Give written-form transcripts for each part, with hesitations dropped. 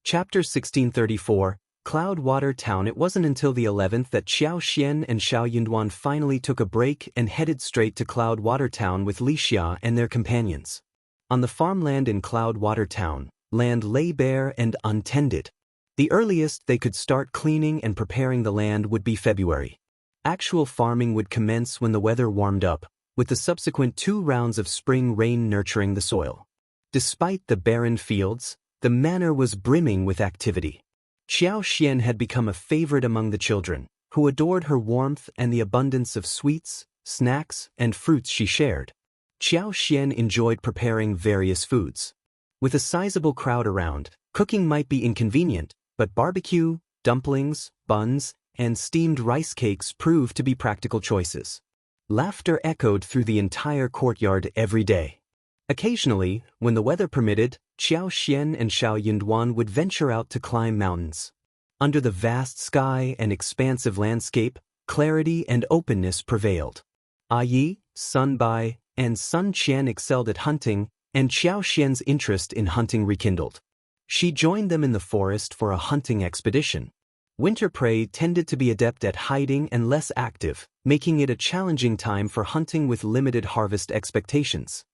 Chapter 1634, Cloudwater Town. It wasn't until the 11th that Qiao Xian and Xiao Yunduan finally took a break and headed straight to Cloudwater Town with Li Xia and their companions. On the farmland in Cloudwater Town, land lay bare and untended. The earliest they could start cleaning and preparing the land would be February. Actual farming would commence when the weather warmed up, with the subsequent 2 rounds of spring rain nurturing the soil. Despite the barren fields, the manor was brimming with activity. Qiao Xian had become a favorite among the children, who adored her warmth and the abundance of sweets, snacks, and fruits she shared. Qiao Xian enjoyed preparing various foods. With a sizable crowd around, cooking might be inconvenient, but barbecue, dumplings, buns, and steamed rice cakes proved to be practical choices. Laughter echoed through the entire courtyard every day. Occasionally, when the weather permitted, Qiao Xian and Xiao Yunduan would venture out to climb mountains. Under the vast sky and expansive landscape, clarity and openness prevailed. Yi, Sun Bai, and Sun Qian excelled at hunting, and Qiao Xian's interest in hunting rekindled. She joined them in the forest for a hunting expedition. Winter prey tended to be adept at hiding and less active, making it a challenging time for hunting with limited harvest expectations.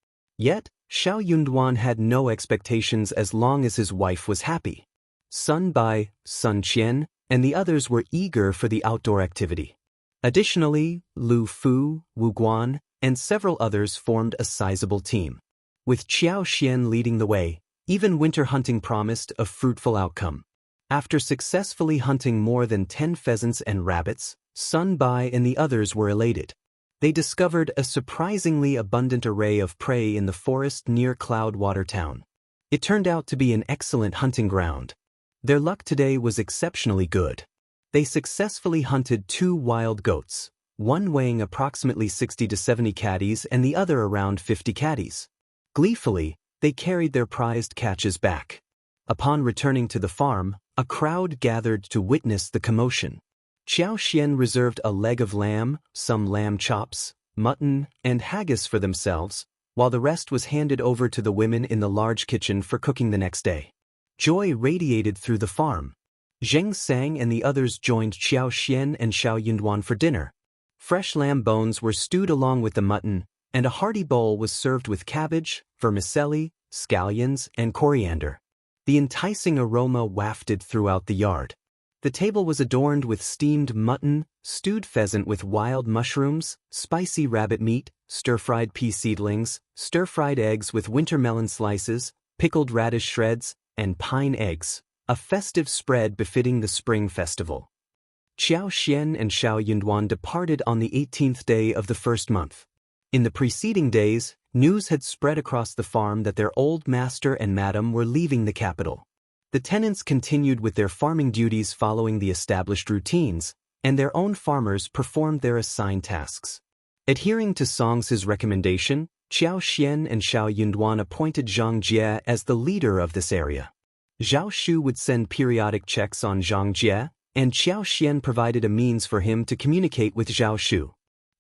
Yet, Xiao Yunduan had no expectations as long as his wife was happy. Sun Bai, Sun Qian, and the others were eager for the outdoor activity. Additionally, Liu Fu, Guan, and several others formed a sizable team. With Qiao Xian leading the way, even winter hunting promised a fruitful outcome. After successfully hunting more than 10 pheasants and rabbits, Sun Bai and the others were elated. They discovered a surprisingly abundant array of prey in the forest near Cloudwater Town. It turned out to be an excellent hunting ground. Their luck today was exceptionally good. They successfully hunted 2 wild goats, one weighing approximately 60 to 70 catties and the other around 50 catties. Gleefully, they carried their prized catches back. Upon returning to the farm, a crowd gathered to witness the commotion. Qiao Xian reserved a leg of lamb, some lamb chops, mutton, and haggis for themselves, while the rest was handed over to the women in the large kitchen for cooking the next day. Joy radiated through the farm. Zheng Sang and the others joined Qiao Xian and Xiao Yunduan for dinner. Fresh lamb bones were stewed along with the mutton, and a hearty bowl was served with cabbage, vermicelli, scallions, and coriander. The enticing aroma wafted throughout the yard. The table was adorned with steamed mutton, stewed pheasant with wild mushrooms, spicy rabbit meat, stir-fried pea seedlings, stir-fried eggs with winter melon slices, pickled radish shreds, and pine eggs, a festive spread befitting the spring festival. Qiao Xian and Xiao Yunduan departed on the 18th day of the first month. In the preceding days, news had spread across the farm that their old master and madam were leaving the capital. The tenants continued with their farming duties following the established routines, and their own farmers performed their assigned tasks. Adhering to Song's recommendation, Qiao Xian and Xiao Yunduan appointed Zhang Jie as the leader of this area. Zhao Shu would send periodic checks on Zhang Jie, and Qiao Xian provided a means for him to communicate with Zhao Shu.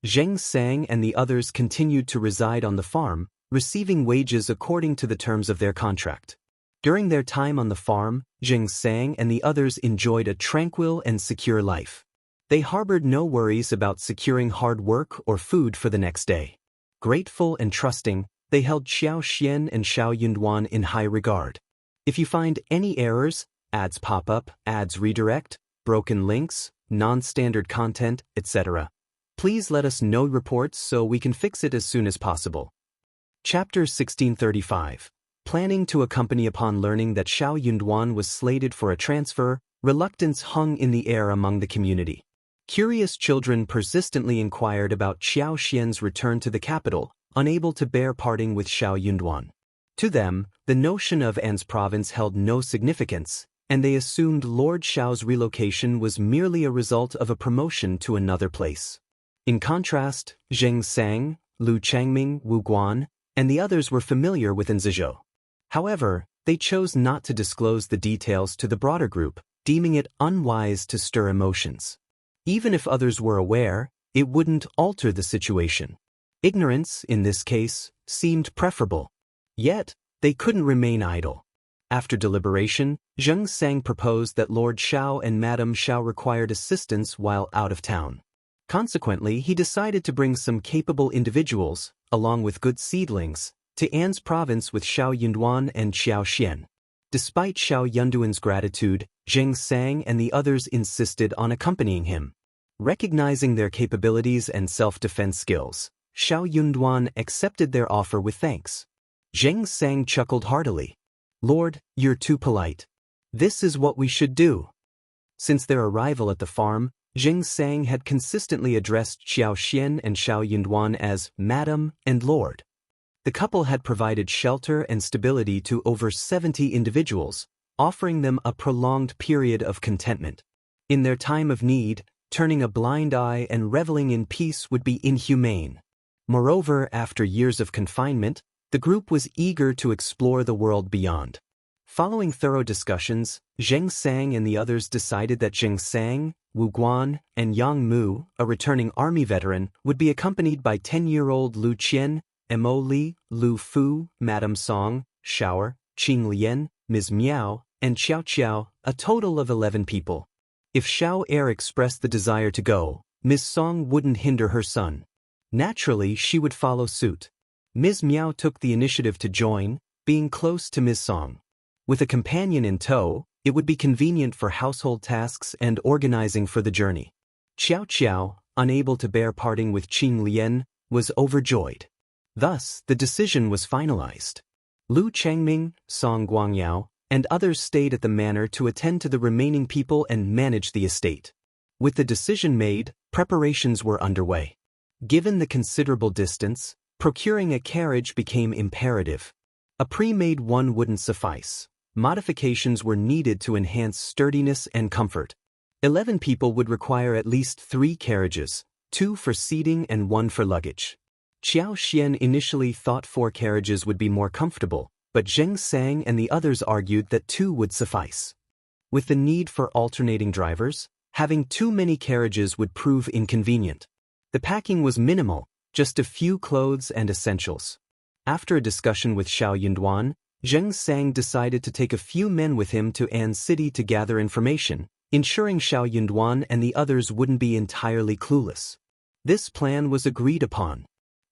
Zheng Sang and the others continued to reside on the farm, receiving wages according to the terms of their contract. During their time on the farm, Zheng Sang and the others enjoyed a tranquil and secure life. They harbored no worries about securing hard work or food for the next day. Grateful and trusting, they held Qiao Xian and Xiao Yunduan in high regard. If you find any errors, ads pop up, ads redirect, broken links, non-standard content, etc., please let us know reports so we can fix it as soon as possible. Chapter 1635. Planning to accompany. Upon learning that Xiao Yunduan was slated for a transfer, reluctance hung in the air among the community. Curious children persistently inquired about Qiao Xian's return to the capital, unable to bear parting with Xiao Yunduan. To them, the notion of An's province held no significance, and they assumed Lord Xiao's relocation was merely a result of a promotion to another place. In contrast, Zheng Sang, Lu Changming, Wu Guan, and the others were familiar with Anzizhou. However, they chose not to disclose the details to the broader group, deeming it unwise to stir emotions. Even if others were aware, it wouldn't alter the situation. Ignorance, in this case, seemed preferable. Yet, they couldn't remain idle. After deliberation, Zheng Sang proposed that Lord Qiao and Madame Qiao required assistance while out of town. Consequently, he decided to bring some capable individuals, along with good seedlings, to An's province with Xiao Yunduan and Qiao Xian. Despite Xiao Yunduan's gratitude, Zheng Sang and the others insisted on accompanying him. Recognizing their capabilities and self-defense skills, Xiao Yunduan accepted their offer with thanks. Zheng Sang chuckled heartily. "Lord, you're too polite. This is what we should do." Since their arrival at the farm, Zheng Sang had consistently addressed Qiao Xian and Xiao Yunduan as Madam and Lord. The couple had provided shelter and stability to over 70 individuals, offering them a prolonged period of contentment. In their time of need, turning a blind eye and reveling in peace would be inhumane. Moreover, after years of confinement, the group was eager to explore the world beyond. Following thorough discussions, Zheng Sang and the others decided that Zheng Sang, Wu Guan, and Yang Mu, a returning army veteran, would be accompanied by 10-year-old Lu Qian, Mo Li, Lu Fu, Madame Song, Shower, Qing Lian, Ms. Miao, and Qiao Qiao, a total of 11 people. If Xiao Er expressed the desire to go, Ms. Song wouldn't hinder her son. Naturally, she would follow suit. Ms. Miao took the initiative to join, being close to Ms. Song. With a companion in tow, it would be convenient for household tasks and organizing for the journey. Qiao Qiao, unable to bear parting with Qing Lian, was overjoyed. Thus, the decision was finalized. Lu Changming, Song Guangyao, and others stayed at the manor to attend to the remaining people and manage the estate. With the decision made, preparations were underway. Given the considerable distance, procuring a carriage became imperative. A pre-made one wouldn't suffice. Modifications were needed to enhance sturdiness and comfort. 11 people would require at least 3 carriages, 2 for seating and 1 for luggage. Qiao Xian initially thought 4 carriages would be more comfortable, but Zheng Sang and the others argued that 2 would suffice. With the need for alternating drivers, having too many carriages would prove inconvenient. The packing was minimal, just a few clothes and essentials. After a discussion with Xiao Yunduan, Zheng Sang decided to take a few men with him to An's city to gather information, ensuring Xiao Yunduan and the others wouldn't be entirely clueless. This plan was agreed upon.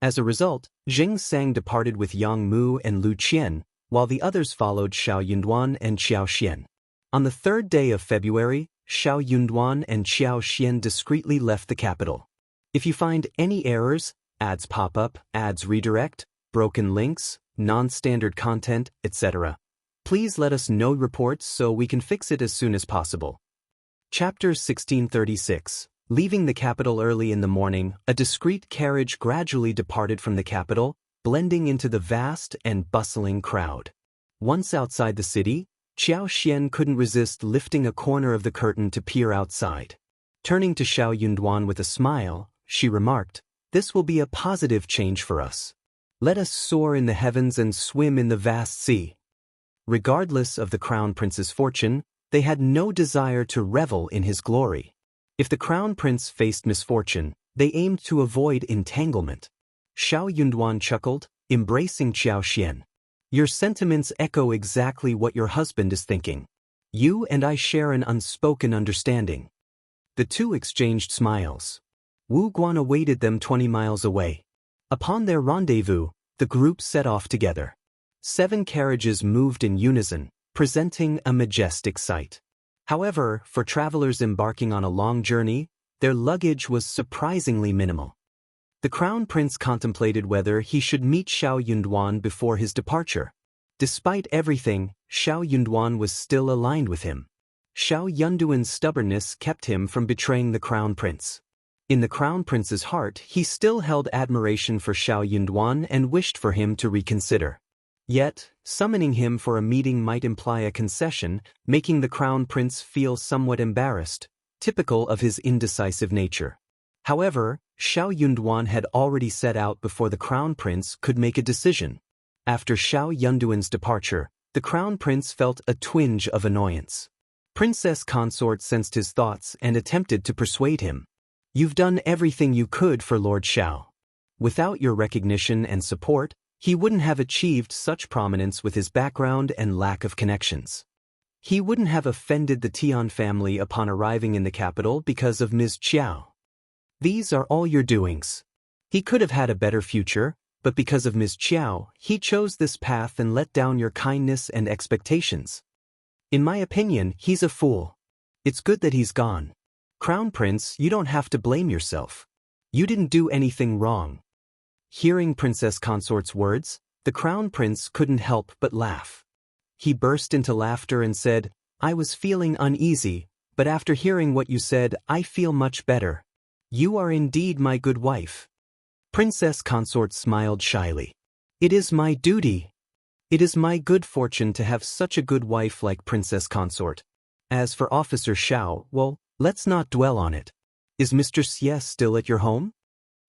As a result, Zheng Sang departed with Yang Mu and Lu Qian, while the others followed Xiao Yunduan and Qiao Xian. On the 3rd day of February, Xiao Yunduan and Qiao Xian discreetly left the capital. If you find any errors, ads pop up, ads redirect, broken links, non-standard content, etc., please let us know reports so we can fix it as soon as possible. Chapter 1636. Leaving the capital early in the morning, a discreet carriage gradually departed from the capital, blending into the vast and bustling crowd. Once outside the city, Qiao Xian couldn't resist lifting a corner of the curtain to peer outside. Turning to Xiao Yunduan with a smile, she remarked, "This will be a positive change for us. Let us soar in the heavens and swim in the vast sea." Regardless of the crown prince's fortune, they had no desire to revel in his glory. If the crown prince faced misfortune, they aimed to avoid entanglement. Xiao Yunduan chuckled, embracing Qiao Xian. "Your sentiments echo exactly what your husband is thinking. You and I share an unspoken understanding." The two exchanged smiles. Wu Guan awaited them 20 miles away. Upon their rendezvous, the group set off together. 7 carriages moved in unison, presenting a majestic sight. However, for travelers embarking on a long journey, their luggage was surprisingly minimal. The crown prince contemplated whether he should meet Xiao Yunduan before his departure. Despite everything, Xiao Yunduan was still aligned with him. Xiao Yunduan's stubbornness kept him from betraying the crown prince. In the crown prince's heart, he still held admiration for Xiao Yunduan and wished for him to reconsider. Yet, summoning him for a meeting might imply a concession, making the crown prince feel somewhat embarrassed, typical of his indecisive nature. However, Xiao Yunduan had already set out before the crown prince could make a decision. After Xiao Yunduan's departure, the crown prince felt a twinge of annoyance. Princess consort sensed his thoughts and attempted to persuade him. "You've done everything you could for Lord Xiao. Without your recognition and support, He wouldn't have achieved such prominence with his background and lack of connections. He wouldn't have offended the Tian family upon arriving in the capital because of Ms. Qiao. These are all your doings. He could have had a better future, but because of Ms. Qiao, he chose this path and let down your kindness and expectations. In my opinion, he's a fool. It's good that he's gone. Crown Prince, you don't have to blame yourself. You didn't do anything wrong. Hearing Princess Consort's words, the Crown Prince couldn't help but laugh. He burst into laughter and said, I was feeling uneasy, but after hearing what you said, I feel much better. You are indeed my good wife. Princess Consort smiled shyly. It is my duty. It is my good fortune to have such a good wife like Princess Consort. As for Officer Xiao, well, let's not dwell on it. Is Mr. Xie still at your home?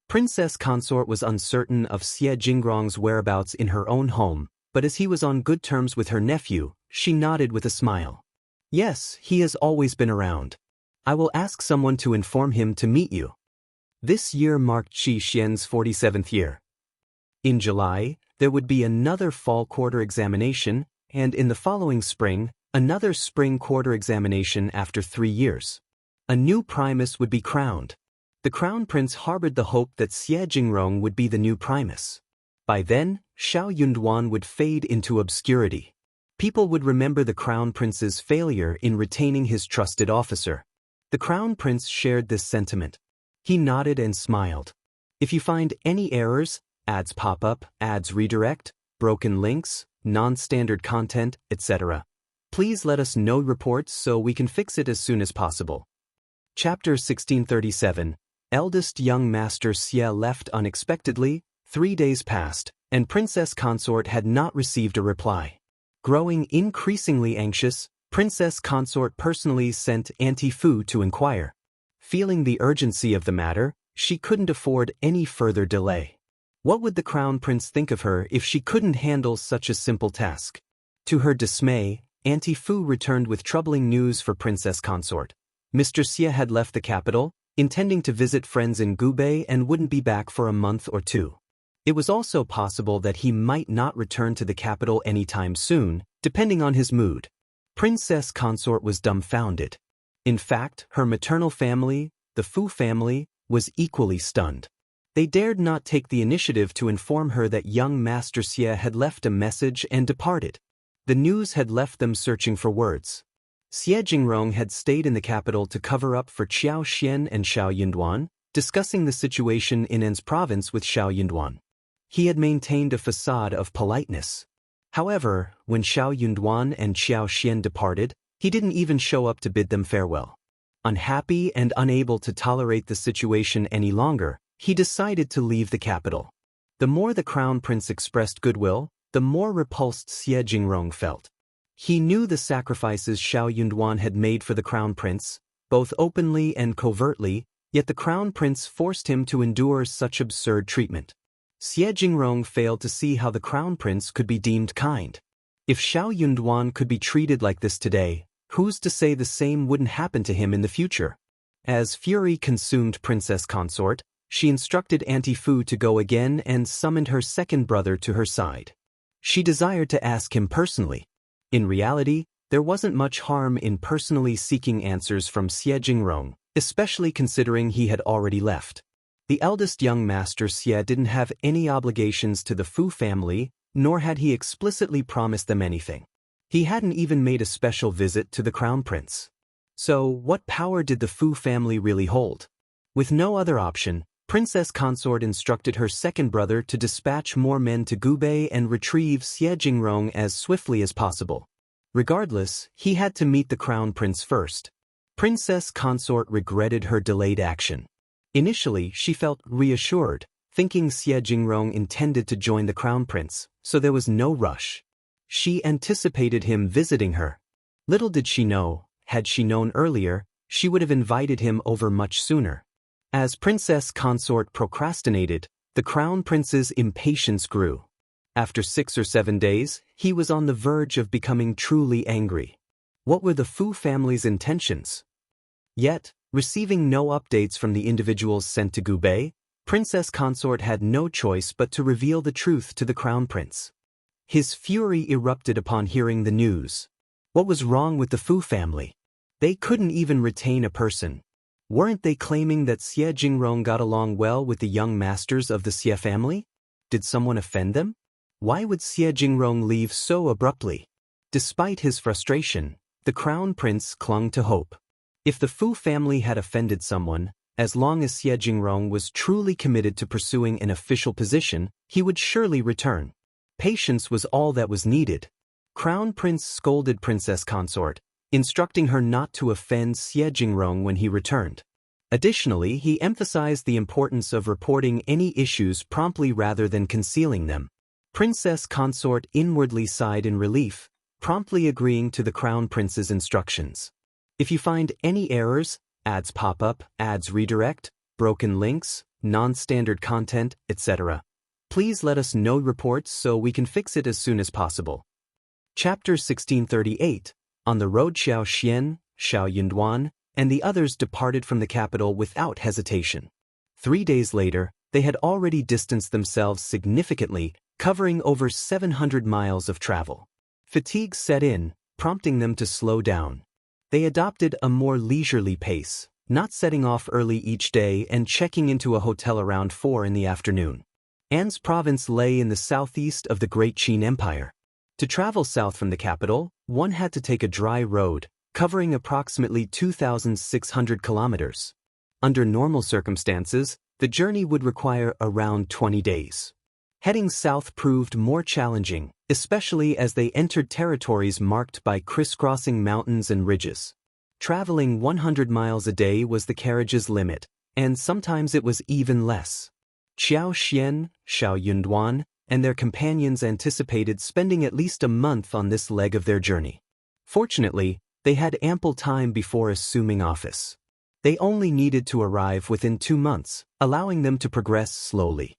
Princess Consort was uncertain of Xie Jingrong's whereabouts in her own home, but as he was on good terms with her nephew, she nodded with a smile. Yes, he has always been around. I will ask someone to inform him to meet you. This year marked Qi Xian's 47th year. In July, there would be another fall quarter examination, and in the following spring, another spring quarter examination after 3 years. A new primus would be crowned. The Crown Prince harbored the hope that Xie Jingrong would be the new primus. By then, Xiao Yunduan would fade into obscurity. People would remember the Crown Prince's failure in retaining his trusted officer. The Crown Prince shared this sentiment. He nodded and smiled. If you find any errors, ads pop up, ads redirect, broken links, non-standard content, etc., please let us know reports so we can fix it as soon as possible. Chapter 1637. Eldest young Master Xie left unexpectedly. 3 days passed, and Princess Consort had not received a reply. Growing increasingly anxious, Princess Consort personally sent Auntie Fu to inquire. Feeling the urgency of the matter, she couldn't afford any further delay. What would the Crown Prince think of her if she couldn't handle such a simple task? To her dismay, Auntie Fu returned with troubling news for Princess Consort. Mr. Xie had left the capital, intending to visit friends in Gubei and wouldn't be back for a month or two. It was also possible that he might not return to the capital anytime soon, depending on his mood. Princess Consort was dumbfounded. In fact, her maternal family, the Fu family, was equally stunned. They dared not take the initiative to inform her that young Master Xie had left a message and departed. The news had left them searching for words. Xie Jingrong had stayed in the capital to cover up for Qiao Xian and Xiao Yunduan, discussing the situation in En's province with Xiao Yunduan. He had maintained a facade of politeness. However, when Xiao Yunduan and Qiao Xian departed, he didn't even show up to bid them farewell. Unhappy and unable to tolerate the situation any longer, he decided to leave the capital. The more the Crown Prince expressed goodwill, the more repulsed Xie Jingrong felt. He knew the sacrifices Xiao Yunduan had made for the Crown Prince, both openly and covertly, yet the Crown Prince forced him to endure such absurd treatment. Xie Jingrong failed to see how the Crown Prince could be deemed kind. If Xiao Yunduan could be treated like this today, who's to say the same wouldn't happen to him in the future? As fury consumed Princess Consort, she instructed Auntie Fu to go again and summoned her second brother to her side. She desired to ask him personally. In reality, there wasn't much harm in personally seeking answers from Xie Jingrong, especially considering he had already left. The eldest young Master Xie didn't have any obligations to the Fu family, nor had he explicitly promised them anything. He hadn't even made a special visit to the Crown Prince. So, what power did the Fu family really hold? With no other option, Princess Consort instructed her second brother to dispatch more men to Gubei and retrieve Xie Jingrong as swiftly as possible. Regardless, he had to meet the Crown Prince first. Princess Consort regretted her delayed action. Initially, she felt reassured, thinking Xie Jingrong intended to join the Crown Prince, so there was no rush. She anticipated him visiting her. Little did she know, had she known earlier, she would have invited him over much sooner. As Princess Consort procrastinated, the Crown Prince's impatience grew. After 6 or 7 days, he was on the verge of becoming truly angry. What were the Fu family's intentions? Yet, receiving no updates from the individuals sent to Gubei, Princess Consort had no choice but to reveal the truth to the Crown Prince. His fury erupted upon hearing the news. What was wrong with the Fu family? They couldn't even retain a person. Weren't they claiming that Xie Jingrong got along well with the young masters of the Xie family? Did someone offend them? Why would Xie Jingrong leave so abruptly? Despite his frustration, the Crown Prince clung to hope. If the Fu family had offended someone, as long as Xie Jingrong was truly committed to pursuing an official position, he would surely return. Patience was all that was needed. Crown Prince scolded Princess Consort, instructing her not to offend Xie Jingrong when he returned. Additionally, he emphasized the importance of reporting any issues promptly rather than concealing them. Princess Consort inwardly sighed in relief, promptly agreeing to the Crown Prince's instructions. If you find any errors, ads pop up, ads redirect, broken links, non-standard content, etc., please let us know reports so we can fix it as soon as possible. Chapter 1638. On the road, Xiao Xian, Xiao Yunduan, and the others departed from the capital without hesitation. 3 days later, they had already distanced themselves significantly, covering over 700 miles of travel. Fatigue set in, prompting them to slow down. They adopted a more leisurely pace, not setting off early each day and checking into a hotel around 4 in the afternoon. An's province lay in the southeast of the Great Qin Empire. To travel south from the capital, one had to take a dry road, covering approximately 2,600 kilometers. Under normal circumstances, the journey would require around 20 days. Heading south proved more challenging, especially as they entered territories marked by crisscrossing mountains and ridges. Traveling 100 miles a day was the carriage's limit, and sometimes it was even less. Qiao Xian, Xiao Yunduan, and their companions anticipated spending at least a month on this leg of their journey. Fortunately, they had ample time before assuming office. They only needed to arrive within 2 months, allowing them to progress slowly.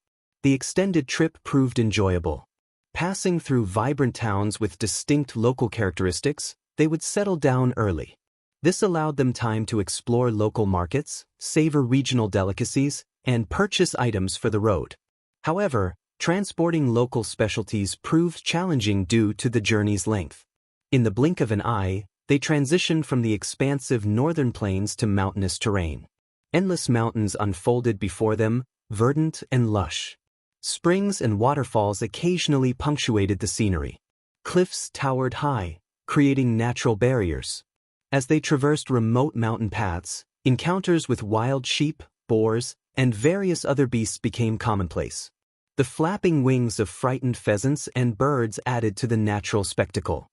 The extended trip proved enjoyable. Passing through vibrant towns with distinct local characteristics, they would settle down early. This allowed them time to explore local markets, savor regional delicacies, and purchase items for the road. However, transporting local specialties proved challenging due to the journey's length. In the blink of an eye, they transitioned from the expansive northern plains to mountainous terrain. Endless mountains unfolded before them, verdant and lush. Springs and waterfalls occasionally punctuated the scenery. Cliffs towered high, creating natural barriers. As they traversed remote mountain paths, encounters with wild sheep, boars, and various other beasts became commonplace. The flapping wings of frightened pheasants and birds added to the natural spectacle.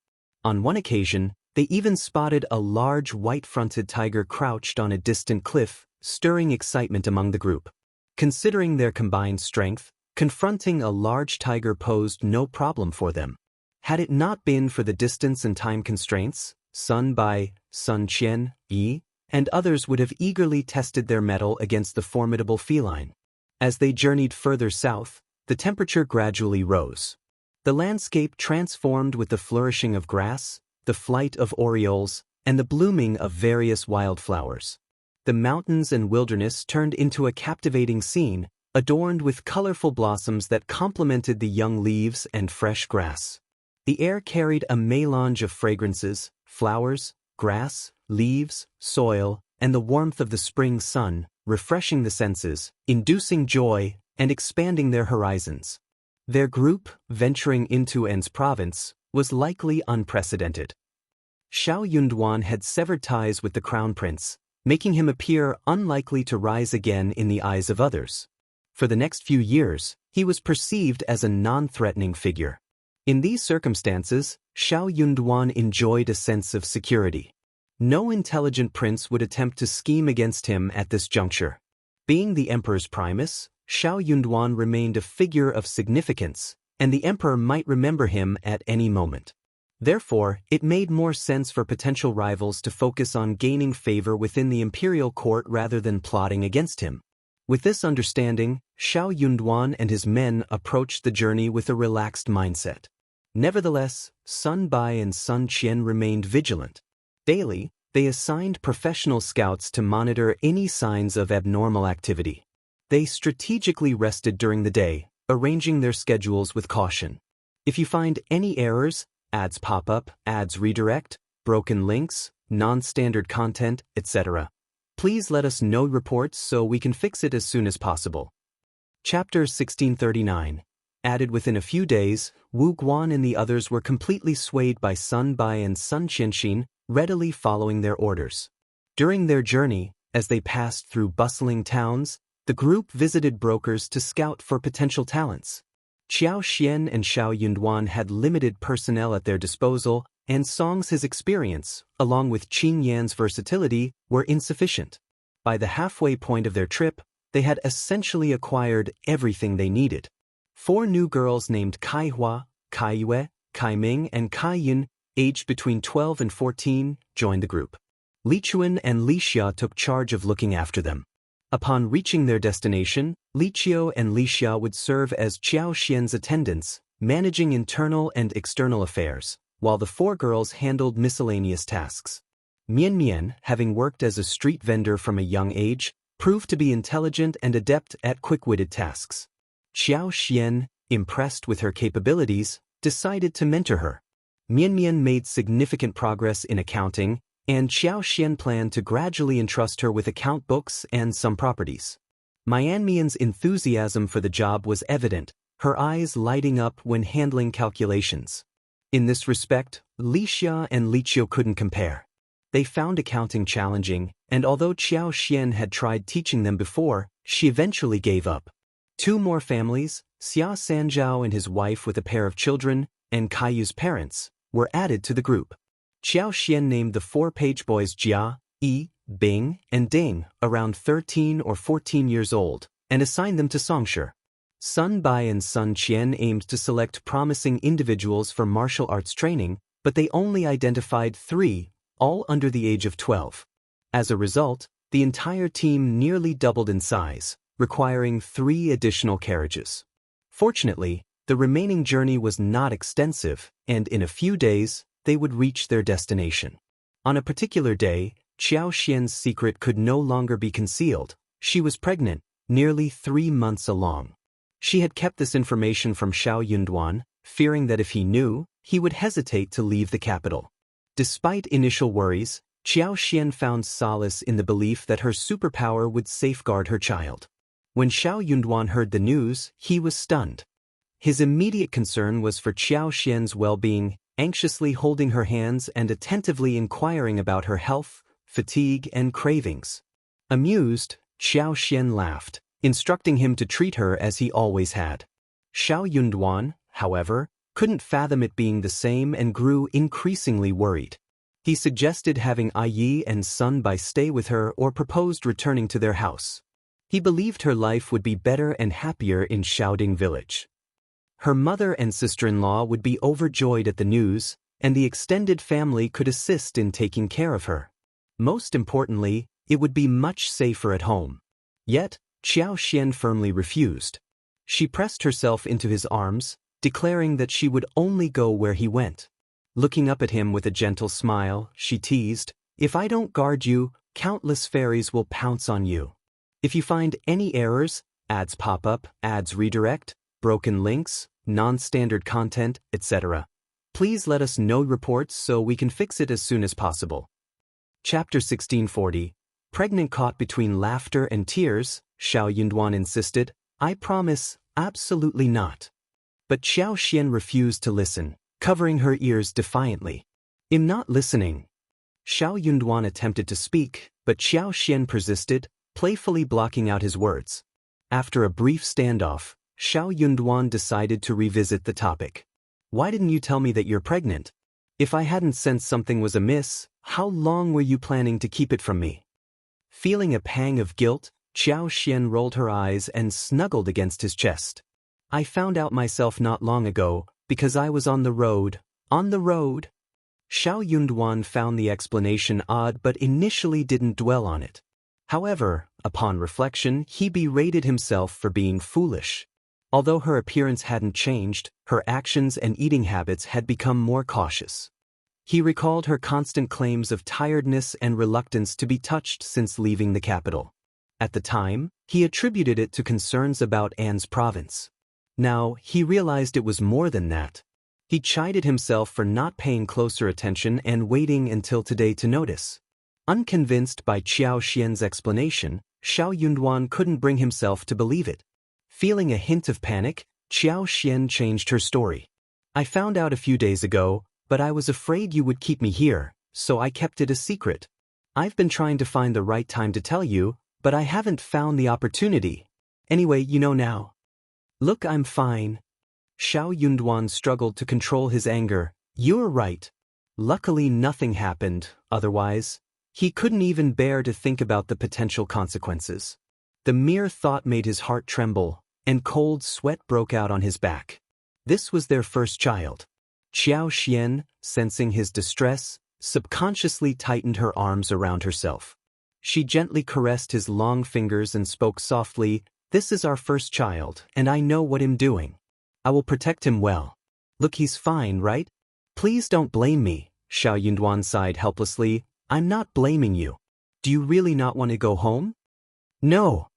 On one occasion, they even spotted a large white-fronted tiger crouched on a distant cliff, stirring excitement among the group. Considering their combined strength, confronting a large tiger posed no problem for them. Had it not been for the distance and time constraints, Sun Bai, Sun Qian, Yi, and others would have eagerly tested their mettle against the formidable feline. As they journeyed further south, the temperature gradually rose. The landscape transformed with the flourishing of grass, the flight of orioles, and the blooming of various wildflowers. The mountains and wilderness turned into a captivating scene, adorned with colorful blossoms that complemented the young leaves and fresh grass. The air carried a melange of fragrances, flowers, grass, leaves, soil, and the warmth of the spring sun, refreshing the senses, inducing joy, and expanding their horizons. Their group, venturing into An's province, was likely unprecedented. Xiao Yunduan had severed ties with the crown prince, making him appear unlikely to rise again in the eyes of others. For the next few years, he was perceived as a non-threatening figure. In these circumstances, Xiao Yunduan enjoyed a sense of security. No intelligent prince would attempt to scheme against him at this juncture. Being the emperor's primus, Xiao Yunduan remained a figure of significance, and the emperor might remember him at any moment. Therefore, it made more sense for potential rivals to focus on gaining favor within the imperial court rather than plotting against him. With this understanding, Xiao Yunduan and his men approached the journey with a relaxed mindset. Nevertheless, Sun Bai and Sun Qian remained vigilant. Daily, they assigned professional scouts to monitor any signs of abnormal activity. They strategically rested during the day, arranging their schedules with caution. If you find any errors, ads pop up, ads redirect, broken links, non-standard content, etc., please let us know reports so we can fix it as soon as possible. Chapter 1639. Added within a few days, Wu Guan and the others were completely swayed by Sun Bai and Sun Qianxin, readily following their orders. During their journey, as they passed through bustling towns, the group visited brokers to scout for potential talents. Qiao Xian and Xiao Yunduan had limited personnel at their disposal, and Song's experience, along with Qing Yan's versatility, were insufficient. By the halfway point of their trip, they had essentially acquired everything they needed. 4 new girls named Kai Hua, Kai Yue, Kai Ming, and Kai Yun, aged between 12 and 14, joined the group. Li Chuan and Li Xia took charge of looking after them. Upon reaching their destination, Li Qiao and Li Xia would serve as Qiao Xian's attendants, managing internal and external affairs, while the 4 girls handled miscellaneous tasks. Mian Mian, having worked as a street vendor from a young age, proved to be intelligent and adept at quick-witted tasks. Qiao Xian, impressed with her capabilities, decided to mentor her. Mian Mian made significant progress in accounting, and Qiao Xian planned to gradually entrust her with account books and some properties. Mian Mian's enthusiasm for the job was evident, her eyes lighting up when handling calculations. In this respect, Li Xia and Li Qiao couldn't compare. They found accounting challenging, and although Qiao Xian had tried teaching them before, she eventually gave up. 2 more families, Xia Sanzhao and his wife with a pair of children, and Kaiyu's parents, were added to the group. Qiao Xian named the 4 page boys Jia, Yi, Bing, and Ding, around 13 or 14 years old, and assigned them to Songshi. Sun Bai and Sun Qian aimed to select promising individuals for martial arts training, but they only identified 3, all under the age of 12. As a result, the entire team nearly doubled in size, requiring 3 additional carriages. Fortunately, the remaining journey was not extensive, and in a few days, they would reach their destination. On a particular day, Qiao Xian's secret could no longer be concealed. She was pregnant, nearly 3 months along. She had kept this information from Xiao Yunduan, fearing that if he knew, he would hesitate to leave the capital. Despite initial worries, Qiao Xian found solace in the belief that her superpower would safeguard her child. When Xiao Yunduan heard the news, he was stunned. His immediate concern was for Qiao Xian's well-being, anxiously holding her hands and attentively inquiring about her health, fatigue, and cravings. Amused, Xiao Xian laughed, instructing him to treat her as he always had. Xiao Yunduan, however, couldn't fathom it being the same and grew increasingly worried. He suggested having Yi and Sun Bai stay with her or proposed returning to their house. He believed her life would be better and happier in Xiaoding village. Her mother and sister-in-law would be overjoyed at the news, and the extended family could assist in taking care of her. Most importantly, it would be much safer at home. Yet, Qiao Xian firmly refused. She pressed herself into his arms, declaring that she would only go where he went. Looking up at him with a gentle smile, she teased, "If I don't guard you, countless fairies will pounce on you. If you find any errors, ads pop up, ads redirect, broken links, non-standard content, etc., please let us know reports so we can fix it as soon as possible." Chapter 1640. Pregnant caught between laughter and tears, Xiao Yunduan insisted, "I promise, absolutely not." But Qiao Xian refused to listen, covering her ears defiantly. "I'm not listening." Xiao Yunduan attempted to speak, but Qiao Xian persisted, playfully blocking out his words. After a brief standoff, Xiao Yunduan decided to revisit the topic. "Why didn't you tell me that you're pregnant? If I hadn't sensed something was amiss, how long were you planning to keep it from me?" Feeling a pang of guilt, Qiao Xian rolled her eyes and snuggled against his chest. "I found out myself not long ago, because I was on the road." "On the road?" Xiao Yunduan found the explanation odd but initially didn't dwell on it. However, upon reflection, he berated himself for being foolish. Although her appearance hadn't changed, her actions and eating habits had become more cautious. He recalled her constant claims of tiredness and reluctance to be touched since leaving the capital. At the time, he attributed it to concerns about Anne's province. Now, he realized it was more than that. He chided himself for not paying closer attention and waiting until today to notice. Unconvinced by Qiao Xian's explanation, Xiao Yunduan couldn't bring himself to believe it. Feeling a hint of panic, Qiao Xian changed her story. I found out a few days ago, but I was afraid you would keep me here, so I kept it a secret. I've been trying to find the right time to tell you, but I haven't found the opportunity. Anyway, you know now. Look, I'm fine. Xiao Yunduan struggled to control his anger. You're right. Luckily nothing happened, otherwise, he couldn't even bear to think about the potential consequences. The mere thought made his heart tremble, and cold sweat broke out on his back. This was their first child. Qiao Xian, sensing his distress, subconsciously tightened her arms around herself. She gently caressed his long fingers and spoke softly, "This is our first child, and I know what I'm doing. I will protect him well. Look, he's fine, right? Please don't blame me." Xiao Yunduan sighed helplessly. "I'm not blaming you. Do you really not want to go home?" "No."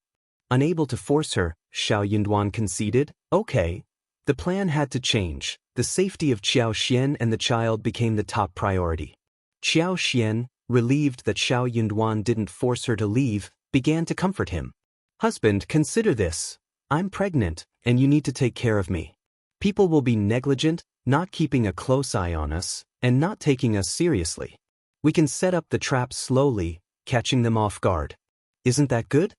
Unable to force her, Xiao Yunduan conceded. "Okay." The plan had to change. The safety of Qiao Xian and the child became the top priority. Qiao Xian, relieved that Xiao Yunduan didn't force her to leave, began to comfort him. "Husband, consider this. I'm pregnant, and you need to take care of me. People will be negligent, not keeping a close eye on us, and not taking us seriously. We can set up the traps slowly, catching them off guard. Isn't that good?"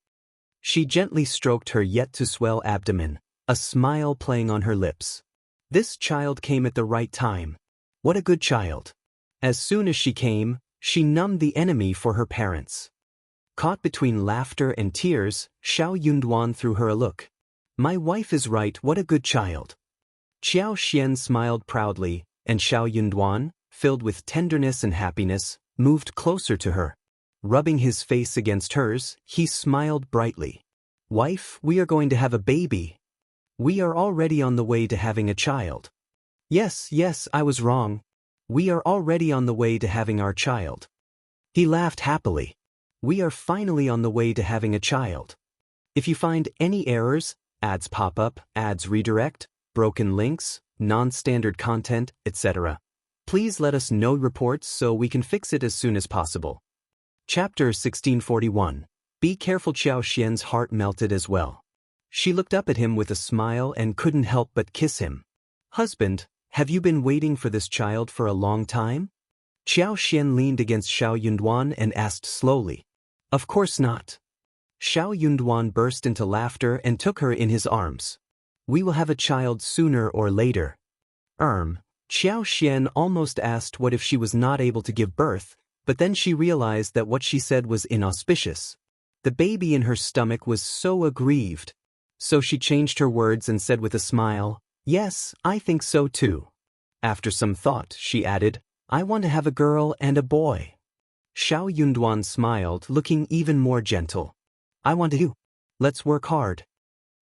She gently stroked her yet-to-swell abdomen, a smile playing on her lips. This child came at the right time. What a good child. As soon as she came, she numbed the enemy for her parents. Caught between laughter and tears, Xiao Yunduan threw her a look. "My wife is right, what a good child." Qiao Xian smiled proudly, and Xiao Yunduan, filled with tenderness and happiness, moved closer to her. Rubbing his face against hers, he smiled brightly. "Wife, we are going to have a baby. We are already on the way to having a child." Yes, I was wrong. We are already on the way to having our child." He laughed happily. "We are finally on the way to having a child. If you find any errors, ads pop up, ads redirect, broken links, non-standard content, etc., please let us know reports so we can fix it as soon as possible." Chapter 1641. Be careful. Qiao Xian's heart melted as well. She looked up at him with a smile and couldn't help but kiss him. "Husband, have you been waiting for this child for a long time?" Qiao Xian leaned against Xiao Yunduan and asked slowly. "Of course not." Xiao Yunduan burst into laughter and took her in his arms. "We will have a child sooner or later." Qiao Xian almost asked what if she was not able to give birth, but then she realized that what she said was inauspicious. The baby in her stomach was so aggrieved. So she changed her words and said with a smile, "Yes, I think so too." After some thought, she added, "I want to have a girl and a boy." Xiao Yunduan smiled, looking even more gentle. "I want to. Let's work hard."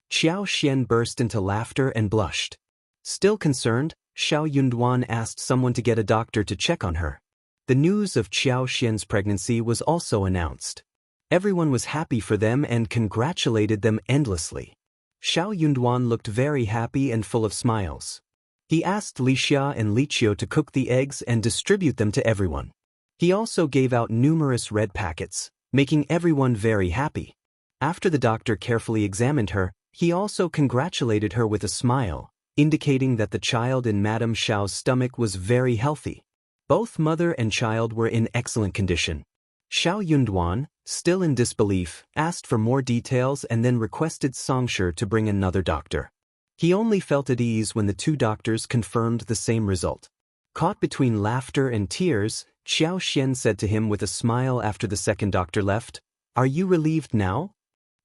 Qiao Xian burst into laughter and blushed. Still concerned, Xiao Yunduan asked someone to get a doctor to check on her. The news of Qiao Xian's pregnancy was also announced. Everyone was happy for them and congratulated them endlessly. Xiao Yunduan looked very happy and full of smiles. He asked Li Xia and Li Qiao to cook the eggs and distribute them to everyone. He also gave out numerous red packets, making everyone very happy. After the doctor carefully examined her, he also congratulated her with a smile, indicating that the child in Madame Xiao's stomach was very healthy. Both mother and child were in excellent condition. Xiao Yunduan, still in disbelief, asked for more details and then requested Songshi to bring another doctor. He only felt at ease when the two doctors confirmed the same result. Caught between laughter and tears, Qiao Xian said to him with a smile after the second doctor left, "Are you relieved now?"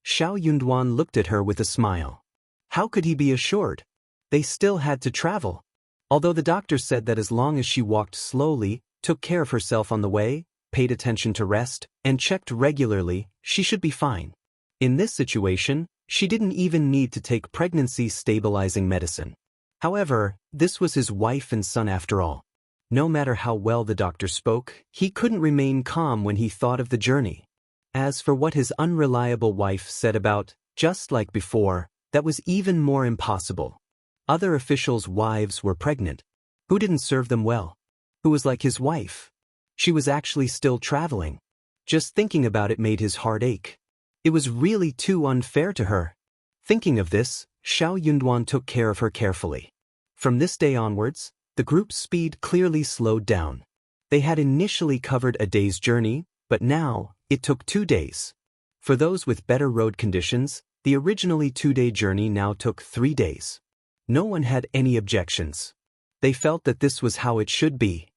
Xiao Yunduan looked at her with a smile. How could he be assured? They still had to travel. Although the doctor said that as long as she walked slowly, took care of herself on the way, paid attention to rest, and checked regularly, she should be fine. In this situation, she didn't even need to take pregnancy-stabilizing medicine. However, this was his wife and son after all. No matter how well the doctor spoke, he couldn't remain calm when he thought of the journey. As for what his unreliable wife said about, just like before, that was even more impossible. Other officials' wives were pregnant. Who didn't serve them well? Who was like his wife? She was actually still traveling. Just thinking about it made his heart ache. It was really too unfair to her. Thinking of this, Xiao Yunduan took care of her carefully. From this day onwards, the group's speed clearly slowed down. They had initially covered a day's journey, but now, it took 2 days. For those with better road conditions, the originally 2-day journey now took 3 days. No one had any objections. They felt that this was how it should be.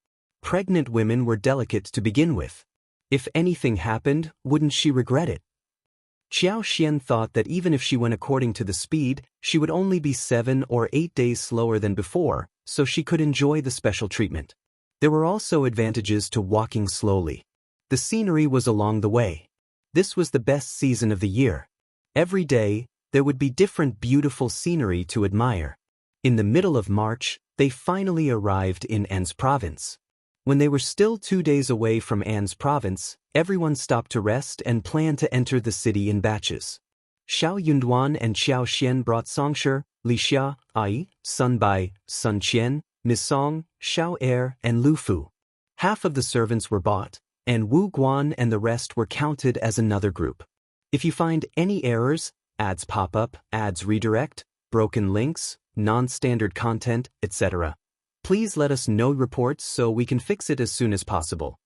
Pregnant women were delicate to begin with. If anything happened, wouldn't she regret it? Qiao Xian thought that even if she went according to the speed, she would only be 7 or 8 days slower than before, so she could enjoy the special treatment. There were also advantages to walking slowly. The scenery was along the way. This was the best season of the year. Every day, there would be different beautiful scenery to admire. In the middle of March, they finally arrived in An's province. When they were still 2 days away from An's province, everyone stopped to rest and planned to enter the city in batches. Xiao Yunduan and Qiao Xian brought Songshi, Li Xia, Ai, Sun Bai, Sun Qian, Miss Song, Xiao Er, and Liu Fu. Half of the servants were bought, and Wu Guan and the rest were counted as another group. If you find any errors, ads pop up, ads redirect, broken links, non-standard content, etc., please let us know reports so we can fix it as soon as possible.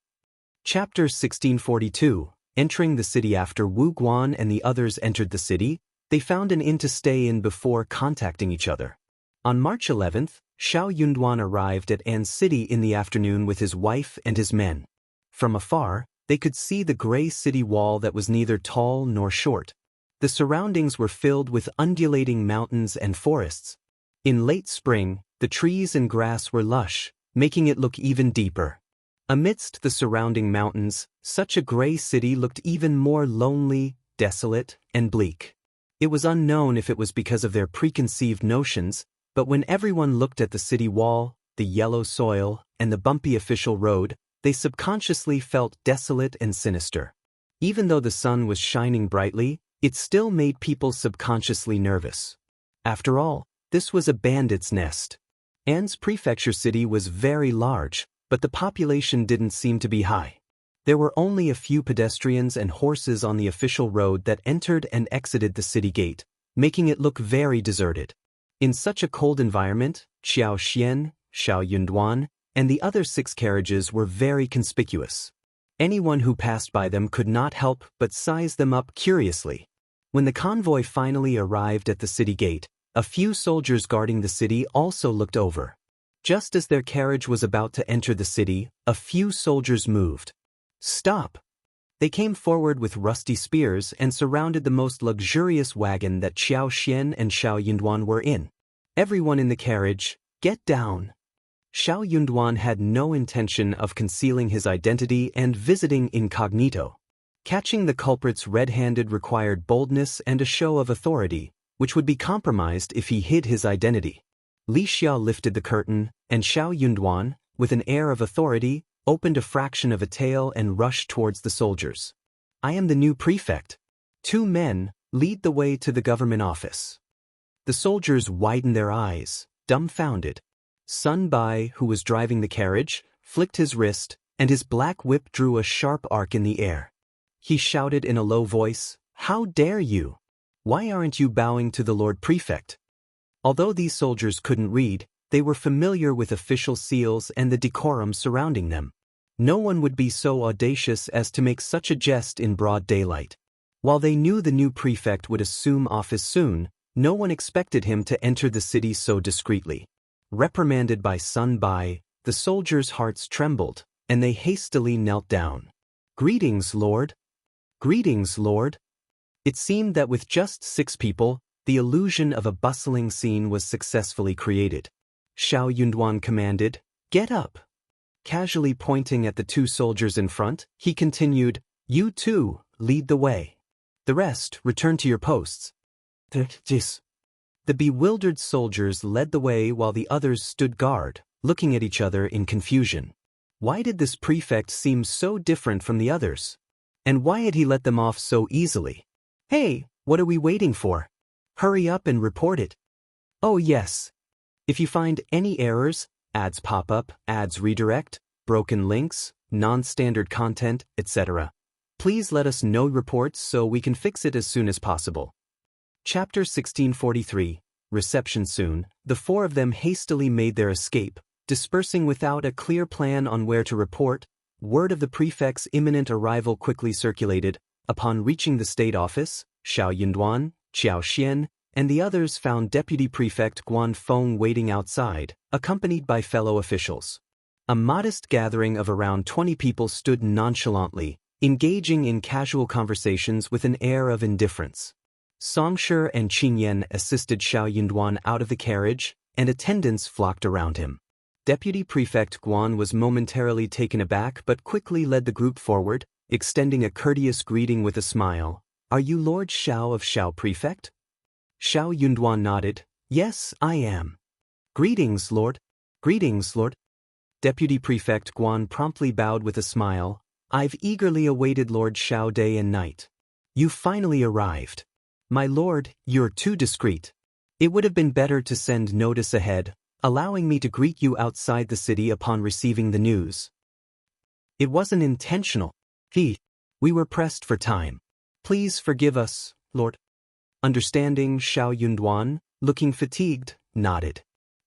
Chapter 1642. Entering the city. After Wu Guan and the others entered the city, they found an inn to stay in before contacting each other. On March 11th, Xiao Yunduan arrived at An's city in the afternoon with his wife and his men. From afar, they could see the gray city wall that was neither tall nor short. The surroundings were filled with undulating mountains and forests. In late spring, the trees and grass were lush, making it look even deeper. Amidst the surrounding mountains, such a gray city looked even more lonely, desolate, and bleak. It was unknown if it was because of their preconceived notions, but when everyone looked at the city wall, the yellow soil, and the bumpy official road, they subconsciously felt desolate and sinister. Even though the sun was shining brightly, it still made people subconsciously nervous. After all, this was a bandit's nest. An's prefecture city was very large, but the population didn't seem to be high. There were only a few pedestrians and horses on the official road that entered and exited the city gate, making it look very deserted. In such a cold environment, Qiao Xian, Xiao Yunduan, and the other 6 carriages were very conspicuous. Anyone who passed by them could not help but size them up curiously. When the convoy finally arrived at the city gate, a few soldiers guarding the city also looked over. Just as their carriage was about to enter the city, a few soldiers moved. "Stop!" They came forward with rusty spears and surrounded the most luxurious wagon that Qiao Xian and Xiao Yunduan were in. "Everyone in the carriage, get down!" Xiao Yunduan had no intention of concealing his identity and visiting incognito. Catching the culprits red-handed required boldness and a show of authority, which would be compromised if he hid his identity. Li Xia lifted the curtain, and Xiao Yunduan, with an air of authority, opened a fraction of a tail and rushed towards the soldiers. "I am the new prefect. 2 men, lead the way to the government office." The soldiers widened their eyes, dumbfounded. Sun Bai, who was driving the carriage, flicked his wrist, and his black whip drew a sharp arc in the air. He shouted in a low voice, "How dare you? Why aren't you bowing to the Lord Prefect?" Although these soldiers couldn't read, they were familiar with official seals and the decorum surrounding them. No one would be so audacious as to make such a jest in broad daylight. While they knew the new prefect would assume office soon, no one expected him to enter the city so discreetly. Reprimanded by Sun Bai, the soldiers' hearts trembled, and they hastily knelt down. "Greetings, Lord." "Greetings, Lord." It seemed that with just 6 people, the illusion of a bustling scene was successfully created. Xiao Yunduan commanded, "Get up." Casually pointing at the 2 soldiers in front, he continued, "You 2, lead the way. The rest, return to your posts." The bewildered soldiers led the way while the others stood guard, looking at each other in confusion. Why did this prefect seem so different from the others? And why had he let them off so easily? Hey, what are we waiting for? Hurry up and report it. Oh yes. If you find any errors, ads pop up, ads redirect, broken links, non-standard content, etc., please let us know reports so we can fix it as soon as possible. Chapter 1643, Reception Soon. The four of them hastily made their escape, dispersing without a clear plan on where to report. Word of the prefect's imminent arrival quickly circulated. Upon reaching the state office, Xiao Qiao, and the others found Deputy Prefect Guan Feng waiting outside, accompanied by fellow officials. A modest gathering of around 20 people stood nonchalantly, engaging in casual conversations with an air of indifference. Songshi and Qingyan assisted Xiao out of the carriage, and attendants flocked around him. Deputy Prefect Guan was momentarily taken aback but quickly led the group forward, extending a courteous greeting with a smile. Are you Lord Qiao of Qiao Prefect? Xiao nodded. Yes, I am. Greetings, Lord. Greetings, Lord. Deputy Prefect Guan promptly bowed with a smile. I've eagerly awaited Lord Qiao day and night. You finally arrived. My lord, you're too discreet. It would have been better to send notice ahead, allowing me to greet you outside the city upon receiving the news. It wasn't intentional. We were pressed for time. Please forgive us, Lord. Understanding Xiao, looking fatigued, nodded.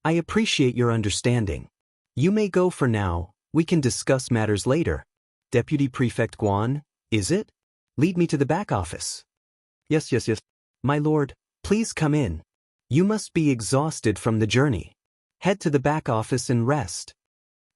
I appreciate your understanding. You may go for now, we can discuss matters later. Deputy Prefect Guan, is it? Lead me to the back office. Yes. My lord, please come in. You must be exhausted from the journey. Head to the back office and rest.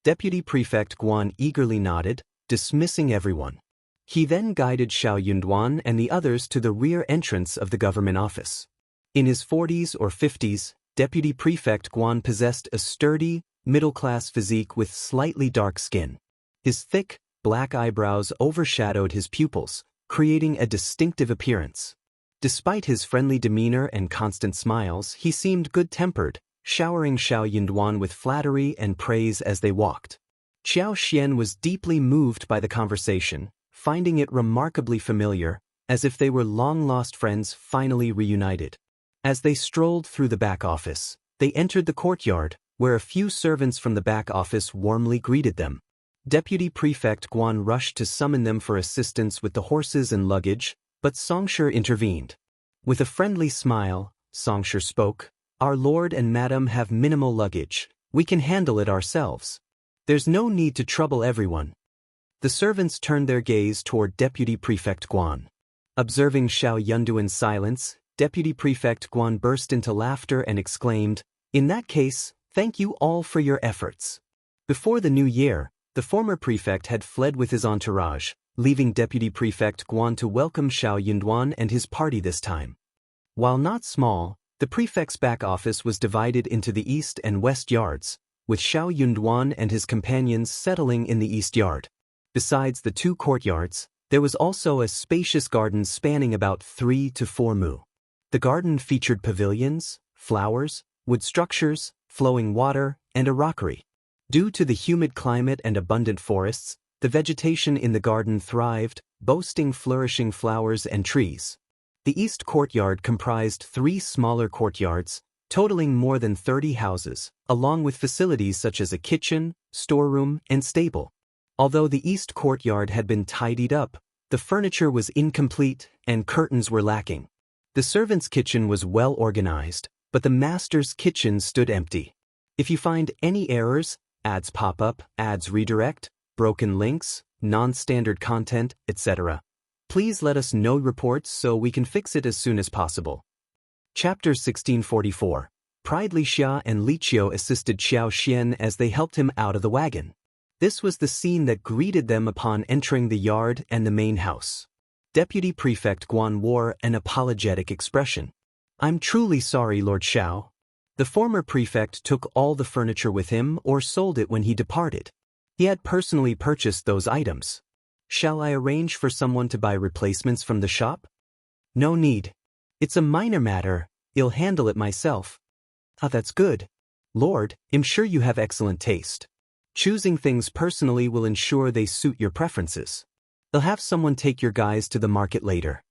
Deputy Prefect Guan eagerly nodded, dismissing everyone. He then guided Xiao and the others to the rear entrance of the government office. In his 40s or 50s, Deputy Prefect Guan possessed a sturdy, middle-class physique with slightly dark skin. His thick, black eyebrows overshadowed his pupils, creating a distinctive appearance. Despite his friendly demeanor and constant smiles, he seemed good-tempered, showering Xiao with flattery and praise as they walked. Qiao was deeply moved by the conversation, finding it remarkably familiar, as if they were long-lost friends finally reunited. As they strolled through the back office, they entered the courtyard, where a few servants from the back office warmly greeted them. Deputy Prefect Guan rushed to summon them for assistance with the horses and luggage, but Songshi intervened. With a friendly smile, Songshi spoke, Our lord and madam have minimal luggage. We can handle it ourselves. There's no need to trouble everyone. The servants turned their gaze toward Deputy Prefect Guan. Observing Xiao silence, Deputy Prefect Guan burst into laughter and exclaimed, In that case, thank you all for your efforts. Before the new year, the former prefect had fled with his entourage, leaving Deputy Prefect Guan to welcome Xiao and his party this time. While not small, the prefect's back office was divided into the east and west yards, with Xiao and his companions settling in the east yard. Besides the two courtyards, there was also a spacious garden spanning about 3 to 4 mu. The garden featured pavilions, flowers, wood structures, flowing water, and a rockery. Due to the humid climate and abundant forests, the vegetation in the garden thrived, boasting flourishing flowers and trees. The east courtyard comprised 3 smaller courtyards, totaling more than 30 houses, along with facilities such as a kitchen, storeroom, and stable. Although the east courtyard had been tidied up, the furniture was incomplete and curtains were lacking. The servants' kitchen was well organized, but the master's kitchen stood empty. If you find any errors, ads pop up, ads redirect, broken links, non-standard content, etc., please let us know reports so we can fix it as soon as possible. Chapter 1644. Pride Li Xia and Li Qiao assisted Qiao as they helped him out of the wagon. This was the scene that greeted them upon entering the yard and the main house. Deputy Prefect Guan wore an apologetic expression. I'm truly sorry, Lord Qiao. The former prefect took all the furniture with him or sold it when he departed. He had personally purchased those items. Shall I arrange for someone to buy replacements from the shop? No need. It's a minor matter, I'll handle it myself. Ah, that's good. Lord, I'm sure you have excellent taste. Choosing things personally will ensure they suit your preferences. I'll have someone take your guys to the market later.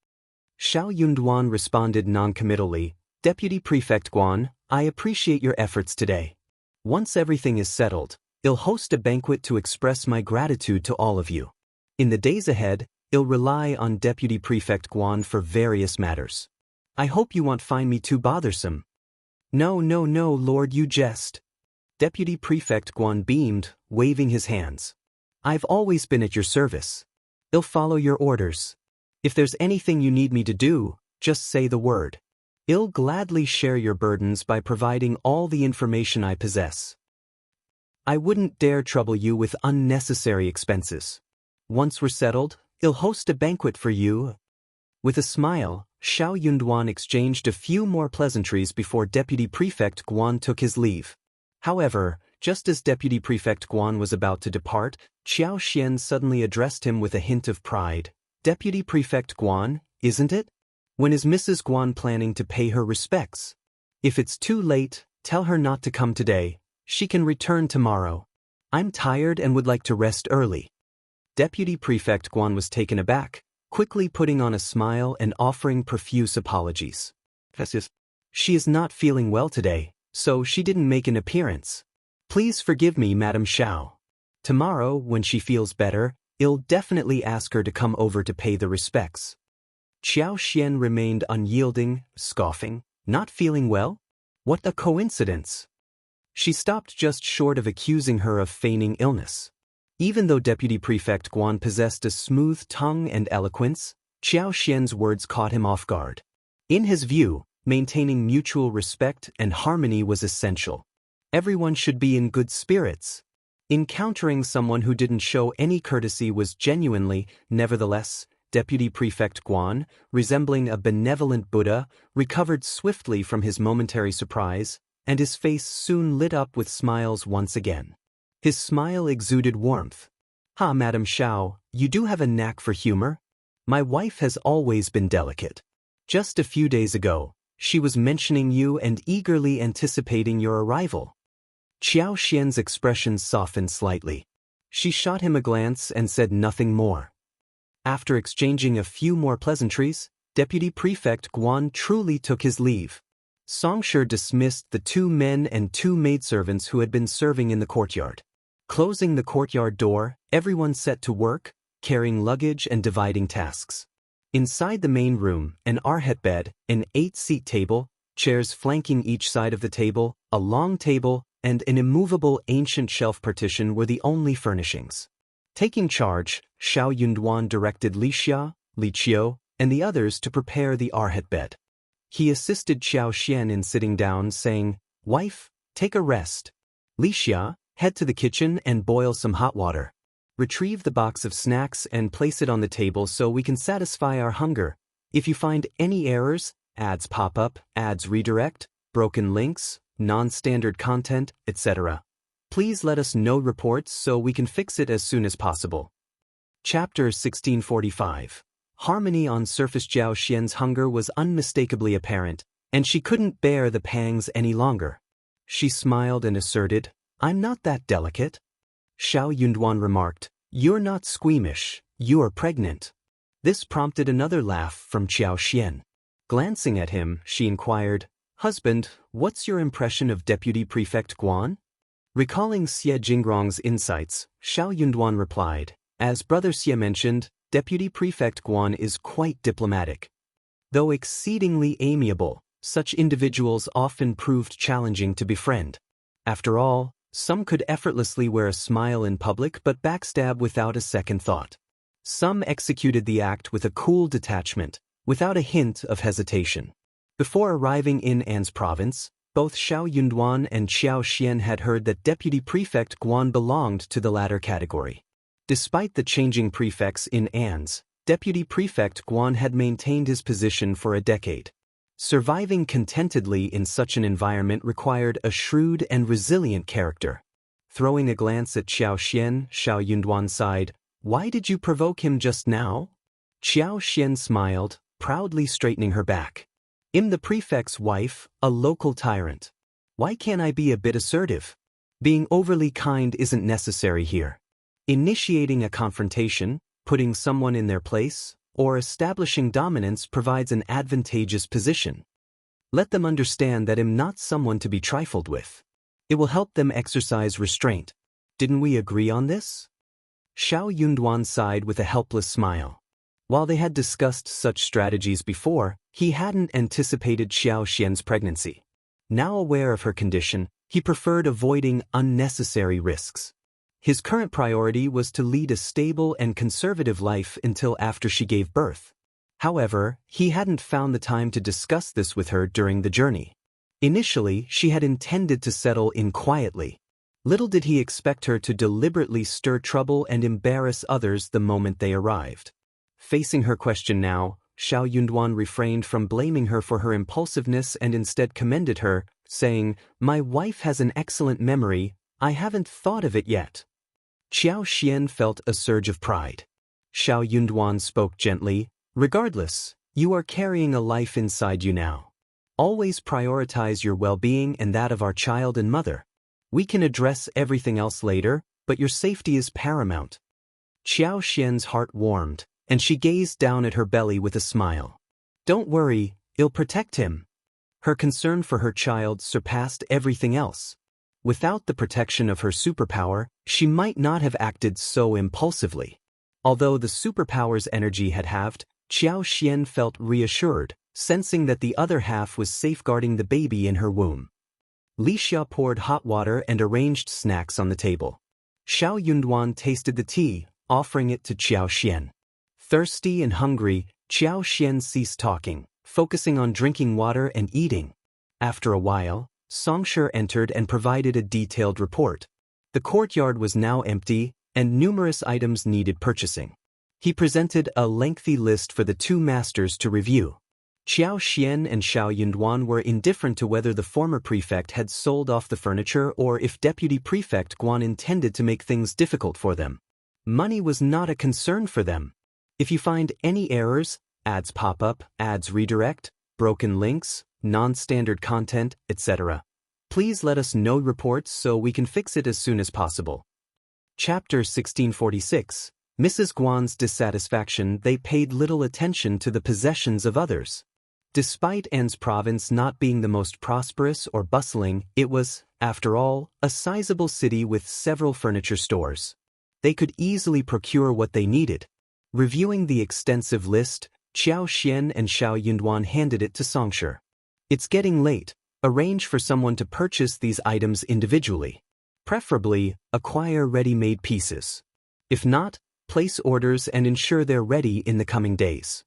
Xiao Yunduan responded noncommittally, Deputy Prefect Guan, I appreciate your efforts today. Once everything is settled, I'll host a banquet to express my gratitude to all of you. In the days ahead, I'll rely on Deputy Prefect Guan for various matters. I hope you won't find me too bothersome. No, Lord, you jest. Deputy Prefect Guan beamed, waving his hands. I've always been at your service. I'll follow your orders. If there's anything you need me to do, just say the word. I'll gladly share your burdens by providing all the information I possess. I wouldn't dare trouble you with unnecessary expenses. Once we're settled, I'll host a banquet for you. With a smile, Xiao Yunduan exchanged a few more pleasantries before Deputy Prefect Guan took his leave. However, just as Deputy Prefect Guan was about to depart, Qiao Xian suddenly addressed him with a hint of pride. Deputy Prefect Guan, isn't it? When is Mrs. Guan planning to pay her respects? If it's too late, tell her not to come today. She can return tomorrow. I'm tired and would like to rest early. Deputy Prefect Guan was taken aback, quickly putting on a smile and offering profuse apologies. She is not feeling well today, so she didn't make an appearance. Please forgive me, Madam Xiao. Tomorrow, when she feels better, I'll definitely ask her to come over to pay the respects. Qiao Xian remained unyielding, scoffing. Not feeling well? What a coincidence! She stopped just short of accusing her of feigning illness. Even though Deputy Prefect Guan possessed a smooth tongue and eloquence, Qiao Xian's words caught him off guard. In his view, maintaining mutual respect and harmony was essential. Everyone should be in good spirits. Encountering someone who didn't show any courtesy was genuinely, nevertheless, Deputy Prefect Guan, resembling a benevolent Buddha, recovered swiftly from his momentary surprise, and his face soon lit up with smiles once again. His smile exuded warmth. Madam Xiao, you do have a knack for humor. My wife has always been delicate. Just a few days ago, she was mentioning you and eagerly anticipating your arrival. Qiao Xian's expression softened slightly. She shot him a glance and said nothing more. After exchanging a few more pleasantries, Deputy Prefect Guan truly took his leave. Songshi dismissed the 2 men and 2 maidservants who had been serving in the courtyard. Closing the courtyard door, everyone set to work, carrying luggage and dividing tasks. Inside the main room, an arhet bed, an 8-seat table, chairs flanking each side of the table, a long table, and an immovable ancient shelf partition were the only furnishings. Taking charge, Xiao Yunduan directed Li Xia, Li Qiao, and the others to prepare the arhet bed. He assisted Qiao Xian in sitting down, saying, Wife, take a rest. Li Xia, head to the kitchen and boil some hot water. Retrieve the box of snacks and place it on the table so we can satisfy our hunger. If you find any errors, ads pop up, ads redirect, broken links, non-standard content, etc., please let us know reports so we can fix it as soon as possible. Chapter 1645. Harmony on surface. Qiao Xian's hunger was unmistakably apparent, and she couldn't bear the pangs any longer. She smiled and asserted, I'm not that delicate. Xiao Yunduan remarked, You're not squeamish, you're pregnant. This prompted another laugh from Qiao Xian. Glancing at him, she inquired, Husband, what's your impression of Deputy Prefect Guan? Recalling Xie Jingrong's insights, Xiao Yunduan replied, As Brother Xie mentioned, Deputy Prefect Guan is quite diplomatic. Though exceedingly amiable, such individuals often proved challenging to befriend. After all, some could effortlessly wear a smile in public but backstab without a second thought. Some executed the act with a cool detachment, without a hint of hesitation. Before arriving in An's province, both Xiao Yunduan and Qiao Xian had heard that Deputy Prefect Guan belonged to the latter category. Despite the changing prefects in An's, Deputy Prefect Guan had maintained his position for a decade. Surviving contentedly in such an environment required a shrewd and resilient character. Throwing a glance at Qiao Xian, Xiao Yunduan sighed, Why did you provoke him just now? Qiao Xian smiled, proudly straightening her back. I'm the prefect's wife, a local tyrant. Why can't I be a bit assertive? Being overly kind isn't necessary here. Initiating a confrontation, Putting someone in their place, or establishing dominance provides an advantageous position. Let them understand that I'm not someone to be trifled with. It will help them exercise restraint. Didn't we agree on this? Xiao Yunduan sighed with a helpless smile. While they had discussed such strategies before, he hadn't anticipated Xiao Xian's pregnancy. Now aware of her condition, he preferred avoiding unnecessary risks. His current priority was to lead a stable and conservative life until after she gave birth. However, he hadn't found the time to discuss this with her during the journey. Initially, she had intended to settle in quietly. Little did he expect her to deliberately stir trouble and embarrass others the moment they arrived. Facing her question now, Xiao Yunduan refrained from blaming her for her impulsiveness and instead commended her, saying, "My wife has an excellent memory, I haven't thought of it yet." Qiao Xian felt a surge of pride. Xiao Yunduan spoke gently, "Regardless, you are carrying a life inside you now. Always prioritize your well-being and that of our child and mother. We can address everything else later, but your safety is paramount." Qiao Xian's heart warmed, and she gazed down at her belly with a smile. "Don't worry, I'll protect him." Her concern for her child surpassed everything else. Without the protection of her superpower, she might not have acted so impulsively. Although the superpower's energy had halved, Qiao Xian felt reassured, sensing that the other half was safeguarding the baby in her womb. Li Xia poured hot water and arranged snacks on the table. Xiao Yunduan tasted the tea, offering it to Qiao Xian. Thirsty and hungry, Qiao Xian ceased talking, focusing on drinking water and eating. After a while, Songshi entered and provided a detailed report. The courtyard was now empty, and numerous items needed purchasing. He presented a lengthy list for the two masters to review. Qiao Xian and Xiao Yunduan were indifferent to whether the former prefect had sold off the furniture or if Deputy Prefect Guan intended to make things difficult for them. Money was not a concern for them. If you find any errors, ads pop up, ads redirect, broken links, non-standard content, etc., please let us know reports so we can fix it as soon as possible. Chapter 1646. Mrs. Guan's Dissatisfaction. They paid little attention to the possessions of others. Despite An's province not being the most prosperous or bustling, it was, after all, a sizable city with several furniture stores. They could easily procure what they needed. Reviewing the extensive list, Qiao Xian and Xiao Yunduan handed it to Songshi. "It's getting late. Arrange for someone to purchase these items individually. Preferably, acquire ready-made pieces. If not, place orders and ensure they're ready in the coming days."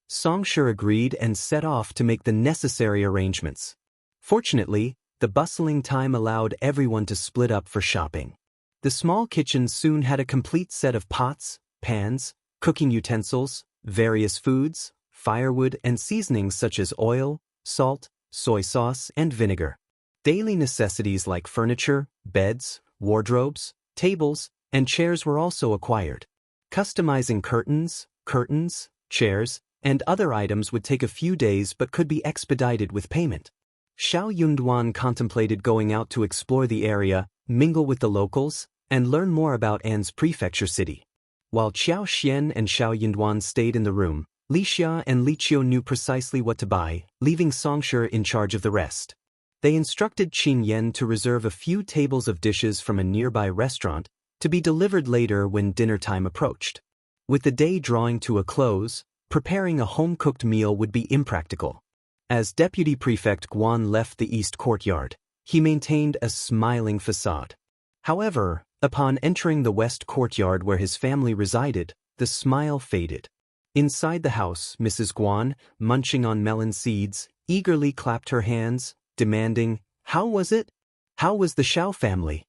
Songshi agreed and set off to make the necessary arrangements. Fortunately, the bustling time allowed everyone to split up for shopping. The small kitchen soon had a complete set of pots, pans, cooking utensils, various foods, firewood, and seasonings such as oil, salt, soy sauce, and vinegar. Daily necessities like furniture, beds, wardrobes, tables, and chairs were also acquired. Customizing curtains, chairs, and other items would take a few days but could be expedited with payment. Xiao Yunduan contemplated going out to explore the area, mingle with the locals, and learn more about An's prefecture city. While Qiao Xian and Xiao Yunduan stayed in the room, Li Xia and Li Qiao knew precisely what to buy, leaving Songshi in charge of the rest. They instructed Qin Yan to reserve a few tables of dishes from a nearby restaurant to be delivered later when dinner time approached. With the day drawing to a close, preparing a home-cooked meal would be impractical. As Deputy Prefect Guan left the east courtyard, he maintained a smiling facade. However, upon entering the west courtyard where his family resided, the smile faded. Inside the house, Mrs. Guan, munching on melon seeds, eagerly clapped her hands, demanding, "How was it? How was the Xiao family?"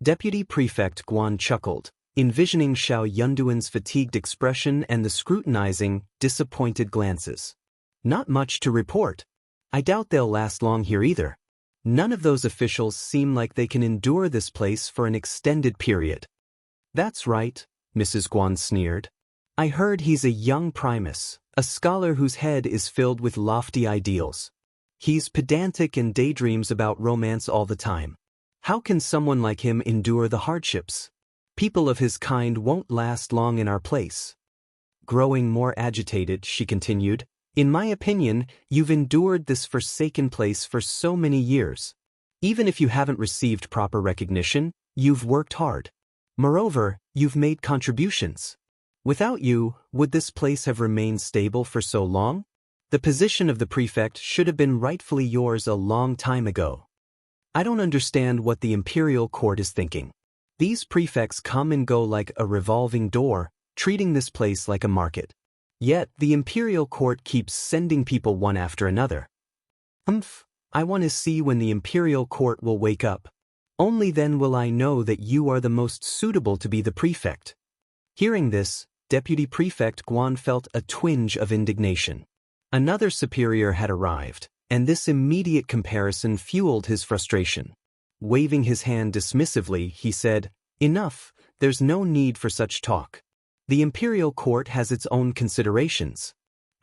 Deputy Prefect Guan chuckled, envisioning Xiao Yunduan's fatigued expression and the scrutinizing, disappointed glances. "Not much to report. I doubt they'll last long here either. None of those officials seem like they can endure this place for an extended period." "That's right," Mrs. Guan sneered. "I heard he's a young primus, a scholar whose head is filled with lofty ideals. He's pedantic and daydreams about romance all the time. How can someone like him endure the hardships?" People of his kind won't last long in our place. Growing more agitated, she continued, in my opinion, you've endured this forsaken place for so many years. Even if you haven't received proper recognition, you've worked hard. Moreover, you've made contributions. Without you, would this place have remained stable for so long? The position of the prefect should have been rightfully yours a long time ago. I don't understand what the imperial court is thinking. These prefects come and go like a revolving door, treating this place like a market. Yet, the imperial court keeps sending people one after another. I want to see when the imperial court will wake up. Only then will I know that you are the most suitable to be the prefect. Hearing this, Deputy Prefect Guan felt a twinge of indignation. Another superior had arrived, and this immediate comparison fueled his frustration. Waving his hand dismissively, he said, Enough, there's no need for such talk. The imperial court has its own considerations.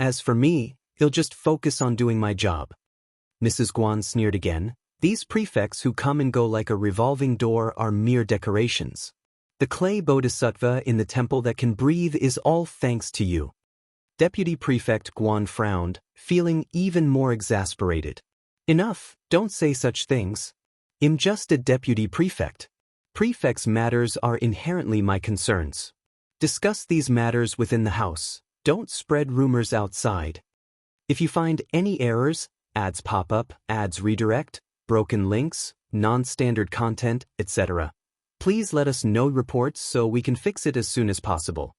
As for me, I'll just focus on doing my job. Mrs. Guan sneered again. These prefects who come and go like a revolving door are mere decorations. The clay bodhisattva in the temple that can breathe is all thanks to you. Deputy Prefect Guan frowned, feeling even more exasperated. Enough, don't say such things. I'm just a deputy prefect. Prefects' matters are inherently my concerns. Discuss these matters within the house. Don't spread rumors outside. If you find any errors, ads pop up, ads redirect, broken links, non-standard content, etc., please let us know reports so we can fix it as soon as possible.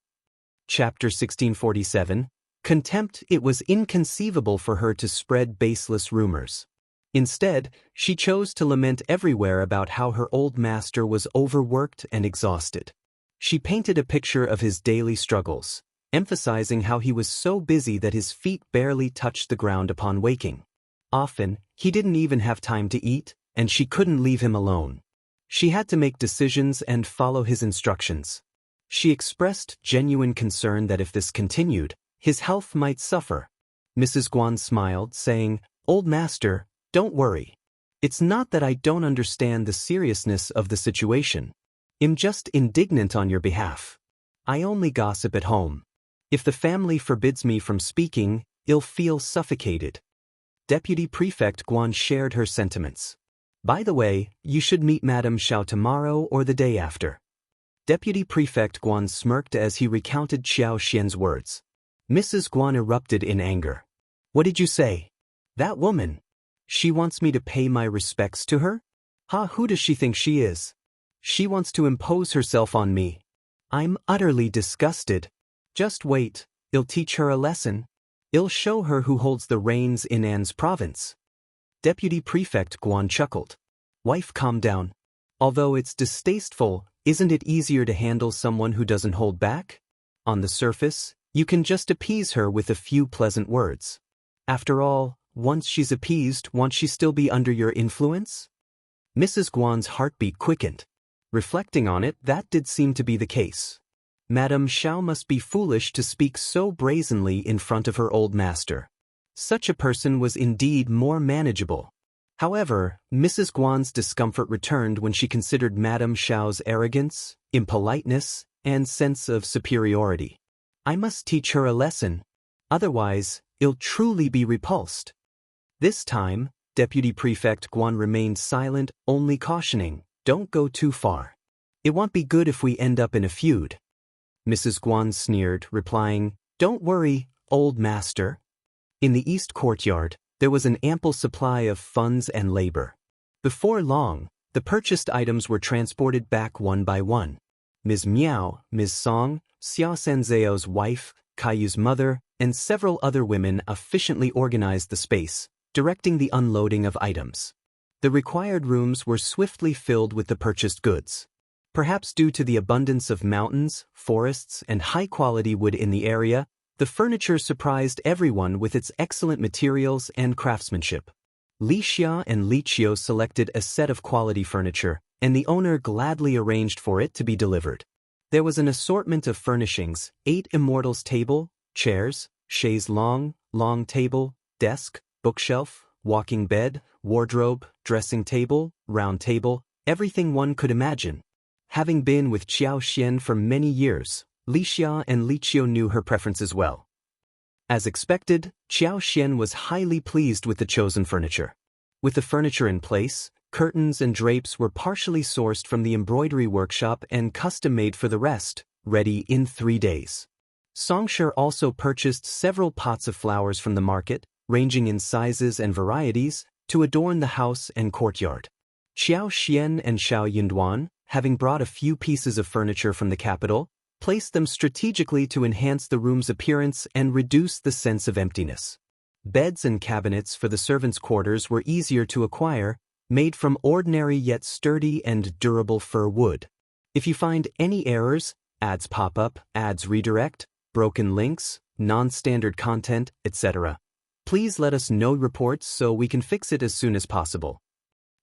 Chapter 1647, Contempt. It was inconceivable for her to spread baseless rumors. Instead, she chose to lament everywhere about how her old master was overworked and exhausted. She painted a picture of his daily struggles, emphasizing how he was so busy that his feet barely touched the ground upon waking. Often, he didn't even have time to eat, and she couldn't leave him alone. She had to make decisions and follow his instructions. She expressed genuine concern that if this continued, his health might suffer. Mrs. Guan smiled, saying, Old master, don't worry. It's not that I don't understand the seriousness of the situation. I'm just indignant on your behalf. I only gossip at home. If the family forbids me from speaking, I'll feel suffocated. Deputy Prefect Guan shared her sentiments. By the way, you should meet Madame Qiao tomorrow or the day after. Deputy Prefect Guan smirked as he recounted Qiao Xian's words. Mrs. Guan erupted in anger. What did you say? That woman. She wants me to pay my respects to her? Who does she think she is? She wants to impose herself on me. I'm utterly disgusted. Just wait, I'll teach her a lesson. I'll show her who holds the reins in An's province. Deputy Prefect Guan chuckled. Wife, calm down. Although it's distasteful, isn't it easier to handle someone who doesn't hold back? On the surface, you can just appease her with a few pleasant words. After all, once she's appeased, won't she still be under your influence? Mrs. Guan's heartbeat quickened. Reflecting on it, that did seem to be the case. Madame Qiao must be foolish to speak so brazenly in front of her old master. Such a person was indeed more manageable. However, Mrs. Guan's discomfort returned when she considered Madame Qiao's arrogance, impoliteness, and sense of superiority. I must teach her a lesson. Otherwise, I'll truly be repulsed. This time, Deputy Prefect Guan remained silent, only cautioning, don't go too far. It won't be good if we end up in a feud. Mrs. Guan sneered, replying, Don't worry, old master. In the east courtyard, there was an ample supply of funds and labor. Before long, the purchased items were transported back one by one. Ms. Miao, Ms. Song, Xia Sanzheo's wife, Caillou's mother, and several other women efficiently organized the space, directing the unloading of items. The required rooms were swiftly filled with the purchased goods. Perhaps due to the abundance of mountains, forests, and high-quality wood in the area, the furniture surprised everyone with its excellent materials and craftsmanship. Li Xia and Li Qiao selected a set of quality furniture, and the owner gladly arranged for it to be delivered. There was an assortment of furnishings: 8 immortals table, chairs, chaise longue, long table, desk, bookshelf, walking bed, wardrobe, dressing table, round table, everything one could imagine. Having been with Qiao Xian for many years, Li Xia and Li Qiao knew her preferences well. As expected, Qiao Xian was highly pleased with the chosen furniture. With the furniture in place, curtains and drapes were partially sourced from the embroidery workshop and custom-made for the rest, ready in 3 days. Songshi also purchased several pots of flowers from the market, ranging in sizes and varieties, to adorn the house and courtyard. Qiao Xian and Xiao Yunduan, having brought a few pieces of furniture from the capital, placed them strategically to enhance the room's appearance and reduce the sense of emptiness. Beds and cabinets for the servants' quarters were easier to acquire, made from ordinary yet sturdy and durable fir wood. If you find any errors, ads pop up, ads redirect, broken links, non-standard content, etc., please let us know reports so we can fix it as soon as possible.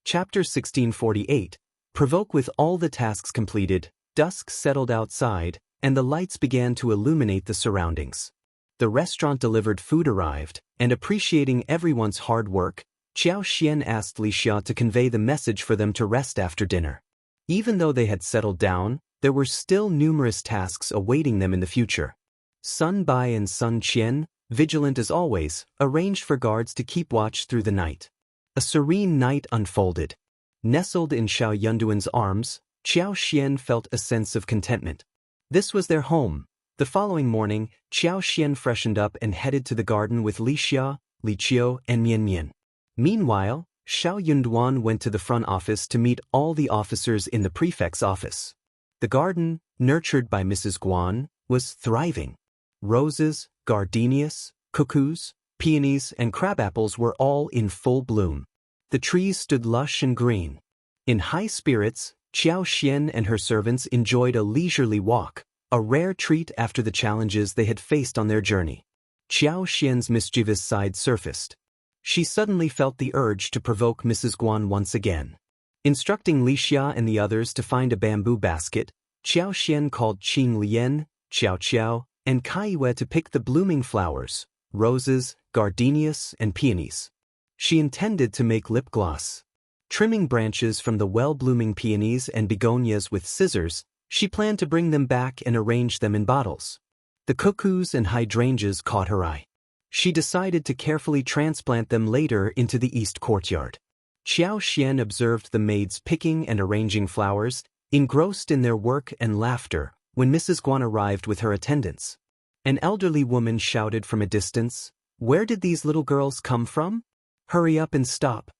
Chapter 1648. Provoke. With all the tasks completed, dusk settled outside, and the lights began to illuminate the surroundings. The restaurant-delivered food arrived, and appreciating everyone's hard work, Qiao Xian asked Li Xia to convey the message for them to rest after dinner. Even though they had settled down, there were still numerous tasks awaiting them in the future. Sun Bai and Sun Qian, vigilant as always, arranged for guards to keep watch through the night. A serene night unfolded. Nestled in Xiao Yunduan's arms, Qiao Xian felt a sense of contentment. This was their home. The following morning, Qiao Xian freshened up and headed to the garden with Li Xia, Li Qiao, and Mian Mian. Meanwhile, Xiao Yunduan went to the front office to meet all the officers in the prefect's office. The garden, nurtured by Mrs. Guan, was thriving. Roses, gardenias, cuckoos, peonies, and crabapples were all in full bloom. The trees stood lush and green. In high spirits, Qiao Xian and her servants enjoyed a leisurely walk, a rare treat after the challenges they had faced on their journey. Qiao Xian's mischievous side surfaced. She suddenly felt the urge to provoke Mrs. Guan once again. Instructing Li Xia and the others to find a bamboo basket, Qiao Xian called Qing Lian, Qiao Qiao, and Kaiwe to pick the blooming flowers, roses, gardenias, and peonies. She intended to make lip gloss. Trimming branches from the well-blooming peonies and begonias with scissors, she planned to bring them back and arrange them in bottles. The cuckoos and hydrangeas caught her eye. She decided to carefully transplant them later into the east courtyard. Qiao Xian observed the maids picking and arranging flowers, engrossed in their work and laughter, when Mrs. Guan arrived with her attendants. An elderly woman shouted from a distance, "Where did these little girls come from? Hurry up and stop."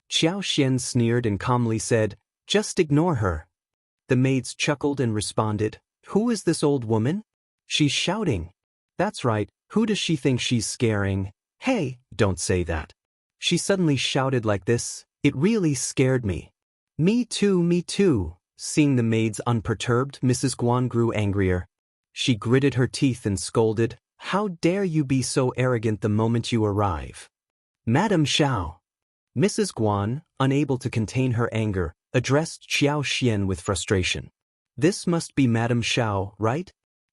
Qiao Xian sneered and calmly said, "Just ignore her." The maids chuckled and responded, "Who is this old woman? She's shouting." "That's right, who does she think she's scaring? Hey, don't say that." She suddenly shouted like this, "It really scared me." Me too, me too." Seeing the maids unperturbed, Mrs. Guan grew angrier. She gritted her teeth and scolded, "How dare you be so arrogant the moment you arrive?" "Madam Xiao." Mrs. Guan, unable to contain her anger, addressed Qiao Xian with frustration. "This must be Madam Xiao, right?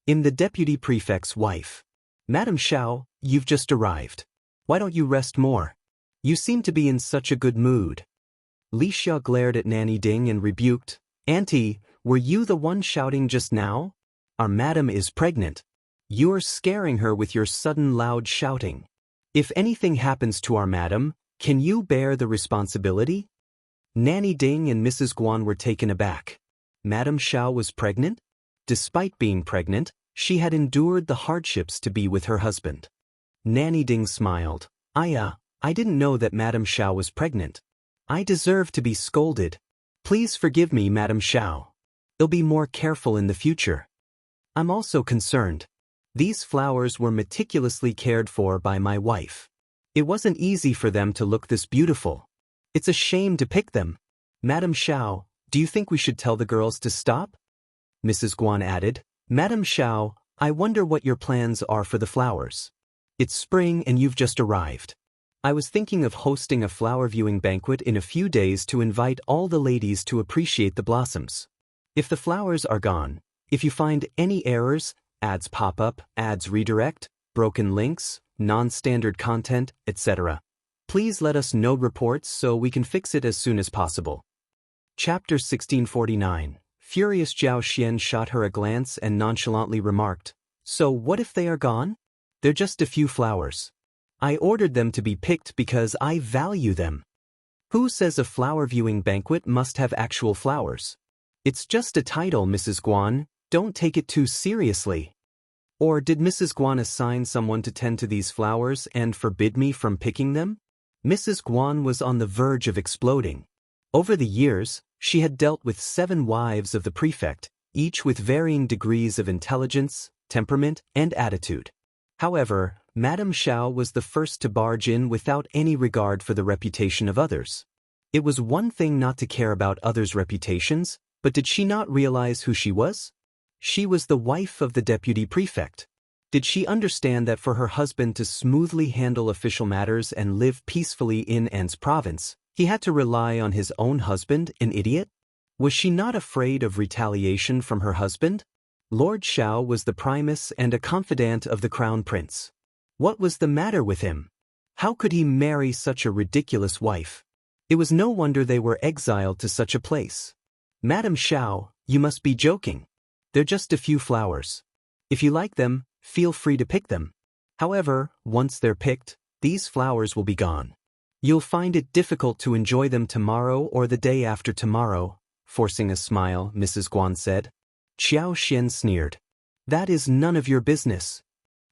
I'm the deputy prefect's wife. Madam Xiao, you've just arrived. Why don't you rest more? You seem to be in such a good mood." Li Xia glared at Nanny Ding and rebuked, "Auntie, were you the one shouting just now? Our madam is pregnant. You're scaring her with your sudden loud shouting. If anything happens to our madam, can you bear the responsibility?" Nanny Ding and Mrs. Guan were taken aback. Madam Xiao was pregnant? Despite being pregnant, she had endured the hardships to be with her husband. Nanny Ding smiled. I didn't know that Madam Xiao was pregnant. I deserve to be scolded. Please forgive me, Madam Xiao. I'll be more careful in the future. I'm also concerned. These flowers were meticulously cared for by my wife. It wasn't easy for them to look this beautiful. It's a shame to pick them. Madam Xiao, do you think we should tell the girls to stop? Mrs. Guan added, Madam Xiao, I wonder what your plans are for the flowers. It's spring and you've just arrived. I was thinking of hosting a flower viewing banquet in a few days to invite all the ladies to appreciate the blossoms. If the flowers are gone, if you find any errors, ads pop up, ads redirect, broken links, non-standard content, etc., please let us know reports so we can fix it as soon as possible. Chapter 1649. Furious Zhao Xian shot her a glance and nonchalantly remarked, "So what if they are gone? They're just a few flowers. I ordered them to be picked because I value them. Who says a flower-viewing banquet must have actual flowers? It's just a title, Mrs. Guan, don't take it too seriously. Or did Mrs. Guan assign someone to tend to these flowers and forbid me from picking them?" Mrs. Guan was on the verge of exploding. Over the years, she had dealt with 7 wives of the prefect, each with varying degrees of intelligence, temperament, and attitude. However, Madame Qiao was the first to barge in without any regard for the reputation of others. It was one thing not to care about others' reputations, but did she not realize who she was? She was the wife of the deputy prefect. Did she understand that for her husband to smoothly handle official matters and live peacefully in An's province, he had to rely on his own husband, an idiot? Was she not afraid of retaliation from her husband? Lord Qiao was the primus and a confidant of the crown prince. What was the matter with him? How could he marry such a ridiculous wife? It was no wonder they were exiled to such a place. "Madame Qiao, you must be joking. They're just a few flowers. If you like them, feel free to pick them. However, once they're picked, these flowers will be gone. You'll find it difficult to enjoy them tomorrow or the day after tomorrow," forcing a smile, Mrs. Guan said. Qiao Xian sneered. "That is none of your business."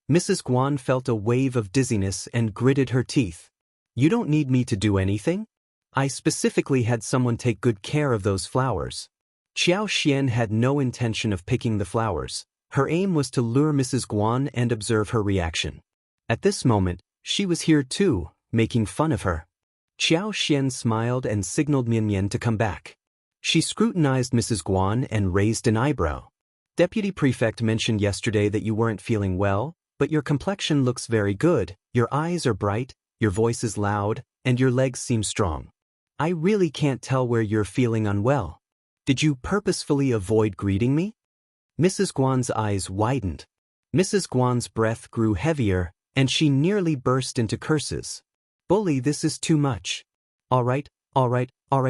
Mrs. Guan felt a wave of dizziness and gritted her teeth. "You don't need me to do anything? I specifically had someone take good care of those flowers." Qiao Xian had no intention of picking the flowers. Her aim was to lure Mrs. Guan and observe her reaction. At this moment, she was here too, making fun of her. Qiao Xian smiled and signaled Mian Mian to come back. She scrutinized Mrs. Guan and raised an eyebrow. "Deputy Prefect mentioned yesterday that you weren't feeling well, but your complexion looks very good, your eyes are bright, your voice is loud, and your legs seem strong. I really can't tell where you're feeling unwell. Did you purposefully avoid greeting me?" Mrs. Guan's eyes widened. Mrs. Guan's breath grew heavier, and she nearly burst into curses. "Bully, this is too much. All right,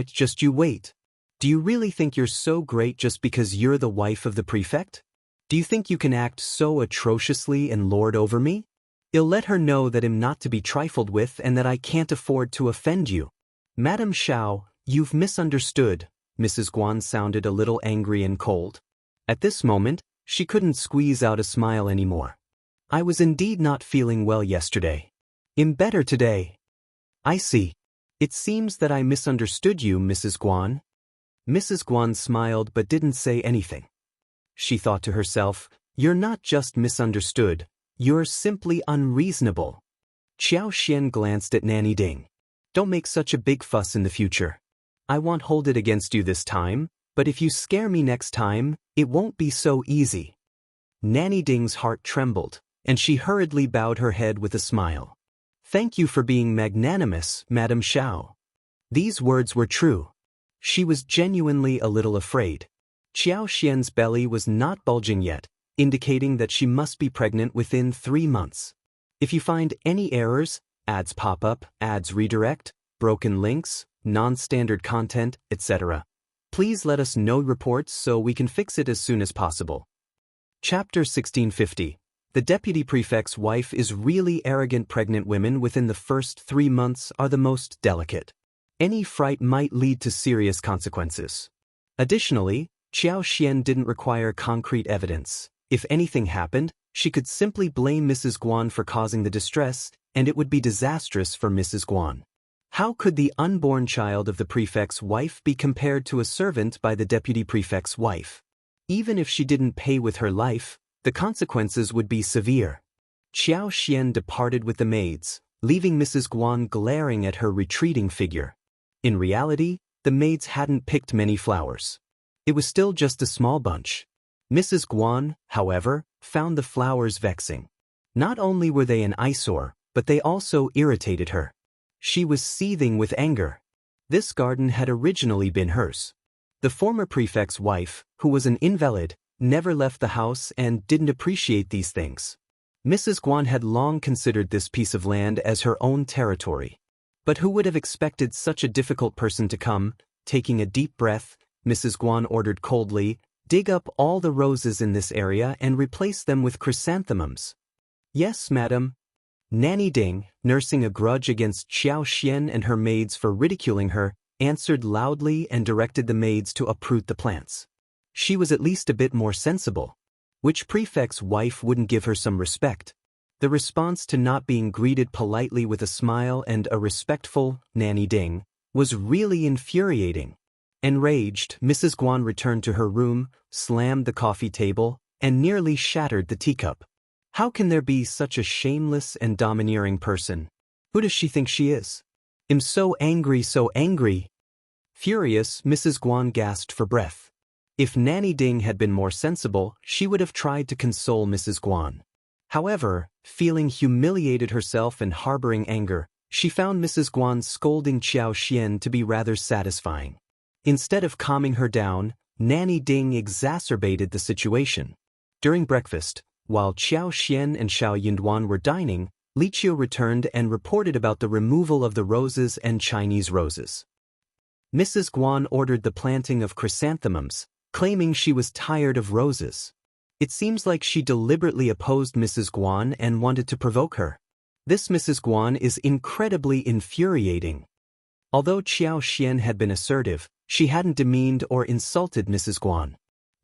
just you wait. Do you really think you're so great just because you're the wife of the prefect? Do you think you can act so atrociously and lord over me? I'll let her know that I'm not to be trifled with and that I can't afford to offend you." "Madame Qiao, you've misunderstood." Mrs. Guan sounded a little angry and cold. At this moment, she couldn't squeeze out a smile anymore. "I was indeed not feeling well yesterday. I'm better today." "I see. It seems that I misunderstood you, Mrs. Guan." Mrs. Guan smiled but didn't say anything. She thought to herself, "You're not just misunderstood, you're simply unreasonable." Qiao Xian glanced at Nanny Ding. "Don't make such a big fuss in the future. I won't hold it against you this time, but if you scare me next time, it won't be so easy." Nanny Ding's heart trembled, and she hurriedly bowed her head with a smile. "Thank you for being magnanimous, Madame Qiao." These words were true. She was genuinely a little afraid. Qiao Xian's belly was not bulging yet, indicating that she must be pregnant within 3 months. If you find any errors, ads pop up, ads redirect, broken links, non-standard content, etc., please let us know reports so we can fix it as soon as possible. Chapter 1650. The Deputy Prefect's wife is really arrogant. Pregnant women within the first 3 months are the most delicate. Any fright might lead to serious consequences. Additionally, Qiao Xian didn't require concrete evidence. If anything happened, she could simply blame Mrs. Guan for causing the distress, and it would be disastrous for Mrs. Guan. How could the unborn child of the prefect's wife be compared to a servant by the deputy prefect's wife? Even if she didn't pay with her life, the consequences would be severe. Qiao Xian departed with the maids, leaving Mrs. Guan glaring at her retreating figure. In reality, the maids hadn't picked many flowers. It was still just a small bunch. Mrs. Guan, however, found the flowers vexing. Not only were they an eyesore, but they also irritated her. She was seething with anger. This garden had originally been hers. The former prefect's wife, who was an invalid, never left the house and didn't appreciate these things. Mrs. Guan had long considered this piece of land as her own territory. But who would have expected such a difficult person to come, taking a deep breath, Mrs. Guan ordered coldly, dig up all the roses in this area and replace them with chrysanthemums. Yes, madam. Nanny Ding, nursing a grudge against Xiao Xian and her maids for ridiculing her, answered loudly and directed the maids to uproot the plants. She was at least a bit more sensible. Which prefect's wife wouldn't give her some respect? The response to not being greeted politely with a smile and a respectful Nanny Ding was really infuriating. Enraged, Mrs. Guan returned to her room, slammed the coffee table, and nearly shattered the teacup. How can there be such a shameless and domineering person? Who does she think she is? I'm so angry, so angry. Furious, Mrs. Guan gasped for breath. If Nanny Ding had been more sensible, she would have tried to console Mrs. Guan. However, feeling humiliated herself and harboring anger, she found Mrs. Guan scolding Qiao Xian to be rather satisfying. Instead of calming her down, Nanny Ding exacerbated the situation. During breakfast, while Qiao Xian and Xiao Yunduan were dining, Qiao returned and reported about the removal of the roses and Chinese roses. Mrs. Guan ordered the planting of chrysanthemums, claiming she was tired of roses. It seems like she deliberately opposed Mrs. Guan and wanted to provoke her. This Mrs. Guan is incredibly infuriating. Although Qiao Xian had been assertive, she hadn't demeaned or insulted Mrs. Guan.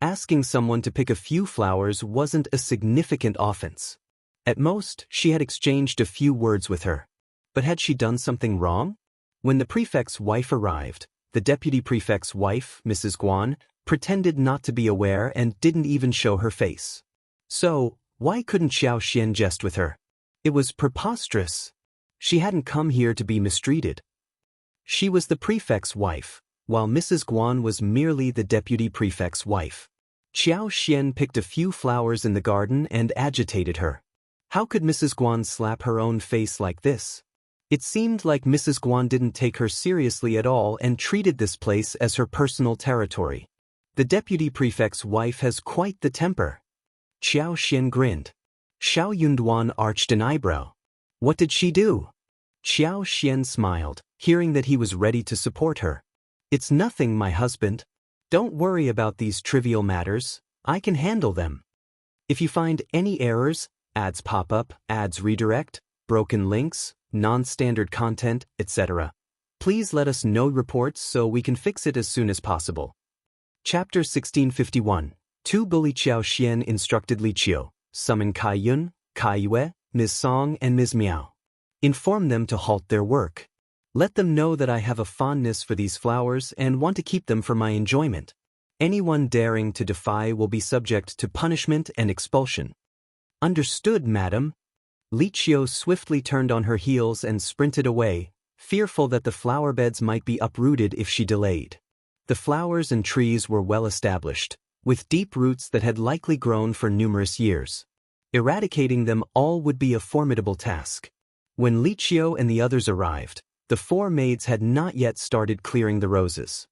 Asking someone to pick a few flowers wasn't a significant offense. At most, she had exchanged a few words with her. But had she done something wrong? When the prefect's wife arrived, the deputy prefect's wife, Mrs. Guan, pretended not to be aware and didn't even show her face. So, why couldn't Qiao Xian jest with her? It was preposterous. She hadn't come here to be mistreated. She was the prefect's wife, while Mrs. Guan was merely the deputy prefect's wife. Qiao Xian picked a few flowers in the garden and agitated her. How could Mrs. Guan slap her own face like this? It seemed like Mrs. Guan didn't take her seriously at all and treated this place as her personal territory. The deputy prefect's wife has quite the temper. Qiao Xian grinned. Xiao Yunduan arched an eyebrow. What did she do? Qiao Xian smiled, hearing that he was ready to support her. It's nothing, my husband. Don't worry about these trivial matters. I can handle them. If you find any errors, ads pop up, ads redirect, broken links, non-standard content, etc., please let us know reports so we can fix it as soon as possible. Chapter 1651. Tu Bully Qiao Xian instructed Qiao, summon Kai Yun, Kai Yue, Ms. Song and Ms. Miao. Inform them to halt their work. Let them know that I have a fondness for these flowers and want to keep them for my enjoyment. Anyone daring to defy will be subject to punishment and expulsion. Understood, madam. Qiao swiftly turned on her heels and sprinted away, fearful that the flower beds might be uprooted if she delayed. The flowers and trees were well established, with deep roots that had likely grown for numerous years. Eradicating them all would be a formidable task. When Qiao and the others arrived, the four maids had not yet started clearing the roses.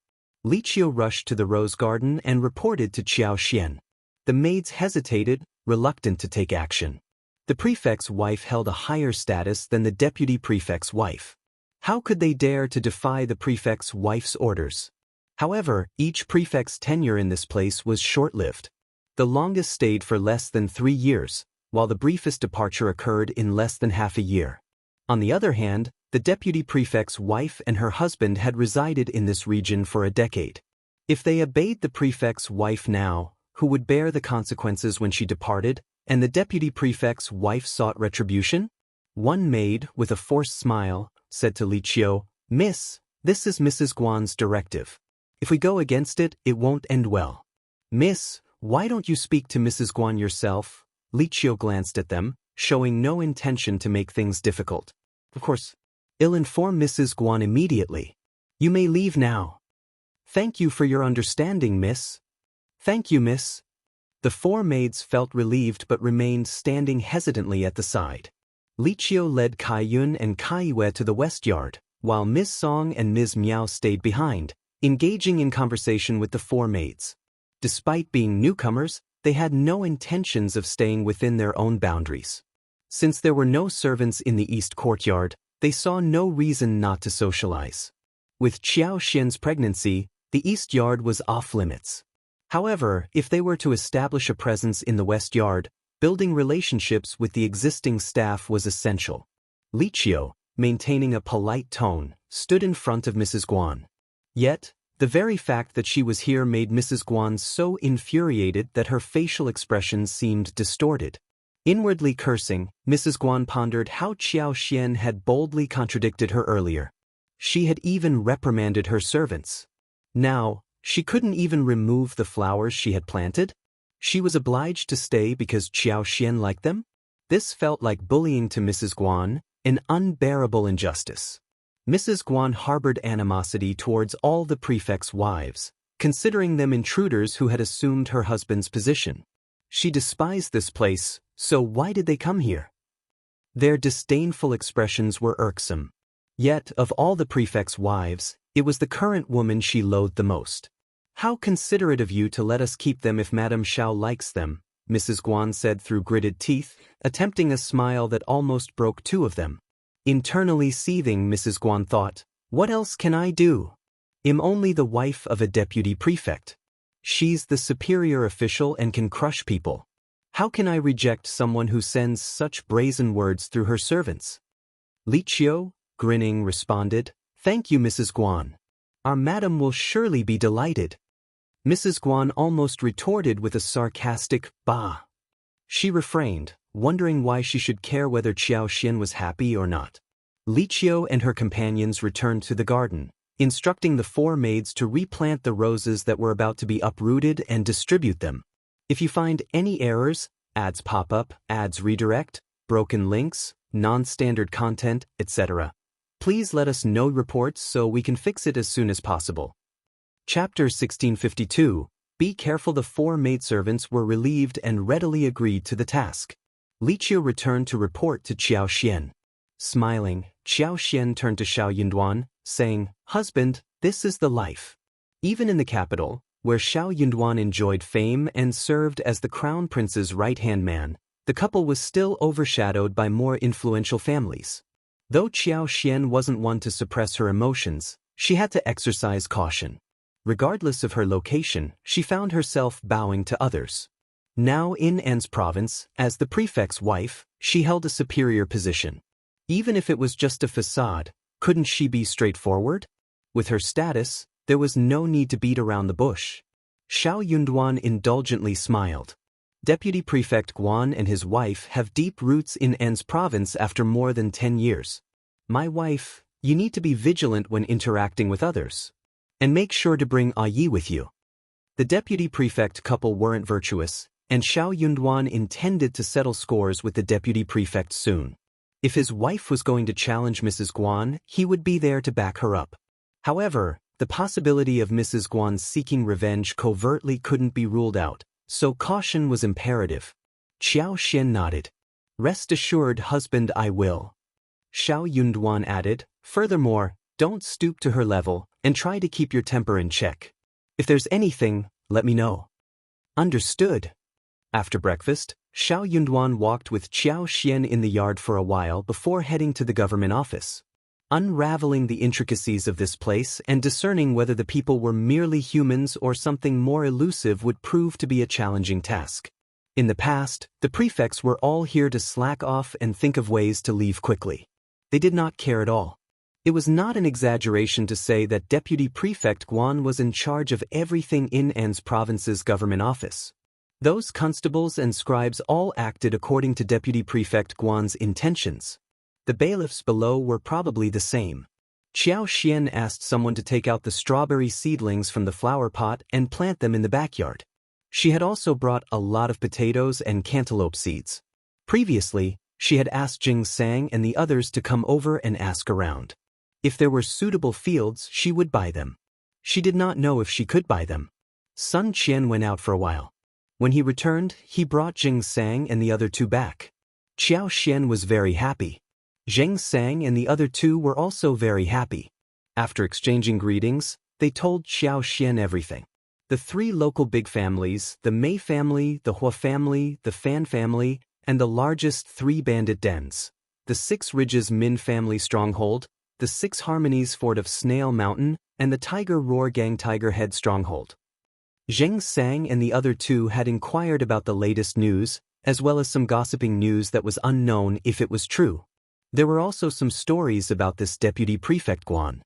Qiao rushed to the rose garden and reported to Qiao Xian. The maids hesitated, reluctant to take action. The prefect's wife held a higher status than the deputy prefect's wife. How could they dare to defy the prefect's wife's orders? However, each prefect's tenure in this place was short-lived. The longest stayed for less than 3 years, while the briefest departure occurred in less than half a year. On the other hand, the deputy prefect's wife and her husband had resided in this region for a decade. If they obeyed the prefect's wife now, who would bear the consequences when she departed, and the deputy prefect's wife sought retribution? One maid, with a forced smile, said to Qiao, Miss, this is Mrs. Guan's directive. If we go against it, it won't end well. Miss, why don't you speak to Mrs. Guan yourself? Qiao glanced at them, showing no intention to make things difficult. Of course, I'll inform Mrs. Guan immediately. You may leave now. Thank you for your understanding, miss. Thank you, miss. The four maids felt relieved but remained standing hesitantly at the side. Qiao led Kai Yun and Kai Yue to the west yard, while Ms. Song and Ms. Miao stayed behind, engaging in conversation with the four maids. Despite being newcomers, they had no intentions of staying within their own boundaries. Since there were no servants in the east courtyard, they saw no reason not to socialize. With Qiao Xian's pregnancy, The east yard was off-limits. However, if they were to establish a presence in the west yard, building relationships with the existing staff was essential. Qiao, maintaining a polite tone, stood in front of Mrs. Guan. Yet, the very fact that she was here made Mrs. Guan so infuriated that her facial expressions seemed distorted. Inwardly cursing, Mrs. Guan pondered how Qiao Xian had boldly contradicted her earlier. She had even reprimanded her servants. Now, she couldn't even remove the flowers she had planted? She was obliged to stay because Qiao Xian liked them? This felt like bullying to Mrs. Guan, an unbearable injustice. Mrs. Guan harbored animosity towards all the prefect's wives, considering them intruders who had assumed her husband's position. She despised this place, so why did they come here? Their disdainful expressions were irksome. Yet, of all the prefect's wives, it was the current woman she loathed the most. "How considerate of you to let us keep them if Madame Xiao likes them," Mrs. Guan said through gritted teeth, attempting a smile that almost broke two of them. Internally seething, Mrs. Guan thought, "What else can I do? I'm only the wife of a deputy prefect. She's the superior official and can crush people. How can I reject someone who sends such brazen words through her servants?" Qiao, grinning, responded, "Thank you, Mrs. Guan. Our madam will surely be delighted." Mrs. Guan almost retorted with a sarcastic, "Bah." She refrained, wondering why she should care whether Qiao Xian was happy or not. Qiao and her companions returned to the garden, instructing the four maids to replant the roses that were about to be uprooted and distribute them. If you find any errors, ads pop up, ads redirect, broken links, non-standard content, etc., please let us know reports so we can fix it as soon as possible. Chapter 1652. Be careful. The four maidservants were relieved and readily agreed to the task. Qiao returned to report to Qiao Xian. Smiling, Qiao Xian turned to Xiao Yunduan, saying, "Husband, this is the life." Even in the capital, where Xiao Yunduan enjoyed fame and served as the crown prince's right-hand man, the couple was still overshadowed by more influential families. Though Qiao Xian wasn't one to suppress her emotions, she had to exercise caution. Regardless of her location, she found herself bowing to others. Now in An's province, as the prefect's wife, she held a superior position. Even if it was just a facade, couldn't she be straightforward? With her status, there was no need to beat around the bush. Xiao Yunduan indulgently smiled. Deputy Prefect Guan and his wife have deep roots in An's province after more than 10 years. My wife, you need to be vigilant when interacting with others. And make sure to bring Yi with you. The Deputy Prefect couple weren't virtuous, and Xiao Yunduan intended to settle scores with the Deputy Prefect soon. If his wife was going to challenge Mrs. Guan, he would be there to back her up. However, the possibility of Mrs. Guan seeking revenge covertly couldn't be ruled out, so caution was imperative. Qiao Xian nodded. "Rest assured, husband, I will." Xiao Yunduan added, "Furthermore, don't stoop to her level, and try to keep your temper in check. If there's anything, let me know." Understood. After breakfast, Xiao Yunduan walked with Qiao Xian in the yard for a while before heading to the government office. Unraveling the intricacies of this place and discerning whether the people were merely humans or something more elusive would prove to be a challenging task. In the past, the prefects were all here to slack off and think of ways to leave quickly. They did not care at all. It was not an exaggeration to say that Deputy Prefect Guan was in charge of everything in An's province's government office. Those constables and scribes all acted according to Deputy Prefect Guan's intentions. The bailiffs below were probably the same. Qiao Xian asked someone to take out the strawberry seedlings from the flower pot and plant them in the backyard. She had also brought a lot of potatoes and cantaloupe seeds. Previously, she had asked Jing Sang and the others to come over and ask around. If there were suitable fields, she would buy them. She did not know if she could buy them. Sun Qian went out for a while. When he returned, he brought Jing Sang and the other two back. Qiao Xian was very happy. Jing Sang and the other two were also very happy. After exchanging greetings, they told Qiao Xian everything. The three local big families, the Mei family, the Hua family, the Fan family, and the largest three bandit dens, the Six Ridges Min family stronghold, the Six Harmonies fort of Snail Mountain, and the Tiger Roar Gang Tiger Head Stronghold. Zheng Sang and the other two had inquired about the latest news, as well as some gossiping news that was unknown if it was true. There were also some stories about this Deputy Prefect Guan.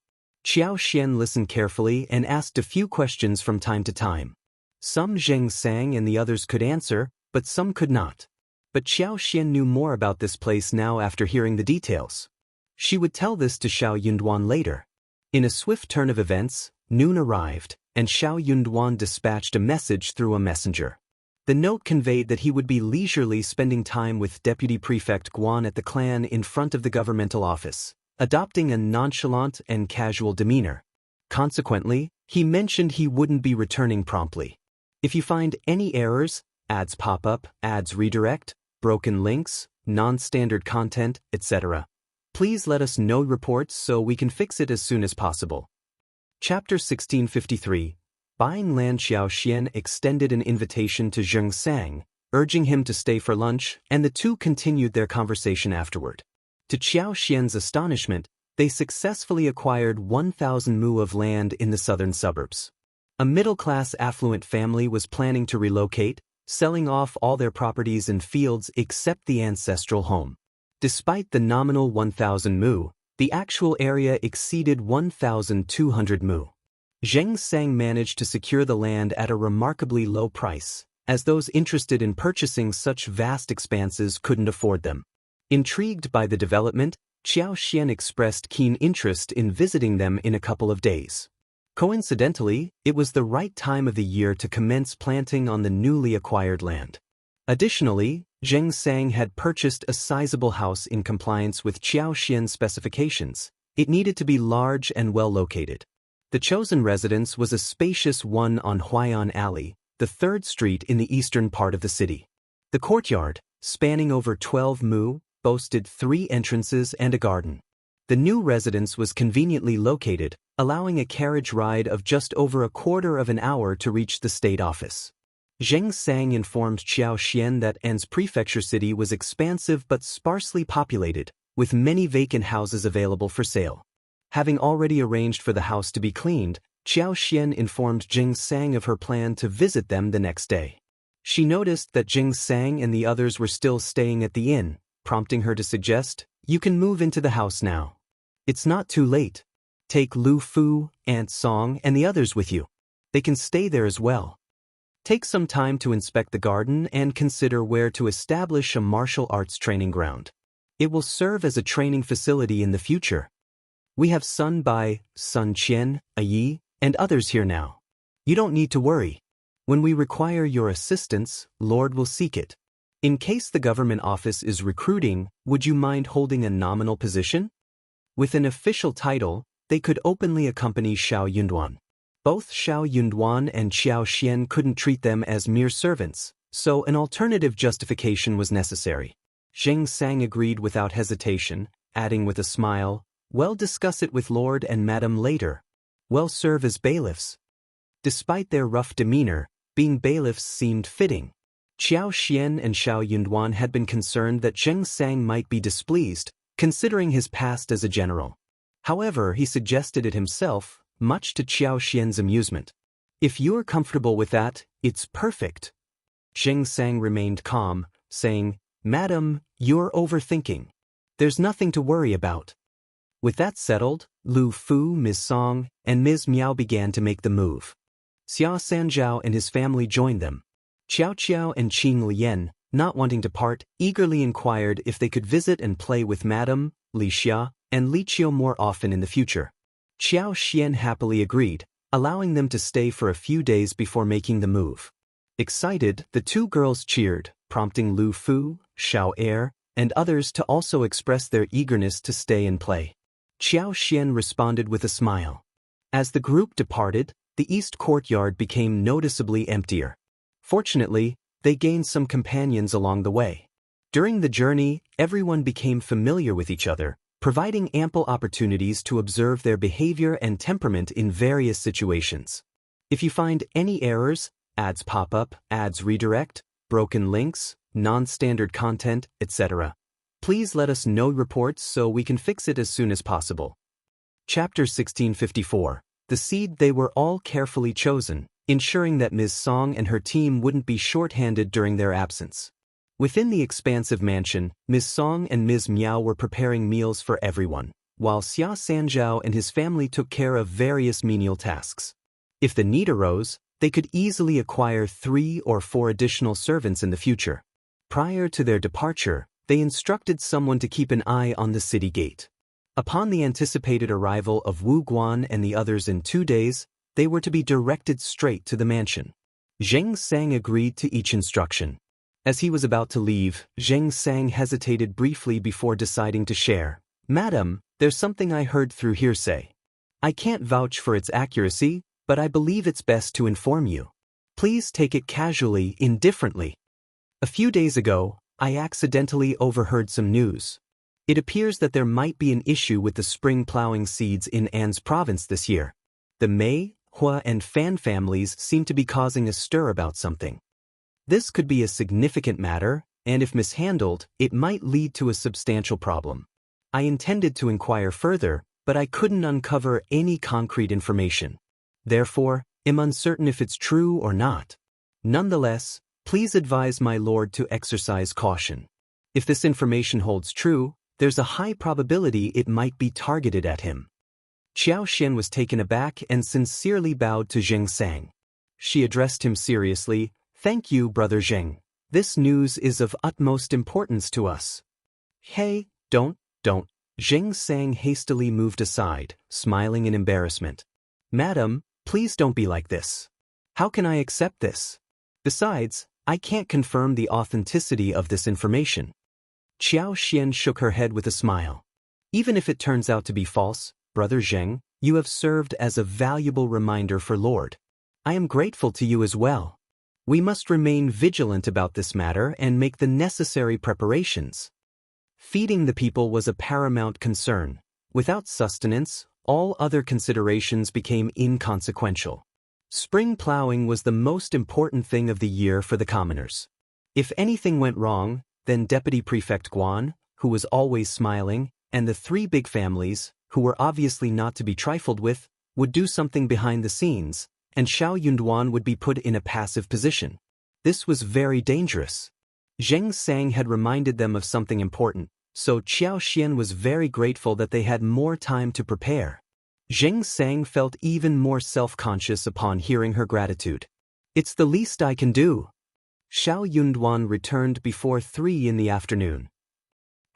Qiao Xian listened carefully and asked a few questions from time to time. Some Zheng Sang and the others could answer, but some could not. But Qiao Xian knew more about this place now after hearing the details. She would tell this to Xiao Yunduan later. In a swift turn of events, noon arrived, and Xiao Yunduan dispatched a message through a messenger. The note conveyed that he would be leisurely spending time with Deputy Prefect Guan at the clan in front of the governmental office, adopting a nonchalant and casual demeanor. Consequently, he mentioned he wouldn't be returning promptly. If you find any errors, ads pop up, ads redirect, broken links, non-standard content, etc., please let us know reports so we can fix it as soon as possible. Chapter 1653. Buying land. Xiao Xian extended an invitation to Zheng Sang, urging him to stay for lunch, and the two continued their conversation afterward. To Qiao Xian's astonishment, they successfully acquired 1,000 mu of land in the southern suburbs. A middle-class affluent family was planning to relocate, selling off all their properties and fields except the ancestral home. Despite the nominal 1,000 mu, the actual area exceeded 1,200 mu. Zheng Sang managed to secure the land at a remarkably low price, as those interested in purchasing such vast expanses couldn't afford them. Intrigued by the development, Qiao Xian expressed keen interest in visiting them in a couple of days. Coincidentally, it was the right time of the year to commence planting on the newly acquired land. Additionally, Zheng Sang had purchased a sizable house in compliance with Qiao Xian's specifications. It needed to be large and well located. The chosen residence was a spacious one on Huayan Alley, the third street in the eastern part of the city. The courtyard, spanning over 12 mu, boasted 3 entrances and a garden. The new residence was conveniently located, allowing a carriage ride of just over a quarter of an hour to reach the state office. Zheng Sang informed Qiao Xian that An's prefecture city was expansive but sparsely populated, with many vacant houses available for sale. Having already arranged for the house to be cleaned, Qiao Xian informed Zheng Sang of her plan to visit them the next day. She noticed that Zheng Sang and the others were still staying at the inn, prompting her to suggest, "You can move into the house now. It's not too late. Take Liu Fu, Aunt Song, and the others with you. They can stay there as well. Take some time to inspect the garden and consider where to establish a martial arts training ground. It will serve as a training facility in the future. We have Sun Bai, Sun Qian, Yi, and others here now. You don't need to worry. When we require your assistance, Lord will seek it. In case the government office is recruiting, would you mind holding a nominal position?" With an official title, they could openly accompany Xiao Yunduan. Both Xiao Yunduan and Qiao Xian couldn't treat them as mere servants, so an alternative justification was necessary. Zheng Sang agreed without hesitation, adding with a smile, "We'll discuss it with Lord and Madam later. We'll serve as bailiffs." Despite their rough demeanor, being bailiffs seemed fitting. Qiao Xian and Xiao Yunduan had been concerned that Zheng Sang might be displeased, considering his past as a general. However, he suggested it himself, much to Qiao Xian's amusement. "If you're comfortable with that, it's perfect." Zheng Sang remained calm, saying, "Madam, you're overthinking. There's nothing to worry about." With that settled, Liu Fu, Ms. Song, and Ms. Miao began to make the move. Xia Sanjiao and his family joined them. Qiao and Qing Lian, not wanting to part, eagerly inquired if they could visit and play with Madame, Li Xia, and Li Qiao more often in the future. Qiao Xian happily agreed, allowing them to stay for a few days before making the move. Excited, the two girls cheered, prompting Liu Fu, Xiao Er, and others to also express their eagerness to stay and play. Qiao Xian responded with a smile. As the group departed, the east courtyard became noticeably emptier. Fortunately, they gained some companions along the way. During the journey, everyone became familiar with each other, providing ample opportunities to observe their behavior and temperament in various situations. If you find any errors, ads pop up, ads redirect, broken links, non-standard content, etc., please let us know reports so we can fix it as soon as possible. Chapter 1654. The seed they were all carefully chosen, ensuring that Ms. Song and her team wouldn't be short-handed during their absence. Within the expansive mansion, Ms. Song and Ms. Miao were preparing meals for everyone, while Xia Sanjiao and his family took care of various menial tasks. If the need arose, they could easily acquire 3 or 4 additional servants in the future. Prior to their departure, they instructed someone to keep an eye on the city gate. Upon the anticipated arrival of Wu Guan and the others in 2 days, they were to be directed straight to the mansion. Zheng Sang agreed to each instruction. As he was about to leave, Zheng Sang hesitated briefly before deciding to share. "Madam, there's something I heard through hearsay. I can't vouch for its accuracy, but I believe it's best to inform you. Please take it casually, indifferently. A few days ago, I accidentally overheard some news. It appears that there might be an issue with the spring plowing seeds in An's province this year. The Mei, Hua and Fan families seem to be causing a stir about something. This could be a significant matter, and if mishandled, it might lead to a substantial problem. I intended to inquire further, but I couldn't uncover any concrete information. Therefore, am uncertain if it's true or not. Nonetheless, please advise my lord to exercise caution. If this information holds true, there's a high probability it might be targeted at him." Qiao Xian was taken aback and sincerely bowed to Zheng Sang. She addressed him seriously. "Thank you, Brother Zheng. This news is of utmost importance to us." "Hey, don't. Zheng Sang hastily moved aside, smiling in embarrassment. "Madam, please don't be like this. How can I accept this? Besides, I can't confirm the authenticity of this information." Qiao Xian shook her head with a smile. "Even if it turns out to be false, Brother Zheng, you have served as a valuable reminder for Lord. I am grateful to you as well. We must remain vigilant about this matter and make the necessary preparations." Feeding the people was a paramount concern. Without sustenance, all other considerations became inconsequential. Spring plowing was the most important thing of the year for the commoners. If anything went wrong, then DeputyPrefect Guan, who was always smiling, and the 3 big families, who were obviously not to be trifled with, would do something behind the scenes, and Xiao Yunduan would be put in a passive position. This was very dangerous. Zheng Sang had reminded them of something important, so Qiao Xian was very grateful that they had more time to prepare. Zheng Sang felt even more self-conscious upon hearing her gratitude. "It's the least I can do." Xiao Yunduan returned before 3 in the afternoon.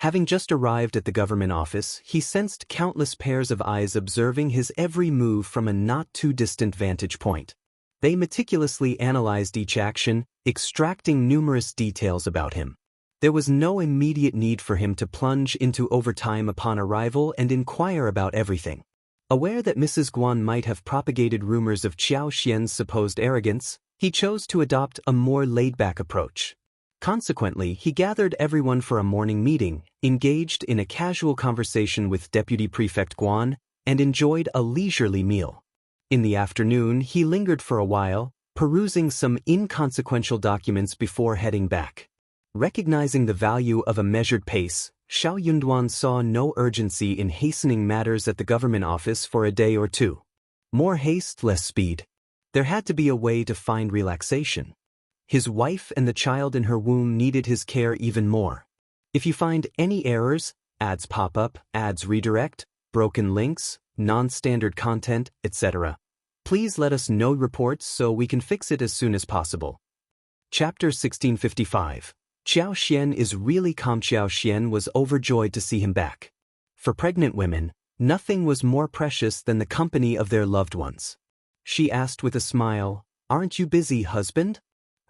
Having just arrived at the government office, he sensed countless pairs of eyes observing his every move from a not-too-distant vantage point. They meticulously analyzed each action, extracting numerous details about him. There was no immediate need for him to plunge into overtime upon arrival and inquire about everything. Aware that Mrs. Guan might have propagated rumors of Qiao Xian's supposed arrogance, he chose to adopt a more laid-back approach. Consequently, he gathered everyone for a morning meeting, engaged in a casual conversation with DeputyPrefect Guan, and enjoyed a leisurely meal. In the afternoon, he lingered for a while, perusing some inconsequential documents before heading back. Recognizing the value of a measured pace, Xiao Yunduan saw no urgency in hastening matters at the government office for a day or 2. More haste, less speed. There had to be a way to find relaxation. His wife and the child in her womb needed his care even more. If you find any errors, ads pop up, ads redirect, broken links, non-standard content, etc., please let us know reports so we can fix it as soon as possible. Chapter 1655. Qiao Xian is really calm. Qiao Xian was overjoyed to see him back. For pregnant women, nothing was more precious than the company of their loved ones. She asked with a smile, "Aren't you busy, husband?"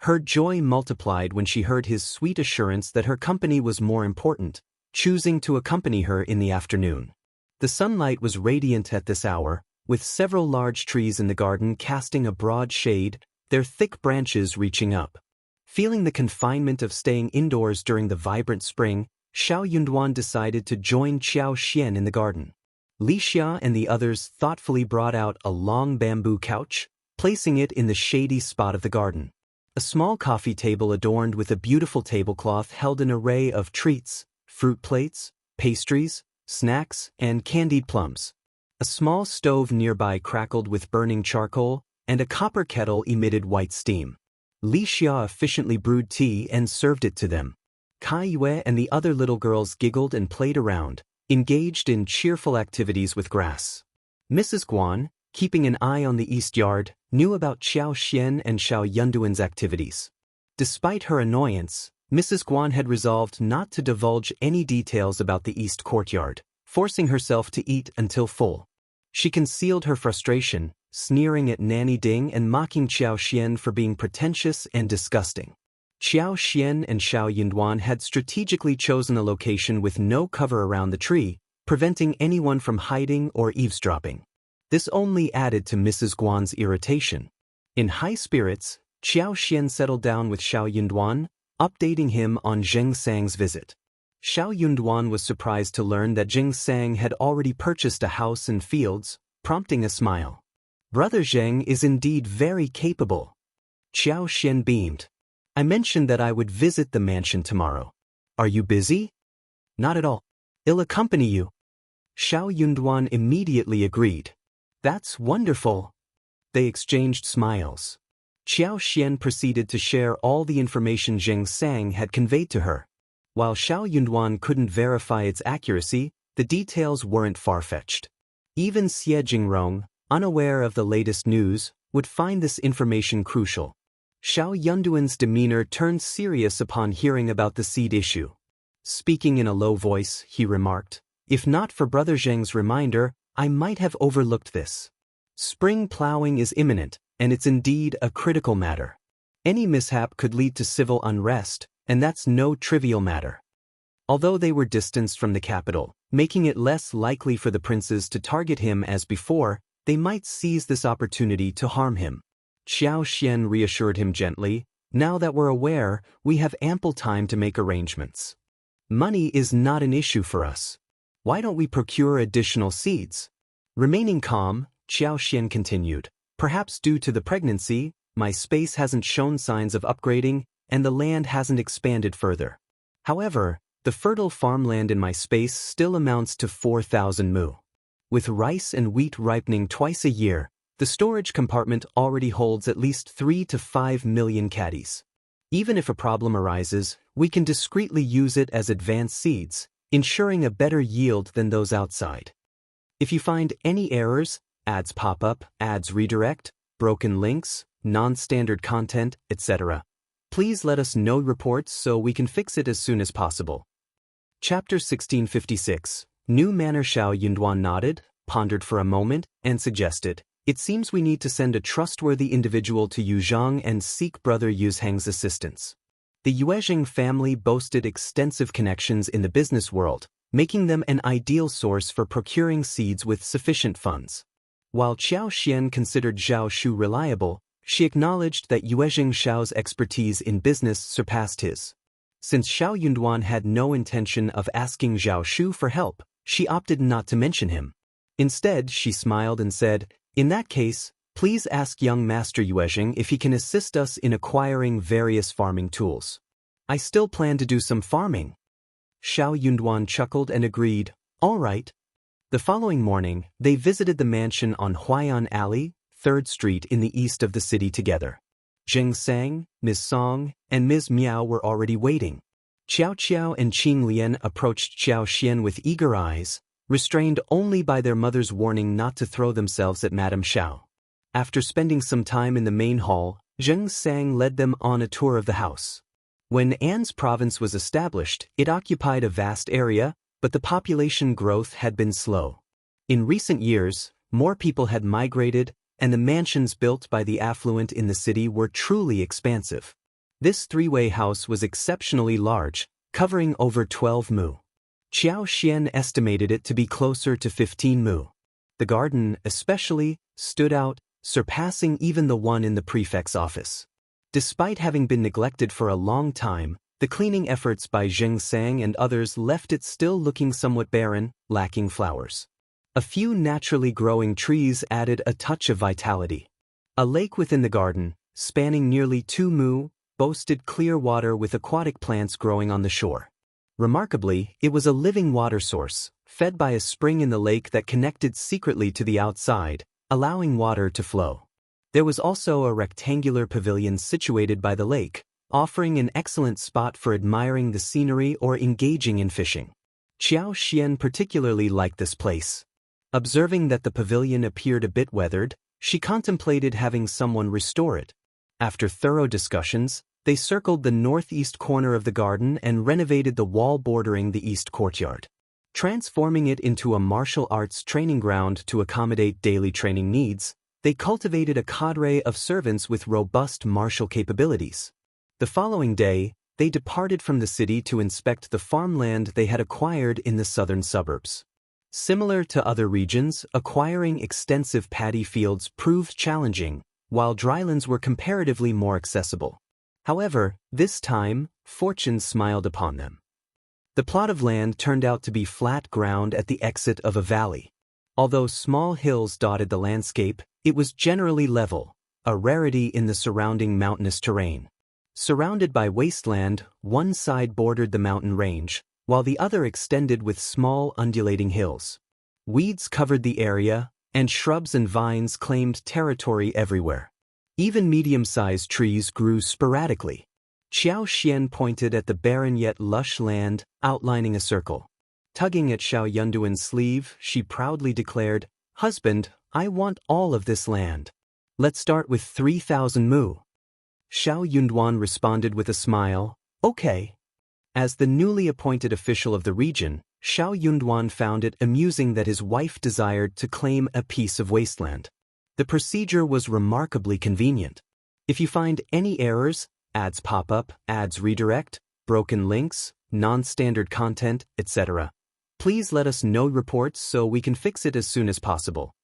Her joy multiplied when she heard his sweet assurance that her company was more important, choosing to accompany her in the afternoon. The sunlight was radiant at this hour, with several large trees in the garden casting a broad shade, their thick branches reaching up. Feeling the confinement of staying indoors during the vibrant spring, Xiao Yunduan decided to join Qiao Xian in the garden. Li Xia and the others thoughtfully brought out a long bamboo couch, placing it in the shady spot of the garden. A small coffee table adorned with a beautiful tablecloth held an array of treats, fruit plates, pastries, snacks, and candied plums. A small stove nearby crackled with burning charcoal, and a copper kettle emitted white steam. Li Xia efficiently brewed tea and served it to them. Kai Yue and the other little girls giggled and played around, engaged in cheerful activities with grass. Mrs. Guan, keeping an eye on the east yard, knew about Xiao Xian and Xiao Yunduan's activities. Despite her annoyance, Mrs. Guan had resolved not to divulge any details about the east courtyard, forcing herself to eat until full. She concealed her frustration, sneering at Nanny Ding and mocking Xiao Xian for being pretentious and disgusting. Xiao Xian and Xiao Yunduan had strategically chosen a location with no cover around the tree, preventing anyone from hiding or eavesdropping. This only added to Mrs. Guan's irritation. In high spirits, Xiao Xian settled down with Xiao Yunduan, updating him on Zheng Sang's visit. Xiao Yunduan was surprised to learn that Zheng Sang had already purchased a house and fields, prompting a smile. Brother Zheng is indeed very capable. Xiao Xian beamed. I mentioned that I would visit the mansion tomorrow. Are you busy? Not at all. I'll accompany you. Xiao Yunduan immediately agreed. That's wonderful. They exchanged smiles. Xiao Xian proceeded to share all the information Zheng Sang had conveyed to her. While Xiao Yunduan couldn't verify its accuracy, the details weren't far-fetched. Even Xie Jingrong, unaware of the latest news, would find this information crucial. Xiao Yunduan's demeanor turned serious upon hearing about the seed issue. Speaking in a low voice, he remarked, "If not for Brother Zheng's reminder, I might have overlooked this. Spring plowing is imminent, and it's indeed a critical matter. Any mishap could lead to civil unrest, and that's no trivial matter." Although they were distanced from the capital, making it less likely for the princes to target him as before, they might seize this opportunity to harm him. Xiao Xian reassured him gently, "Now that we're aware, we have ample time to make arrangements. Money is not an issue for us. Why don't we procure additional seeds?" Remaining calm, Xiao Xian continued, "Perhaps due to the pregnancy, my space hasn't shown signs of upgrading, and the land hasn't expanded further. However, the fertile farmland in my space still amounts to 4,000 mu. With rice and wheat ripening twice a year, the storage compartment already holds at least 3 to 5 million caddies. Even if a problem arises, we can discreetly use it as advanced seeds, ensuring a better yield than those outside. If you find any errors, ads pop up, ads redirect, broken links, non-standard content, etc., please let us know reports so we can fix it as soon as possible." Chapter 1656. New Manor. Xiao Yunduan nodded, pondered for a moment, and suggested, "It seems we need to send a trustworthy individual to Yuzhang and seek Brother Yuzhang's assistance." The Yuezheng family boasted extensive connections in the business world, making them an ideal source for procuring seeds with sufficient funds. While Xiao Xian considered Zhao Shu reliable, she acknowledged that Yuezheng Xiao's expertise in business surpassed his. Since Xiao Yunduan had no intention of asking Zhao Shu for help, she opted not to mention him. Instead, she smiled and said, "In that case, please ask young Master Yuezheng if he can assist us in acquiring various farming tools. I still plan to do some farming." Xiao Yunduan chuckled and agreed, "All right." The following morning, they visited the mansion on Huayan Alley, 3rd Street in the east of the city together. Zheng Sang, Ms. Song, and Ms. Miao were already waiting. Qiao Qiao and Qing Lian approached Xiao Xian with eager eyes, restrained only by their mother's warning not to throw themselves at Madame Xiao. After spending some time in the main hall, Zheng Sang led them on a tour of the house. When An's province was established, it occupied a vast area, but the population growth had been slow. In recent years, more people had migrated, and the mansions built by the affluent in the city were truly expansive. This three-way house was exceptionally large, covering over 12 mu. Qiao Xian estimated it to be closer to 15 mu. The garden, especially, stood out, surpassing even the one in the prefect's office. Despite having been neglected for a long time, the cleaning efforts by Zheng Sang and others left it still looking somewhat barren, lacking flowers. A few naturally growing trees added a touch of vitality. A lake within the garden, spanning nearly 2 mu, boasted clear water with aquatic plants growing on the shore. Remarkably, it was a living water source, fed by a spring in the lake that connected secretly to the outside, allowing water to flow. There was also a rectangular pavilion situated by the lake, offering an excellent spot for admiring the scenery or engaging in fishing. Qiao Xian particularly liked this place. Observing that the pavilion appeared a bit weathered, she contemplated having someone restore it. After thorough discussions, they circled the northeast corner of the garden and renovated the wall bordering the east courtyard. Transforming it into a martial arts training ground to accommodate daily training needs, they cultivated a cadre of servants with robust martial capabilities. The following day, they departed from the city to inspect the farmland they had acquired in the southern suburbs. Similar to other regions, acquiring extensive paddy fields proved challenging, while drylands were comparatively more accessible. However, this time, fortune smiled upon them. The plot of land turned out to be flat ground at the exit of a valley. Although small hills dotted the landscape, it was generally level, a rarity in the surrounding mountainous terrain. Surrounded by wasteland, one side bordered the mountain range, while the other extended with small undulating hills. Weeds covered the area, and shrubs and vines claimed territory everywhere. Even medium-sized trees grew sporadically. Qiao Xian pointed at the barren yet lush land, outlining a circle. Tugging at Xiao Yunduan's sleeve, she proudly declared, "Husband, I want all of this land. Let's start with 3,000 mu." Xiao Yunduan responded with a smile, "Okay." As the newly appointed official of the region, Xiao Yunduan found it amusing that his wife desired to claim a piece of wasteland. The procedure was remarkably convenient. If you find any errors, ads pop up, ads redirect, broken links, non-standard content, etc., please let us know reports so we can fix it as soon as possible.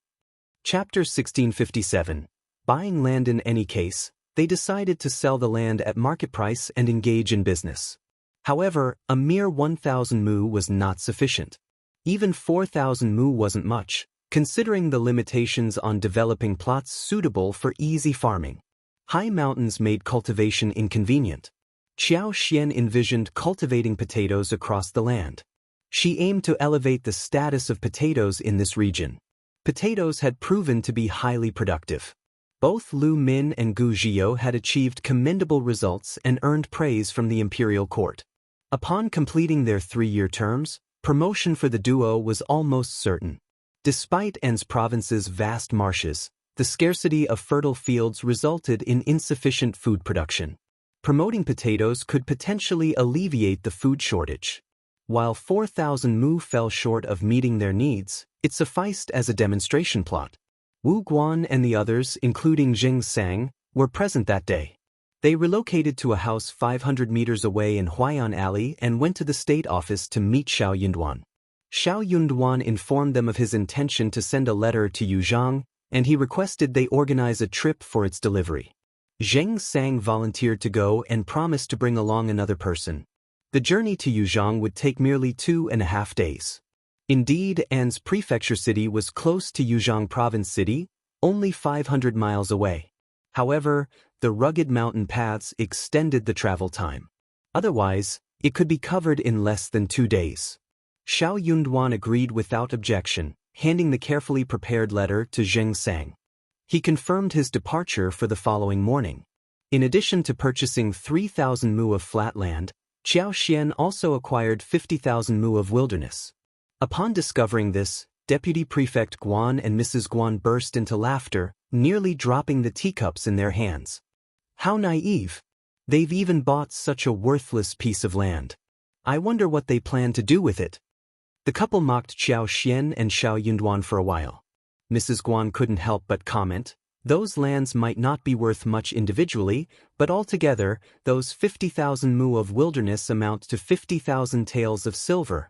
Chapter 1657. Buying land. In any case, they decided to sell the land at market price and engage in business. However, a mere 1,000 mu was not sufficient. Even 4,000 mu wasn't much, considering the limitations on developing plots suitable for easy farming. High mountains made cultivation inconvenient. Qiao Xian envisioned cultivating potatoes across the land. She aimed to elevate the status of potatoes in this region. Potatoes had proven to be highly productive. Both Lu Min and Gu Zhiyou had achieved commendable results and earned praise from the imperial court. Upon completing their 3-year terms, promotion for the duo was almost certain. Despite An's province's vast marshes, the scarcity of fertile fields resulted in insufficient food production. Promoting potatoes could potentially alleviate the food shortage. While 4,000 mu fell short of meeting their needs, it sufficed as a demonstration plot. Wu Guan and the others, including Jing Sang, were present that day. They relocated to a house 500 meters away in Huayan Alley and went to the state office to meet Xiao Yunduan. Xiao Yunduan informed them of his intention to send a letter to Yuzhang, and he requested they organize a trip for its delivery. Zheng Sang volunteered to go and promised to bring along another person. The journey to Yuzhang would take merely 2.5 days. Indeed, An's prefecture city was close to Yuzhang province city, only 500 miles away. However, the rugged mountain paths extended the travel time. Otherwise, it could be covered in less than 2 days. Xiao Yunduan agreed without objection, handing the carefully prepared letter to Zheng Sang. He confirmed his departure for the following morning. In addition to purchasing 3,000 mu of flat land, Qiao Xian also acquired 50,000 mu of wilderness. Upon discovering this, Deputy Prefect Guan and Mrs. Guan burst into laughter, nearly dropping the teacups in their hands. How naive! They've even bought such a worthless piece of land. I wonder what they plan to do with it. The couple mocked Qiao Xian and Xiao Yunduan for a while. Mrs. Guan couldn't help but comment, those lands might not be worth much individually, but altogether, those 50,000 mu of wilderness amount to 50,000 taels of silver.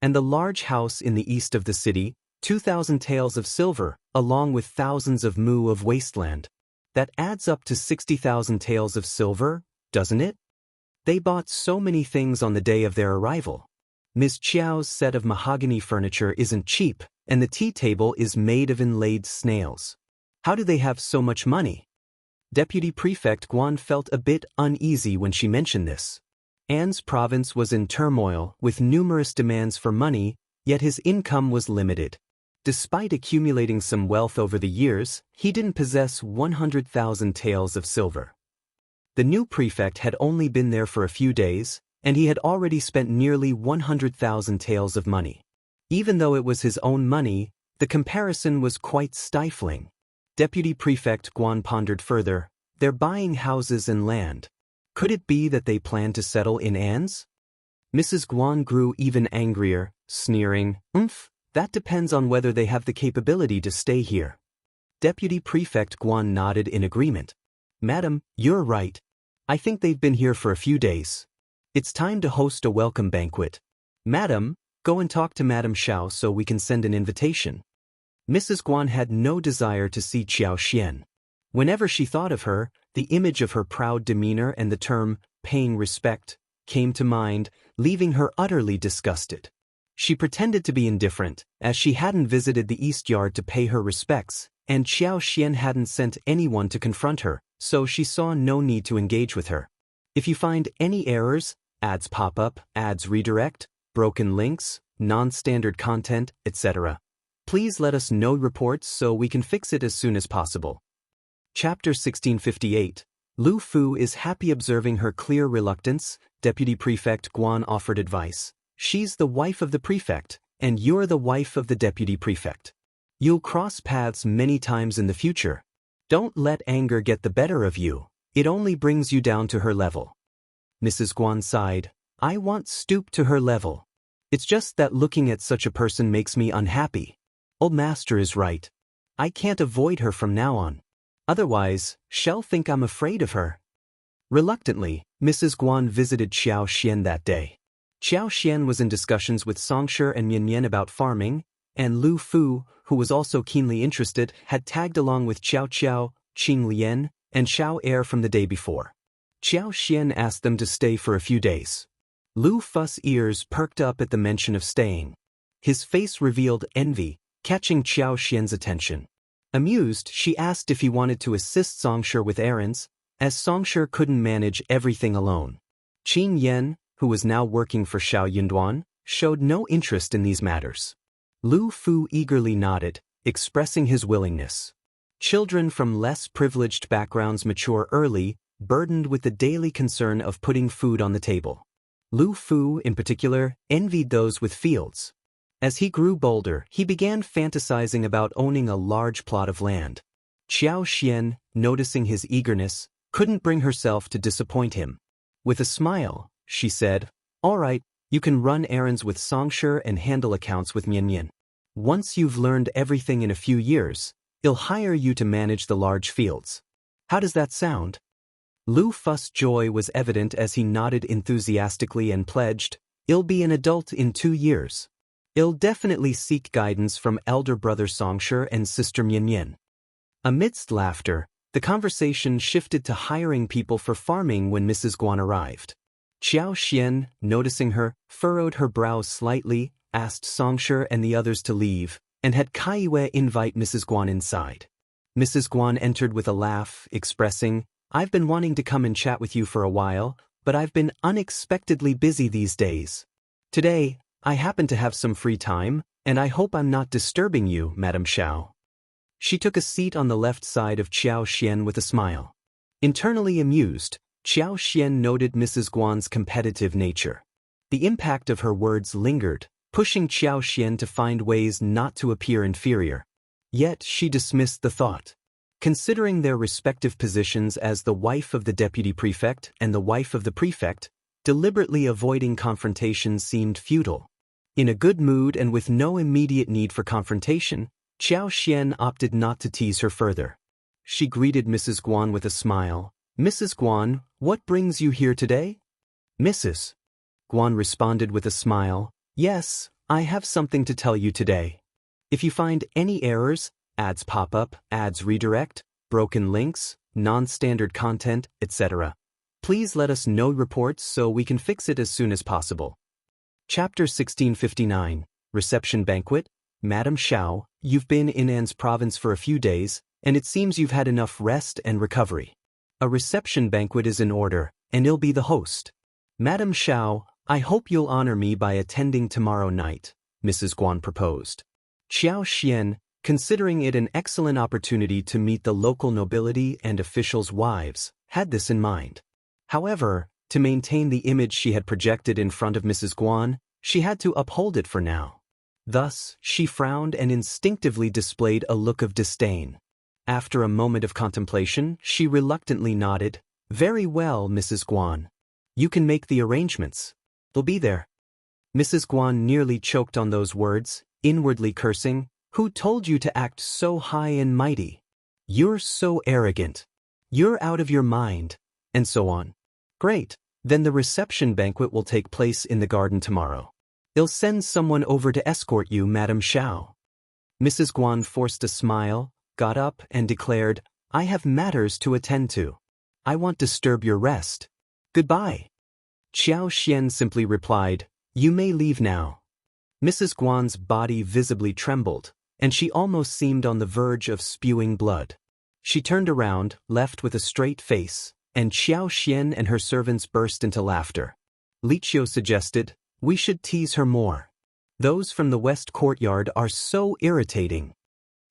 And the large house in the east of the city, 2,000 taels of silver, along with thousands of mu of wasteland. That adds up to 60,000 taels of silver, doesn't it? They bought so many things on the day of their arrival. Ms. Qiao's set of mahogany furniture isn't cheap, and the tea table is made of inlaid snails. How do they have so much money? Deputy Prefect Guan felt a bit uneasy when she mentioned this. An's province was in turmoil, with numerous demands for money, Yet his income was limited. Despite accumulating some wealth over the years, he didn't possess 100,000 taels of silver. The new prefect had only been there for a few days, and he had already spent nearly 100,000 taels of money. Even though it was his own money, the comparison was quite stifling. Deputy Prefect Guan pondered further. They're buying houses and land. Could it be that they plan to settle in Anne's? Mrs. Guan grew even angrier, sneering, that depends on whether they have the capability to stay here. Deputy Prefect Guan nodded in agreement. Madam, you're right. I think they've been here for a few days. It's time to host a welcome banquet. Madam, go and talk to Madam Qiao so we can send an invitation. Mrs. Guan had no desire to see Qiao Xian. Whenever she thought of her, the image of her proud demeanor and the term, paying respect, came to mind, leaving her utterly disgusted. She pretended to be indifferent, as she hadn't visited the East Yard to pay her respects, and Qiao Xian hadn't sent anyone to confront her, so she saw no need to engage with her. If you find any errors, ads pop up, ads redirect, broken links, non-standard content, etc., please let us know reports so we can fix it as soon as possible. Chapter 1658. Liu Fu is happy. Observing her clear reluctance, Deputy Prefect Guan offered advice. She's the wife of the prefect, and you're the wife of the deputy prefect. You'll cross paths many times in the future. Don't let anger get the better of you. It only brings you down to her level. Mrs. Guan sighed. I won't stoop to her level. It's just that looking at such a person makes me unhappy. Old master is right. I can't avoid her from now on. Otherwise, she'll think I'm afraid of her. Reluctantly, Mrs. Guan visited Qiao Xian that day. Qiao Xian was in discussions with Songshi and Mian about farming, and Liu Fu, who was also keenly interested, had tagged along with Qiao Qiao, Qing Lian, and Xiao Er from the day before. Qiao Xian asked them to stay for a few days. Liu Fu's ears perked up at the mention of staying. His face revealed envy, catching Qiao Xian's attention. Amused, she asked if he wanted to assist Songshi with errands, as Songshi couldn't manage everything alone. Qin Yan, who was now working for Xiao Yunduan, showed no interest in these matters. Liu Fu eagerly nodded, expressing his willingness. Children from less privileged backgrounds mature early, burdened with the daily concern of putting food on the table. Liu Fu, in particular, envied those with fields. As he grew bolder, he began fantasizing about owning a large plot of land. Qiao Xian, noticing his eagerness, couldn't bring herself to disappoint him. With a smile, she said, All right, you can run errands with Songshi and handle accounts with Mian. Once you've learned everything in a few years, he'll hire you to manage the large fields. How does that sound? Liu Fu's joy was evident as he nodded enthusiastically and pledged, He'll be an adult in 2 years. He'll definitely seek guidance from elder brother Songshi and sister Mian. Amidst laughter, the conversation shifted to hiring people for farming when Mrs. Guan arrived. Qiao Xian, noticing her, furrowed her brows slightly, asked Songshi and the others to leave, and had Kaiwei invite Mrs. Guan inside. Mrs. Guan entered with a laugh, expressing, I've been wanting to come and chat with you for a while, but I've been unexpectedly busy these days. Today, I happen to have some free time, and I hope I'm not disturbing you, Madam Qiao. She took a seat on the left side of Qiao Xian with a smile. Internally amused, Qiao Xian noted Mrs. Guan's competitive nature. The impact of her words lingered, pushing Qiao Xian to find ways not to appear inferior. Yet she dismissed the thought. Considering their respective positions as the wife of the deputy prefect and the wife of the prefect, deliberately avoiding confrontation seemed futile. In a good mood and with no immediate need for confrontation, Qiao Xian opted not to tease her further. She greeted Mrs. Guan with a smile. Mrs. Guan, what brings you here today? Mrs. Guan responded with a smile. Yes, I have something to tell you today. If you find any errors, ads pop up, ads redirect, broken links, non-standard content, etc., please let us know reports so we can fix it as soon as possible. Chapter 1659. Reception Banquet. Madam Qiao, you've been in Anne's province for a few days, and it seems you've had enough rest and recovery. A reception banquet is in order, and I'll be the host. Madam Qiao, I hope you'll honor me by attending tomorrow night. Mrs. Guan proposed. Qiao Xian, considering it an excellent opportunity to meet the local nobility and officials' wives, had this in mind. However, to maintain the image she had projected in front of Mrs. Guan, she had to uphold it for now. Thus, she frowned and instinctively displayed a look of disdain. After a moment of contemplation, she reluctantly nodded. "Very well, Mrs. Guan. You can make the arrangements. They'll be there." Mrs. Guan nearly choked on those words, inwardly cursing. "Who told you to act so high and mighty? You're so arrogant. You're out of your mind," and so on. "Great, then the reception banquet will take place in the garden tomorrow. I'll send someone over to escort you, Madame Qiao." Mrs. Guan forced a smile, got up, and declared, "I have matters to attend to. I won't disturb your rest. Goodbye." Qiao Xian simply replied, "You may leave now." Mrs. Guan's body visibly trembled, and she almost seemed on the verge of spewing blood. She turned around, left with a straight face, and Qiao Xian and her servants burst into laughter. Qiao suggested, "We should tease her more. Those from the west courtyard are so irritating."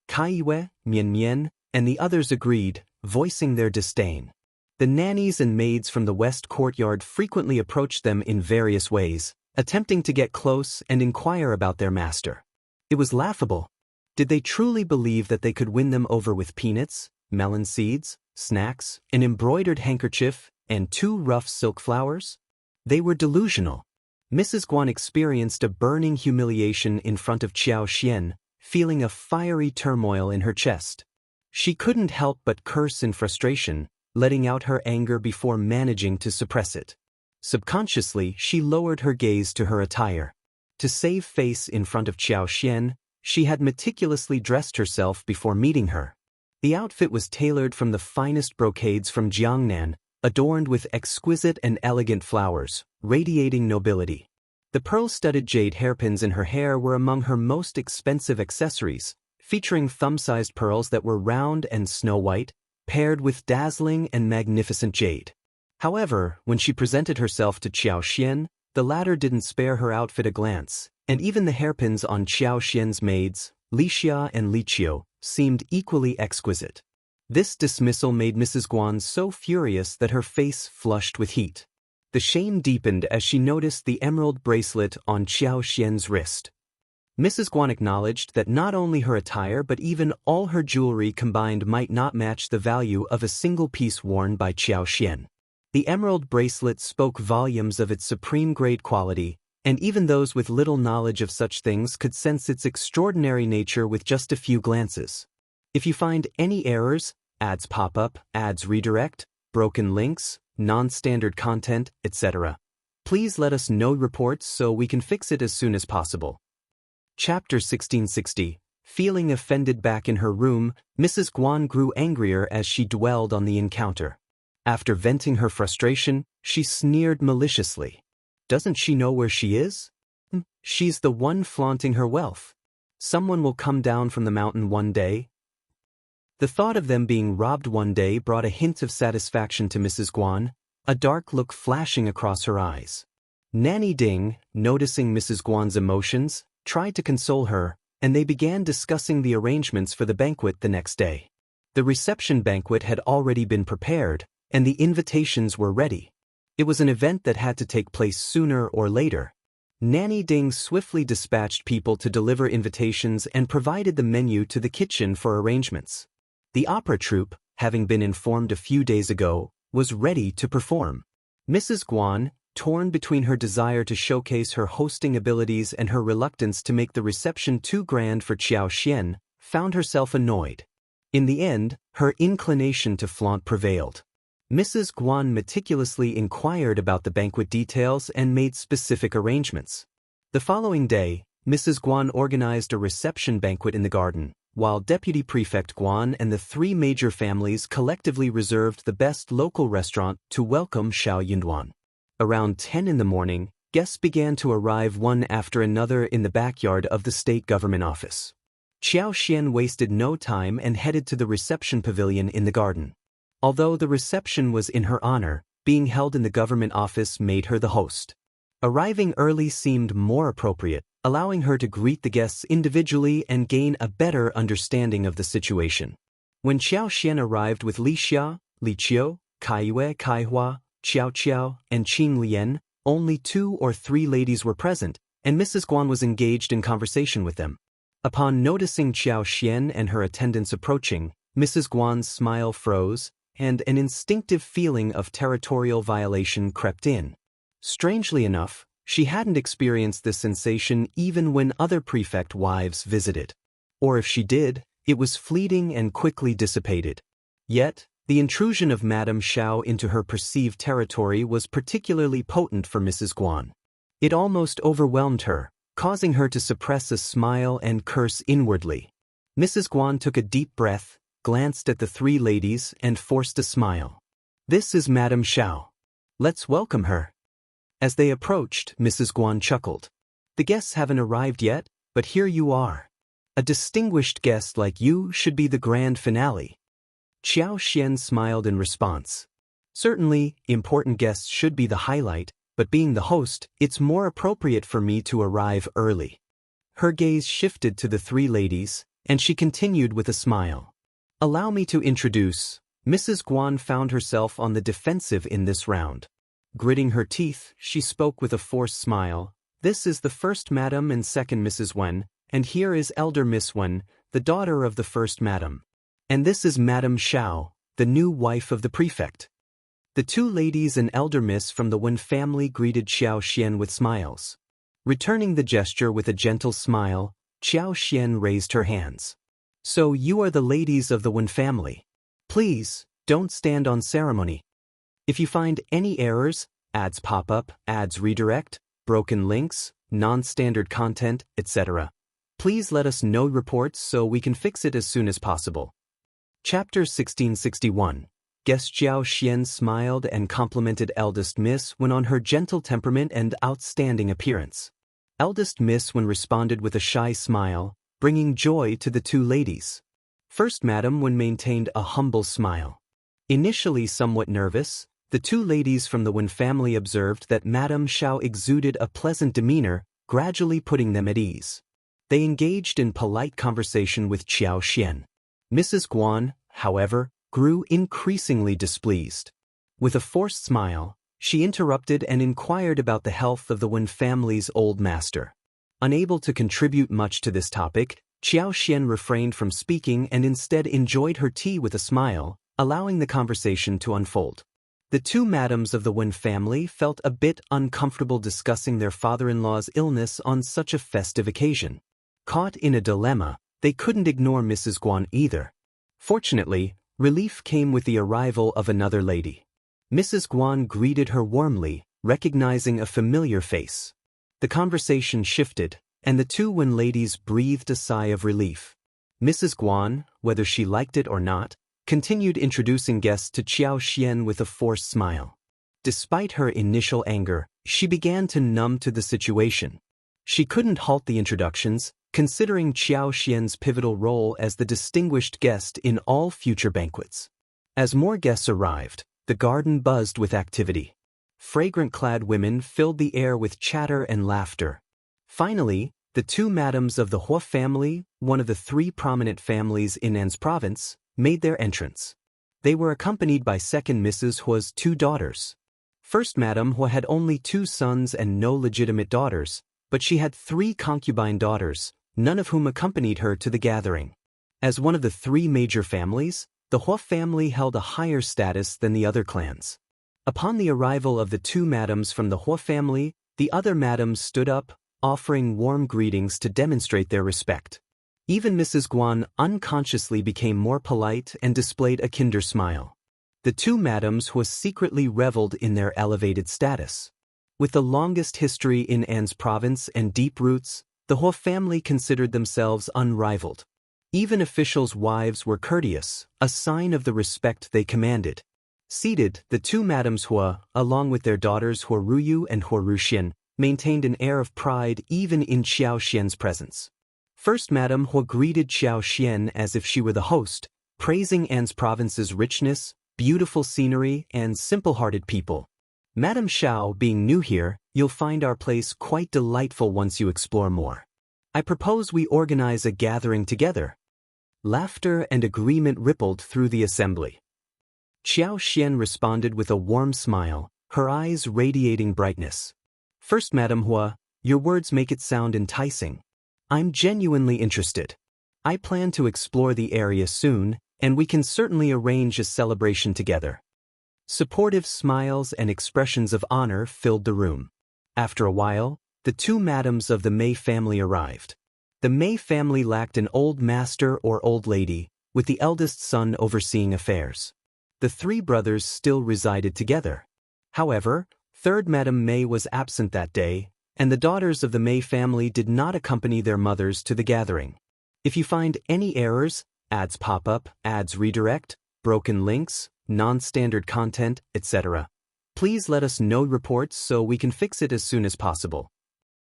Kaiwe, Mian Mian, and the others agreed, voicing their disdain. The nannies and maids from the west courtyard frequently approached them in various ways, attempting to get close and inquire about their master. It was laughable. Did they truly believe that they could win them over with peanuts, melon seeds, snacks, an embroidered handkerchief, and 2 rough silk flowers? They were delusional. Mrs. Guan experienced a burning humiliation in front of Qiao Xian, feeling a fiery turmoil in her chest. She couldn't help but curse in frustration, letting out her anger before managing to suppress it. Subconsciously, she lowered her gaze to her attire. To save face in front of Qiao Xian, she had meticulously dressed herself before meeting her. The outfit was tailored from the finest brocades from Jiangnan, adorned with exquisite and elegant flowers, radiating nobility. The pearl-studded jade hairpins in her hair were among her most expensive accessories, featuring thumb-sized pearls that were round and snow-white, paired with dazzling and magnificent jade. However, when she presented herself to Qiao Xian, the latter didn't spare her outfit a glance, and even the hairpins on Qiao Xian's maids, Li Xia and Li Qiao, seemed equally exquisite. This dismissal made Mrs. Guan so furious that her face flushed with heat. The shame deepened as she noticed the emerald bracelet on Qiao Xian's wrist. Mrs. Guan acknowledged that not only her attire but even all her jewelry combined might not match the value of a single piece worn by Qiao Xian. The emerald bracelet spoke volumes of its supreme-grade quality, and even those with little knowledge of such things could sense its extraordinary nature with just a few glances. If you find any errors, ads pop up, ads redirect, broken links, non-standard content, etc., please let us know reports so we can fix it as soon as possible. Chapter 1660. Feeling offended back in her room, Mrs. Guan grew angrier as she dwelled on the encounter. After venting her frustration, she sneered maliciously. Doesn't she know where she is? She's the one flaunting her wealth. Someone will come down from the mountain one day. The thought of them being robbed one day brought a hint of satisfaction to Mrs. Guan, a dark look flashing across her eyes. Nanny Ding, noticing Mrs. Guan's emotions, tried to console her, and they began discussing the arrangements for the banquet the next day. The reception banquet had already been prepared, and the invitations were ready. It was an event that had to take place sooner or later. Nanny Ding swiftly dispatched people to deliver invitations and provided the menu to the kitchen for arrangements. The opera troupe, having been informed a few days ago, was ready to perform. Mrs. Guan, torn between her desire to showcase her hosting abilities and her reluctance to make the reception too grand for Qiao Xian, found herself annoyed. In the end, her inclination to flaunt prevailed. Mrs. Guan meticulously inquired about the banquet details and made specific arrangements. The following day, Mrs. Guan organized a reception banquet in the garden, while DeputyPrefect Guan and the 3 major families collectively reserved the best local restaurant to welcome Xiao Yunduan. Around 10 in the morning, guests began to arrive one after another in the backyard of the state government office. Qiao Xian wasted no time and headed to the reception pavilion in the garden. Although the reception was in her honor, being held in the government office made her the host. Arriving early seemed more appropriate, allowing her to greet the guests individually and gain a better understanding of the situation. When Qiao Xian arrived with Li Xia, Li Qiao, Kaiyue Kaihua, Qiao, and Qing Lian, only 2 or 3 ladies were present, and Mrs. Guan was engaged in conversation with them. Upon noticing Qiao Xian and her attendants approaching, Mrs. Guan's smile froze, and an instinctive feeling of territorial violation crept in. Strangely enough, she hadn't experienced this sensation even when other prefect wives visited. Or if she did, it was fleeting and quickly dissipated. Yet, the intrusion of Madame Xiao into her perceived territory was particularly potent for Mrs. Guan. It almost overwhelmed her, causing her to suppress a smile and curse inwardly. Mrs. Guan took a deep breath, glanced at the 3 ladies, and forced a smile. "This is Madame Xiao. Let's welcome her." As they approached, Mrs. Guan chuckled. "The guests haven't arrived yet, but here you are. A distinguished guest like you should be the grand finale." Qiao Xian smiled in response. "Certainly, important guests should be the highlight, but being the host, it's more appropriate for me to arrive early." Her gaze shifted to the 3 ladies, and she continued with a smile. "Allow me to introduce." Mrs. Guan found herself on the defensive in this round. Gritting her teeth, she spoke with a forced smile. "This is the first Madam and second Mrs. Wen, and here is elder Miss Wen, the daughter of the first Madam. And this is Madame Xiao, the new wife of the prefect." The 2 ladies and elder miss from the Wen family greeted Qiao Xian with smiles. Returning the gesture with a gentle smile, Qiao Xian raised her hands. "So you are the ladies of the Wen family. Please, don't stand on ceremony. If you find any errors, ads pop up, ads redirect, broken links, non-standard content, etc., please let us know reports so we can fix it as soon as possible." Chapter 1661. Guest Qiao Xian smiled and complimented Eldest Miss Wen on her gentle temperament and outstanding appearance. Eldest Miss Wen responded with a shy smile, bringing joy to the 2 ladies. First Madam Wen maintained a humble smile. Initially somewhat nervous, the 2 ladies from the Wen family observed that Madame Xiao exuded a pleasant demeanor, gradually putting them at ease. They engaged in polite conversation with Qiao Xian. Mrs. Guan, however, grew increasingly displeased. With a forced smile, she interrupted and inquired about the health of the Wen family's old master. Unable to contribute much to this topic, Qiao Xian refrained from speaking and instead enjoyed her tea with a smile, allowing the conversation to unfold. The 2 madams of the Wen family felt a bit uncomfortable discussing their father-in-law's illness on such a festive occasion. Caught in a dilemma, they couldn't ignore Mrs. Guan either. Fortunately, relief came with the arrival of another lady. Mrs. Guan greeted her warmly, recognizing a familiar face. The conversation shifted, and the 2 Wen ladies breathed a sigh of relief. Mrs. Guan, whether she liked it or not, continued introducing guests to Qiao Xian with a forced smile. Despite her initial anger, she began to numb to the situation. She couldn't halt the introductions, considering Qiao Xian's pivotal role as the distinguished guest in all future banquets. As more guests arrived, the garden buzzed with activity. Fragrant-clad women filled the air with chatter and laughter. Finally, the 2 madams of the Hua family, one of the 3 prominent families in An's province, made their entrance. They were accompanied by second Mrs. Hua's 2 daughters. First Madame Hua had only 2 sons and no legitimate daughters, but she had 3 concubine daughters, none of whom accompanied her to the gathering. As one of the 3 major families, the Hua family held a higher status than the other clans. Upon the arrival of the 2 madams from the Hua family, the other madams stood up, offering warm greetings to demonstrate their respect. Even Mrs. Guan unconsciously became more polite and displayed a kinder smile. The 2 madams Hua secretly reveled in their elevated status. With the longest history in An's province and deep roots, the Hua family considered themselves unrivaled. Even officials' wives were courteous, a sign of the respect they commanded. Seated, the 2 madams Hua, along with their daughters Hua Ruyu and Hua Ruxian, maintained an air of pride even in Qiao Xian's presence. First Madame Hua greeted Qiao Xian as if she were the host, praising An's province's richness, beautiful scenery, and simple-hearted people. Madame Xiao, being new here, You'll find our place quite delightful once you explore more. I propose we organize a gathering together." Laughter and agreement rippled through the assembly. Qiao Xian responded with a warm smile, her eyes radiating brightness. "First, Madame Hua, your words make it sound enticing. I'm genuinely interested. I plan to explore the area soon, and we can certainly arrange a celebration together." Supportive smiles and expressions of honor filled the room. After a while, the two madams of the Mei family arrived. The Mei family lacked an old master or old lady, with the eldest son overseeing affairs. The three brothers still resided together. However, third Madame Mei was absent that day, and the daughters of the Mei family did not accompany their mothers to the gathering. If you find any errors, ads pop up, ads redirect, broken links, non-standard content, etc., please let us know reports so we can fix it as soon as possible.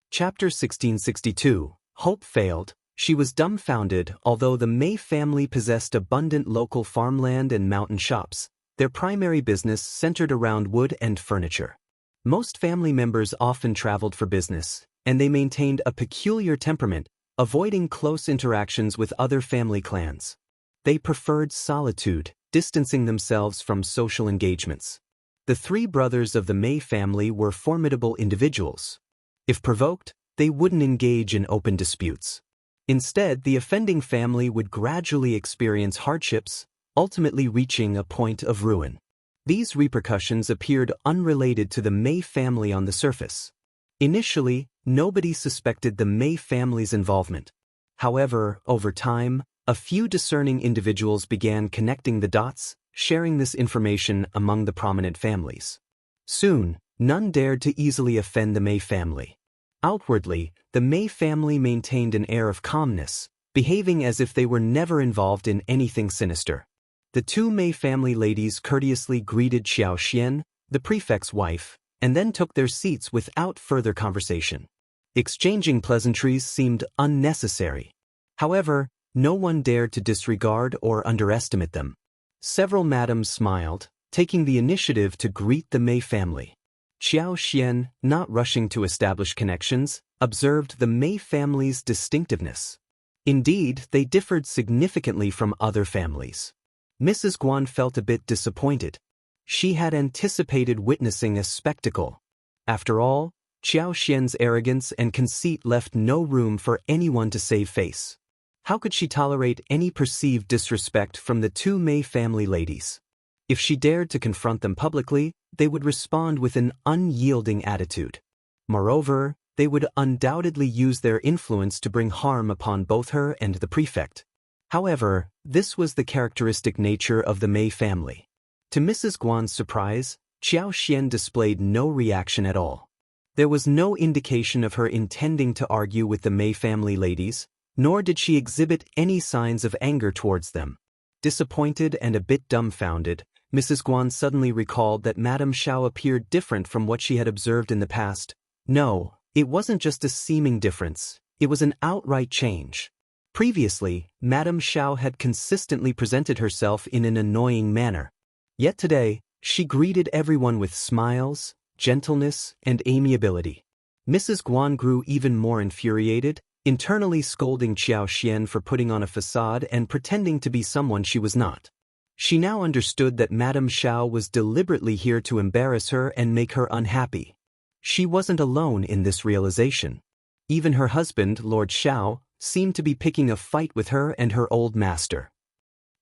Chapter 1662. Hope failed. She was dumbfounded. Although the Mei family possessed abundant local farmland and mountain shops, their primary business centered around wood and furniture. Most family members often traveled for business, and they maintained a peculiar temperament, avoiding close interactions with other family clans. They preferred solitude, distancing themselves from social engagements. The three brothers of the Mei family were formidable individuals. If provoked, they wouldn't engage in open disputes. Instead, the offending family would gradually experience hardships, ultimately reaching a point of ruin. These repercussions appeared unrelated to the Mei family on the surface. Initially, nobody suspected the Mei family's involvement. However, over time, a few discerning individuals began connecting the dots, sharing this information among the prominent families. Soon, none dared to easily offend the Mei family. Outwardly, the Mei family maintained an air of calmness, behaving as if they were never involved in anything sinister. The two Mei family ladies courteously greeted Qiao Xian, the prefect's wife, and then took their seats without further conversation. Exchanging pleasantries seemed unnecessary. However, no one dared to disregard or underestimate them. Several madams smiled, taking the initiative to greet the Mei family. Qiao Xian, not rushing to establish connections, observed the Mei family's distinctiveness. Indeed, they differed significantly from other families. Mrs. Guan felt a bit disappointed. She had anticipated witnessing a spectacle. After all, Qiao Xian's arrogance and conceit left no room for anyone to save face. How could she tolerate any perceived disrespect from the two Mei family ladies? If she dared to confront them publicly, they would respond with an unyielding attitude. Moreover, they would undoubtedly use their influence to bring harm upon both her and the prefect. However, this was the characteristic nature of the Mei family. To Mrs. Guan's surprise, Qiao Xian displayed no reaction at all. There was no indication of her intending to argue with the Mei family ladies, nor did she exhibit any signs of anger towards them. Disappointed and a bit dumbfounded, Mrs. Guan suddenly recalled that Madame Xiao appeared different from what she had observed in the past. No, it wasn't just a seeming difference, it was an outright change. Previously, Madame Xiao had consistently presented herself in an annoying manner. Yet today, she greeted everyone with smiles, gentleness, and amiability. Mrs. Guan grew even more infuriated, internally scolding Qiao Xian for putting on a facade and pretending to be someone she was not. She now understood that Madame Xiao was deliberately here to embarrass her and make her unhappy. She wasn't alone in this realization. Even her husband, Lord Xiao, seemed to be picking a fight with her and her old master.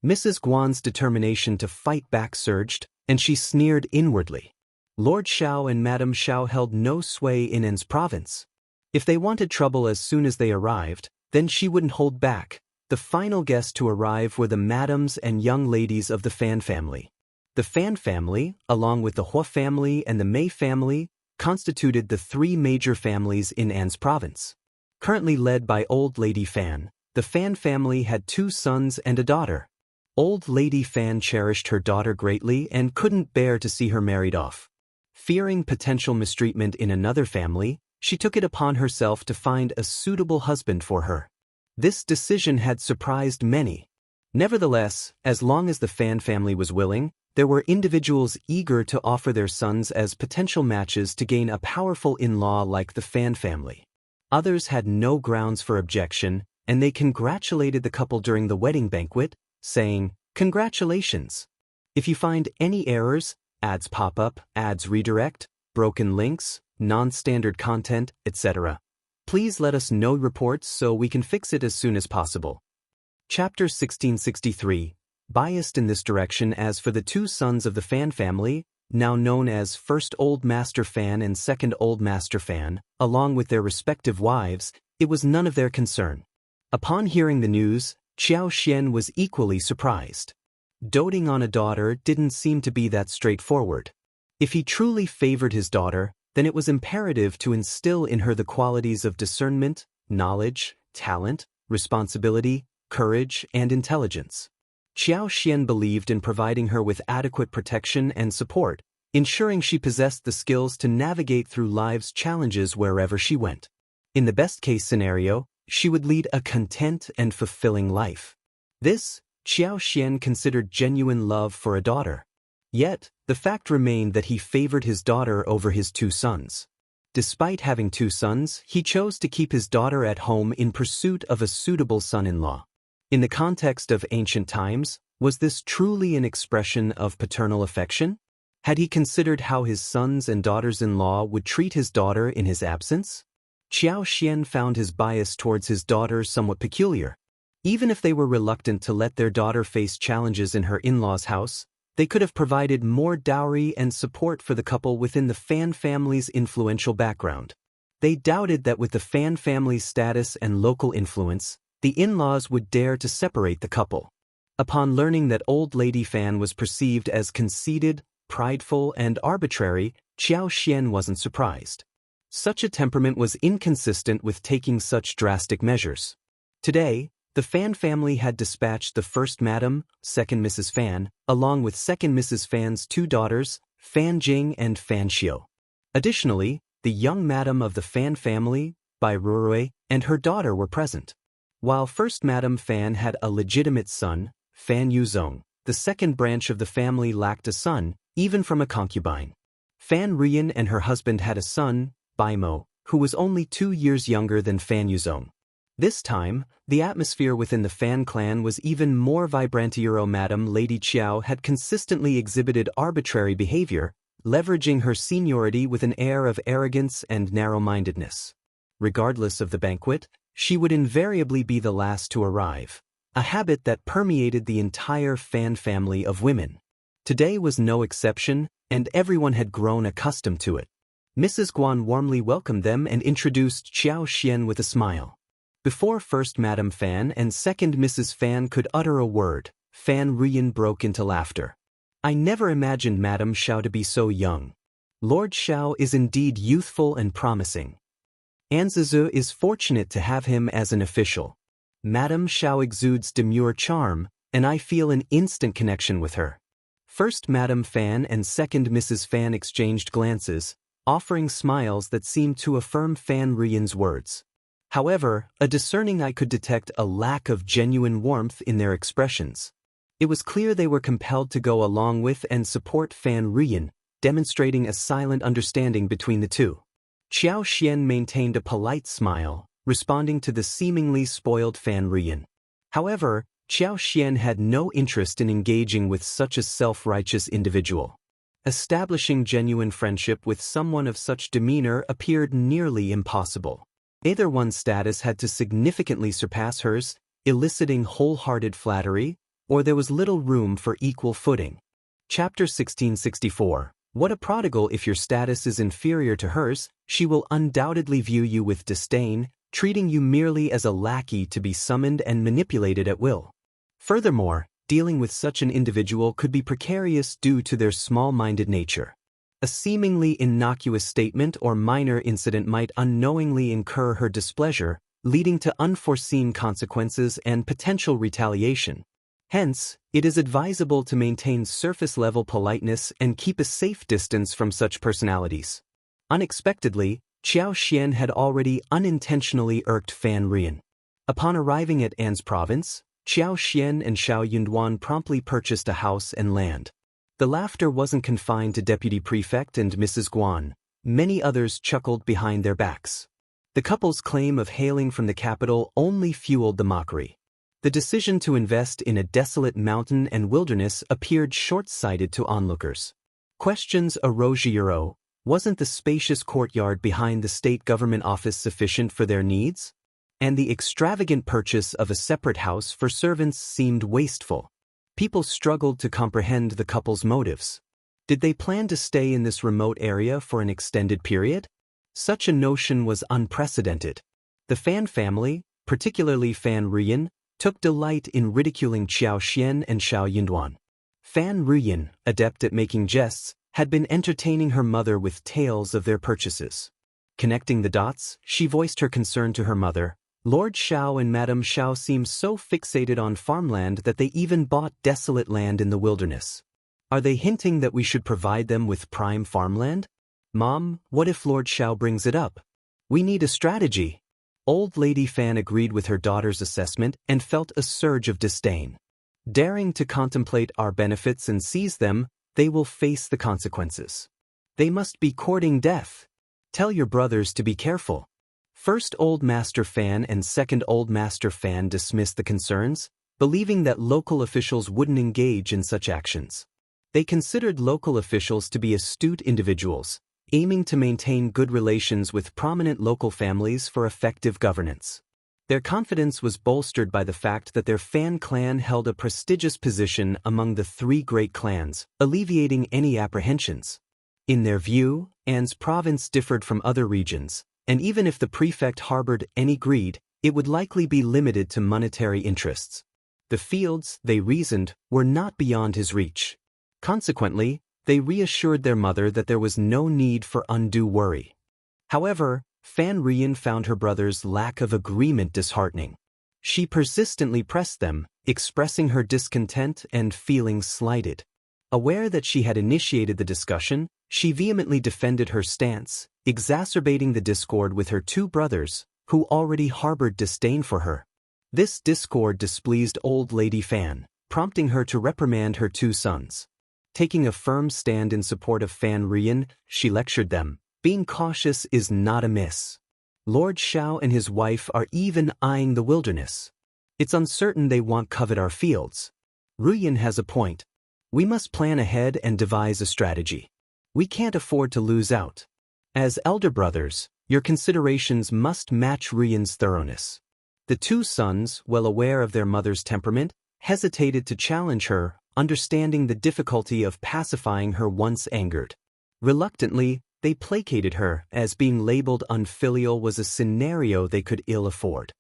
Mrs. Guan's determination to fight back surged, and she sneered inwardly. Lord Xiao and Madame Xiao held no sway in An's province. If they wanted trouble as soon as they arrived, then she wouldn't hold back. The final guests to arrive were the madams and young ladies of the Fan family. The Fan family, along with the Hua family and the Mei family, constituted the three major families in An's province. Currently led by Old Lady Fan, the Fan family had 2 sons and a daughter. Old Lady Fan cherished her daughter greatly and couldn't bear to see her married off. Fearing potential mistreatment in another family, she took it upon herself to find a suitable husband for her. This decision had surprised many. Nevertheless, as long as the Fan family was willing, there were individuals eager to offer their sons as potential matches to gain a powerful in-law like the Fan family. Others had no grounds for objection, and they congratulated the couple during the wedding banquet, saying, "Congratulations! If you find any errors, ads pop up, ads redirect, broken links, non-standard content, etc., please let us know reports so we can fix it as soon as possible." Chapter 1663, biased in this direction as for the two sons of the Fan family, now known as First Old Master Fan and Second Old Master Fan, along with their respective wives, it was none of their concern. Upon hearing the news, Qiao Xian was equally surprised. Doting on a daughter didn't seem to be that straightforward. If he truly favored his daughter, then it was imperative to instill in her the qualities of discernment, knowledge, talent, responsibility, courage, and intelligence. Qiao Xian believed in providing her with adequate protection and support, ensuring she possessed the skills to navigate through life's challenges wherever she went. In the best-case scenario, she would lead a content and fulfilling life. This, Qiao Xian considered genuine love for a daughter. Yet, the fact remained that he favored his daughter over his two sons. Despite having two sons, he chose to keep his daughter at home in pursuit of a suitable son-in-law. In the context of ancient times, was this truly an expression of paternal affection? Had he considered how his sons and daughters-in-law would treat his daughter in his absence? Qiao Xian found his bias towards his daughter somewhat peculiar. Even if they were reluctant to let their daughter face challenges in her in-laws' house, they could have provided more dowry and support for the couple within the Fan family's influential background. They doubted that with the Fan family's status and local influence, the in-laws would dare to separate the couple. Upon learning that old lady Fan was perceived as conceited, prideful, and arbitrary, Qiao Xian wasn't surprised. Such a temperament was inconsistent with taking such drastic measures. Today, the Fan family had dispatched the first Madam, second Mrs. Fan, along with second Mrs. Fan's two daughters, Fan Jing and Fan Qiao. Additionally, the young Madam of the Fan family, Bai Rurui, and her daughter were present. While first Madam Fan had a legitimate son, Fan Yuzong, the second branch of the family lacked a son, even from a concubine. Fan Rian and her husband had a son, Bai Mo, who was only 2 years younger than Fan Yuzong. This time, the atmosphere within the Fan clan was even more vibrant. Madam Lady Qiao had consistently exhibited arbitrary behavior, leveraging her seniority with an air of arrogance and narrow-mindedness. Regardless of the banquet, she would invariably be the last to arrive, a habit that permeated the entire Fan family of women. Today was no exception, and everyone had grown accustomed to it. Mrs. Guan warmly welcomed them and introduced Qiao Xian with a smile. Before first Madam Fan and second Mrs. Fan could utter a word, Fan Rian broke into laughter. "I never imagined Madam Xiao to be so young. Lord Xiao is indeed youthful and promising. Anzizu is fortunate to have him as an official. Madam Xiao exudes demure charm, and I feel an instant connection with her." First Madam Fan and second Mrs. Fan exchanged glances, offering smiles that seemed to affirm Fan Rian's words. However, a discerning eye could detect a lack of genuine warmth in their expressions. It was clear they were compelled to go along with and support Fan Rian, demonstrating a silent understanding between the two. Qiao Xian maintained a polite smile, responding to the seemingly spoiled Fan Rian. However, Qiao Xian had no interest in engaging with such a self-righteous individual. Establishing genuine friendship with someone of such demeanor appeared nearly impossible. Either one's status had to significantly surpass hers, eliciting wholehearted flattery, or there was little room for equal footing. Chapter 1664. What a prodigal! If your status is inferior to hers, she will undoubtedly view you with disdain, treating you merely as a lackey to be summoned and manipulated at will. Furthermore, dealing with such an individual could be precarious due to their small-minded nature. A seemingly innocuous statement or minor incident might unknowingly incur her displeasure, leading to unforeseen consequences and potential retaliation. Hence, it is advisable to maintain surface-level politeness and keep a safe distance from such personalities. Unexpectedly, Qiao Xian had already unintentionally irked Fan Rian. Upon arriving at An's province, Qiao Xian and Xiao Yunduan promptly purchased a house and land. The laughter wasn't confined to Deputy Prefect and Mrs. Guan. Many others chuckled behind their backs. The couple's claim of hailing from the capital only fueled the mockery. The decision to invest in a desolate mountain and wilderness appeared short-sighted to onlookers. Questions arose. Wasn't the spacious courtyard behind the state government office sufficient for their needs? And the extravagant purchase of a separate house for servants seemed wasteful. People struggled to comprehend the couple's motives. Did they plan to stay in this remote area for an extended period? Such a notion was unprecedented. The Fan family, particularly Fan Ruyin, took delight in ridiculing Qiao Xian and Xiao Yunduan. Fan Ruyin, adept at making jests, had been entertaining her mother with tales of their purchases. Connecting the dots, she voiced her concern to her mother. Lord Qiao and Madame Qiao seemed so fixated on farmland that they even bought desolate land in the wilderness. Are they hinting that we should provide them with prime farmland? Mom, what if Lord Qiao brings it up? We need a strategy. Old Lady Fan agreed with her daughter's assessment and felt a surge of disdain. Daring to contemplate our benefits and seize them, they will face the consequences. They must be courting death. Tell your brothers to be careful. First Old Master Fan and Second Old Master Fan dismissed the concerns, believing that local officials wouldn't engage in such actions. They considered local officials to be astute individuals, aiming to maintain good relations with prominent local families for effective governance. Their confidence was bolstered by the fact that their Fan clan held a prestigious position among the three great clans, alleviating any apprehensions. In their view, An's province differed from other regions, and even if the prefect harbored any greed, it would likely be limited to monetary interests. The fields, they reasoned, were not beyond his reach. Consequently, they reassured their mother that there was no need for undue worry. However, Fan Ruyin found her brother's lack of agreement disheartening. She persistently pressed them, expressing her discontent and feeling slighted. Aware that she had initiated the discussion, she vehemently defended her stance, exacerbating the discord with her two brothers, who already harbored disdain for her. This discord displeased Old Lady Fan, prompting her to reprimand her two sons. Taking a firm stand in support of Fan Ruyin, she lectured them. Being cautious is not amiss. Lord Qiao and his wife are even eyeing the wilderness. It's uncertain they won't covet our fields. Ruyin has a point. We must plan ahead and devise a strategy. We can't afford to lose out. As elder brothers, your considerations must match Ruyin's thoroughness. The two sons, well aware of their mother's temperament, hesitated to challenge her, understanding the difficulty of pacifying her once angered. Reluctantly, they placated her, as being labeled unfilial was a scenario they could ill afford.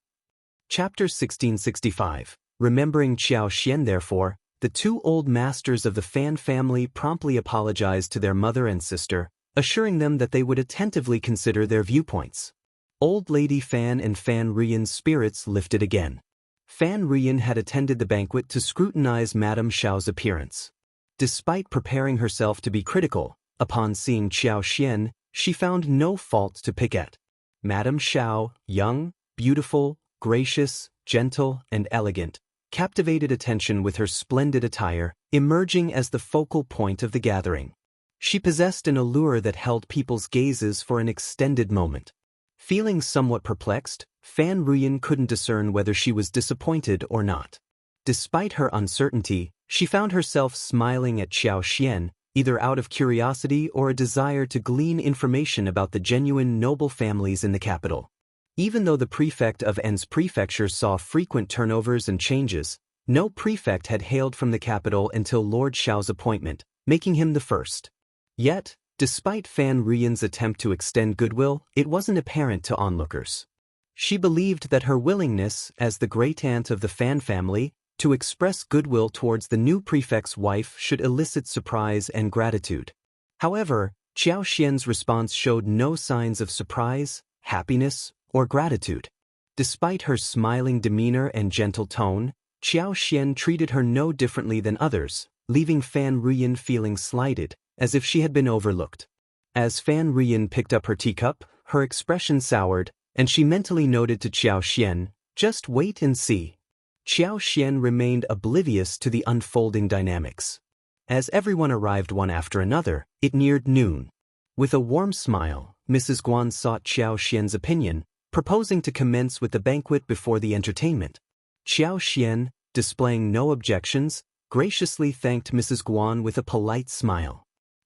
Chapter 1665. Remembering Qiao Xian therefore, the two old masters of the Fan family promptly apologized to their mother and sister, assuring them that they would attentively consider their viewpoints. Old Lady Fan and Fan Ruyin's spirits lifted again. Fan Ruyin had attended the banquet to scrutinize Madame Qiao's appearance. Despite preparing herself to be critical, upon seeing Qiao Xian, she found no fault to pick at. Madame Qiao, young, beautiful, gracious, gentle, and elegant, captivated attention with her splendid attire, emerging as the focal point of the gathering. She possessed an allure that held people's gazes for an extended moment. Feeling somewhat perplexed, Fan Ruyin couldn't discern whether she was disappointed or not. Despite her uncertainty, she found herself smiling at Qiao Xian, either out of curiosity or a desire to glean information about the genuine noble families in the capital. Even though the prefect of N's prefecture saw frequent turnovers and changes, no prefect had hailed from the capital until Lord Qiao's appointment, making him the first. Yet, despite Fan Ruyin's attempt to extend goodwill, it wasn't apparent to onlookers. She believed that her willingness, as the great-aunt of the Fan family, to express goodwill towards the new prefect's wife should elicit surprise and gratitude. However, Qiao Xian's response showed no signs of surprise, happiness, or gratitude. Despite her smiling demeanor and gentle tone, Qiao Xian treated her no differently than others, leaving Fan Ruyin feeling slighted, as if she had been overlooked. As Fan Ruyin picked up her teacup, her expression soured, and she mentally noted to Qiao Xian, "Just wait and see." Qiao Xian remained oblivious to the unfolding dynamics. As everyone arrived one after another, it neared noon. With a warm smile, Mrs. Guan sought Qiao Xian's opinion, proposing to commence with the banquet before the entertainment. Qiao Xian, displaying no objections, graciously thanked Mrs. Guan with a polite smile.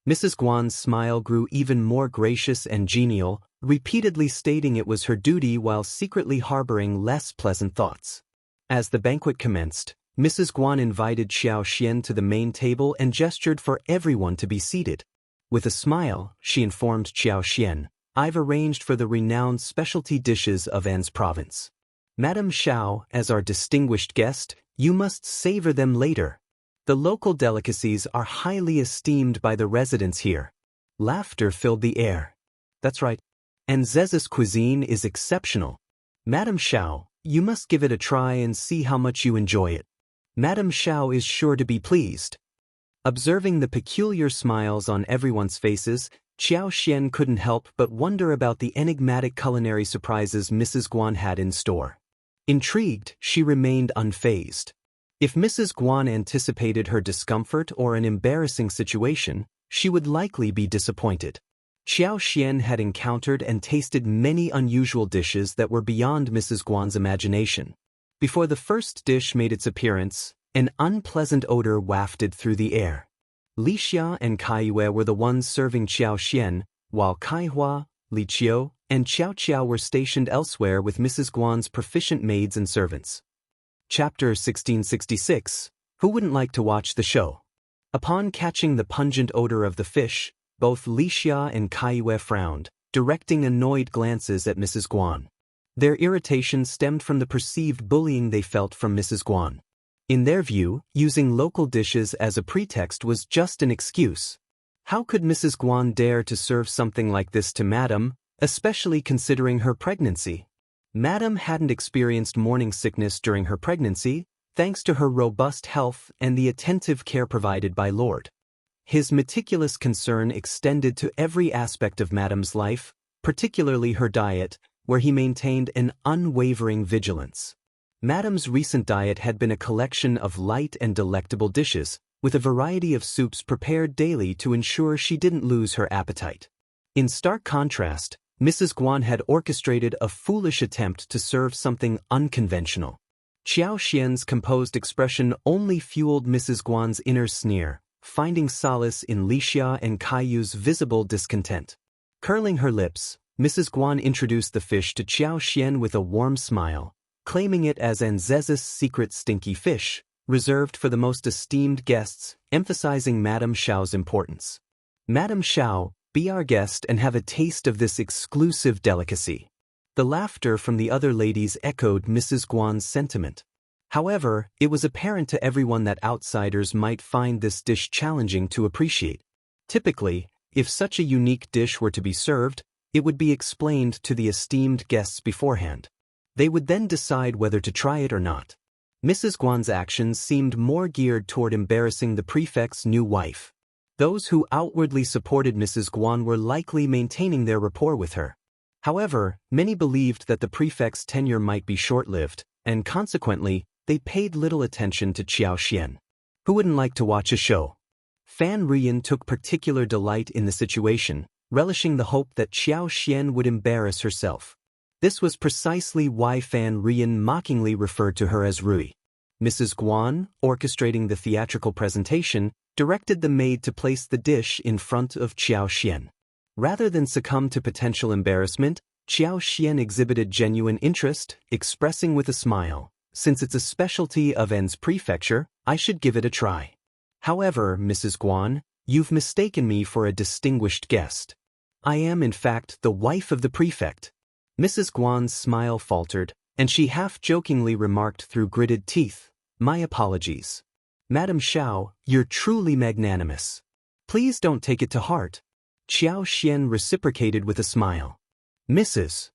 Mrs. Guan's smile grew even more gracious and genial, repeatedly stating it was her duty while secretly harboring less pleasant thoughts. As the banquet commenced, Mrs. Guan invited Qiao Xian to the main table and gestured for everyone to be seated. With a smile, she informed Qiao Xian, "I've arranged for the renowned specialty dishes of An's province. Madame Xiao, as our distinguished guest, you must savor them later. The local delicacies are highly esteemed by the residents here." Laughter filled the air. "That's right. And Zez's cuisine is exceptional. Madame Xiao, you must give it a try and see how much you enjoy it. Madame Xiao is sure to be pleased." Observing the peculiar smiles on everyone's faces, Qiao Xian couldn't help but wonder about the enigmatic culinary surprises Mrs. Guan had in store. Intrigued, she remained unfazed. If Mrs. Guan anticipated her discomfort or an embarrassing situation, she would likely be disappointed. Qiao Xian had encountered and tasted many unusual dishes that were beyond Mrs. Guan's imagination. Before the first dish made its appearance, an unpleasant odor wafted through the air. Li Xia and Kaiyue were the ones serving Qiao Xian, while Kaihua, Li Qiao, and Qiao Qiao were stationed elsewhere with Mrs. Guan's proficient maids and servants. Chapter 1666. Who wouldn't like to watch the show? Upon catching the pungent odor of the fish, both Li Xia and Kaiyue frowned, directing annoyed glances at Mrs. Guan. Their irritation stemmed from the perceived bullying they felt from Mrs. Guan. In their view, using local dishes as a pretext was just an excuse. How could Mrs. Guan dare to serve something like this to Madame, especially considering her pregnancy? Madame hadn't experienced morning sickness during her pregnancy, thanks to her robust health and the attentive care provided by Lord. His meticulous concern extended to every aspect of Madame's life, particularly her diet, where he maintained an unwavering vigilance. Madame's recent diet had been a collection of light and delectable dishes, with a variety of soups prepared daily to ensure she didn't lose her appetite. In stark contrast, Mrs. Guan had orchestrated a foolish attempt to serve something unconventional. Qiao Xian's composed expression only fueled Mrs. Guan's inner sneer, finding solace in Li Xia and Kaiyu's visible discontent. Curling her lips, Mrs. Guan introduced the fish to Qiao Xian with a warm smile, claiming it as Anzez's secret stinky fish, reserved for the most esteemed guests, emphasizing Madame Xiao's importance. "Madame Xiao, be our guest and have a taste of this exclusive delicacy." The laughter from the other ladies echoed Mrs. Guan's sentiment. However, it was apparent to everyone that outsiders might find this dish challenging to appreciate. Typically, if such a unique dish were to be served, it would be explained to the esteemed guests beforehand. They would then decide whether to try it or not. Mrs. Guan's actions seemed more geared toward embarrassing the prefect's new wife. Those who outwardly supported Mrs. Guan were likely maintaining their rapport with her. However, many believed that the prefect's tenure might be short-lived, and consequently, they paid little attention to Qiao Xian. Who wouldn't like to watch a show? Fan Ruyan took particular delight in the situation, relishing the hope that Qiao Xian would embarrass herself. This was precisely why Fan Ruyan mockingly referred to her as Rui. Mrs. Guan, orchestrating the theatrical presentation, directed the maid to place the dish in front of Qiao Xian. Rather than succumb to potential embarrassment, Qiao Xian exhibited genuine interest, expressing with a smile, "Since it's a specialty of N's prefecture, I should give it a try. However, Mrs. Guan, you've mistaken me for a distinguished guest. I am, in fact, the wife of the prefect." Mrs. Guan's smile faltered, and she half-jokingly remarked through gritted teeth, "My apologies. Madame Xiao, you're truly magnanimous. Please don't take it to heart." Qiao Xian reciprocated with a smile. "Mrs.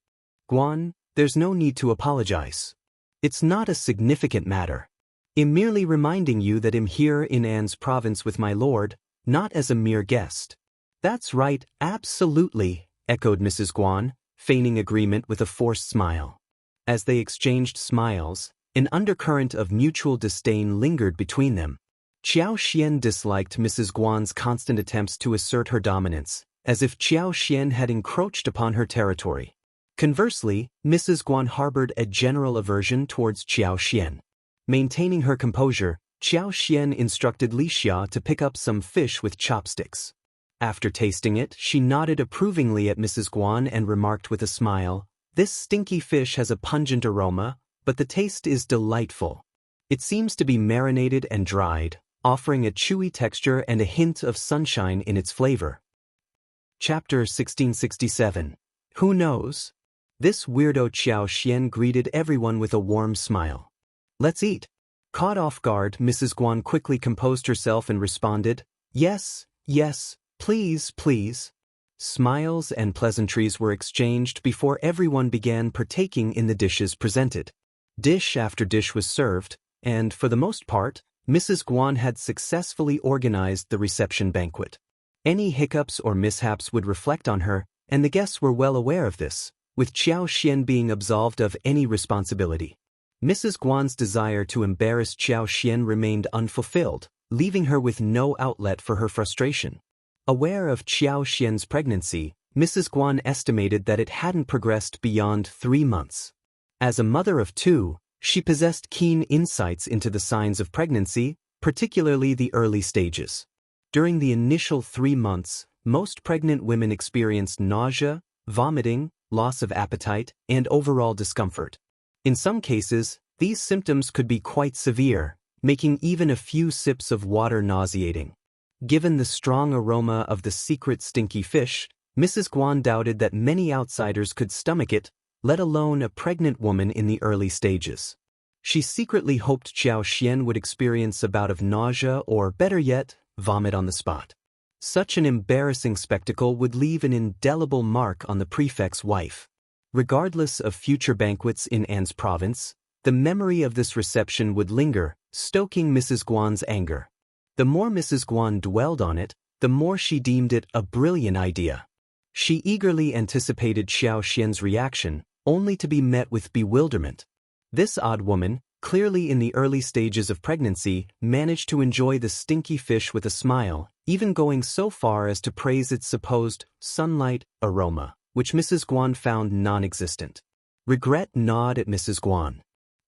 Guan, there's no need to apologize. It's not a significant matter. I'm merely reminding you that I'm here in An's province with my lord, not as a mere guest." "That's right, absolutely," echoed Mrs. Guan, feigning agreement with a forced smile. As they exchanged smiles, an undercurrent of mutual disdain lingered between them. Qiao Xian disliked Mrs. Guan's constant attempts to assert her dominance, as if Qiao Xian had encroached upon her territory. Conversely, Mrs. Guan harbored a general aversion towards Qiao Xian. Maintaining her composure, Qiao Xian instructed Li Xia to pick up some fish with chopsticks. After tasting it, she nodded approvingly at Mrs. Guan and remarked with a smile, "This stinky fish has a pungent aroma, but the taste is delightful. It seems to be marinated and dried, offering a chewy texture and a hint of sunshine in its flavor." Chapter 1667. Who knows? This weirdo Qiao Xian greeted everyone with a warm smile. "Let's eat." Caught off guard, Mrs. Guan quickly composed herself and responded, "Yes, yes, please, please." Smiles and pleasantries were exchanged before everyone began partaking in the dishes presented. Dish after dish was served, and for the most part, Mrs. Guan had successfully organized the reception banquet. Any hiccups or mishaps would reflect on her, and the guests were well aware of this, with Qiao Xian being absolved of any responsibility. Mrs. Guan's desire to embarrass Qiao Xian remained unfulfilled, leaving her with no outlet for her frustration. Aware of Qiao Xian's pregnancy, Mrs. Guan estimated that it hadn't progressed beyond 3 months. As a mother of 2, she possessed keen insights into the signs of pregnancy, particularly the early stages. During the initial 3 months, most pregnant women experienced nausea, vomiting, loss of appetite, and overall discomfort. In some cases, these symptoms could be quite severe, making even a few sips of water nauseating. Given the strong aroma of the secret stinky fish, Mrs. Guan doubted that many outsiders could stomach it, let alone a pregnant woman in the early stages. She secretly hoped Qiao Xian would experience a bout of nausea or, better yet, vomit on the spot. Such an embarrassing spectacle would leave an indelible mark on the prefect's wife. Regardless of future banquets in An's province, the memory of this reception would linger, stoking Mrs. Guan's anger. The more Mrs. Guan dwelled on it, the more she deemed it a brilliant idea. She eagerly anticipated Qiao Xian's reaction, only to be met with bewilderment. This odd woman, clearly in the early stages of pregnancy, managed to enjoy the stinky fish with a smile, even going so far as to praise its supposed sunlight aroma, which Mrs. Guan found non-existent. Regret gnawed at Mrs. Guan.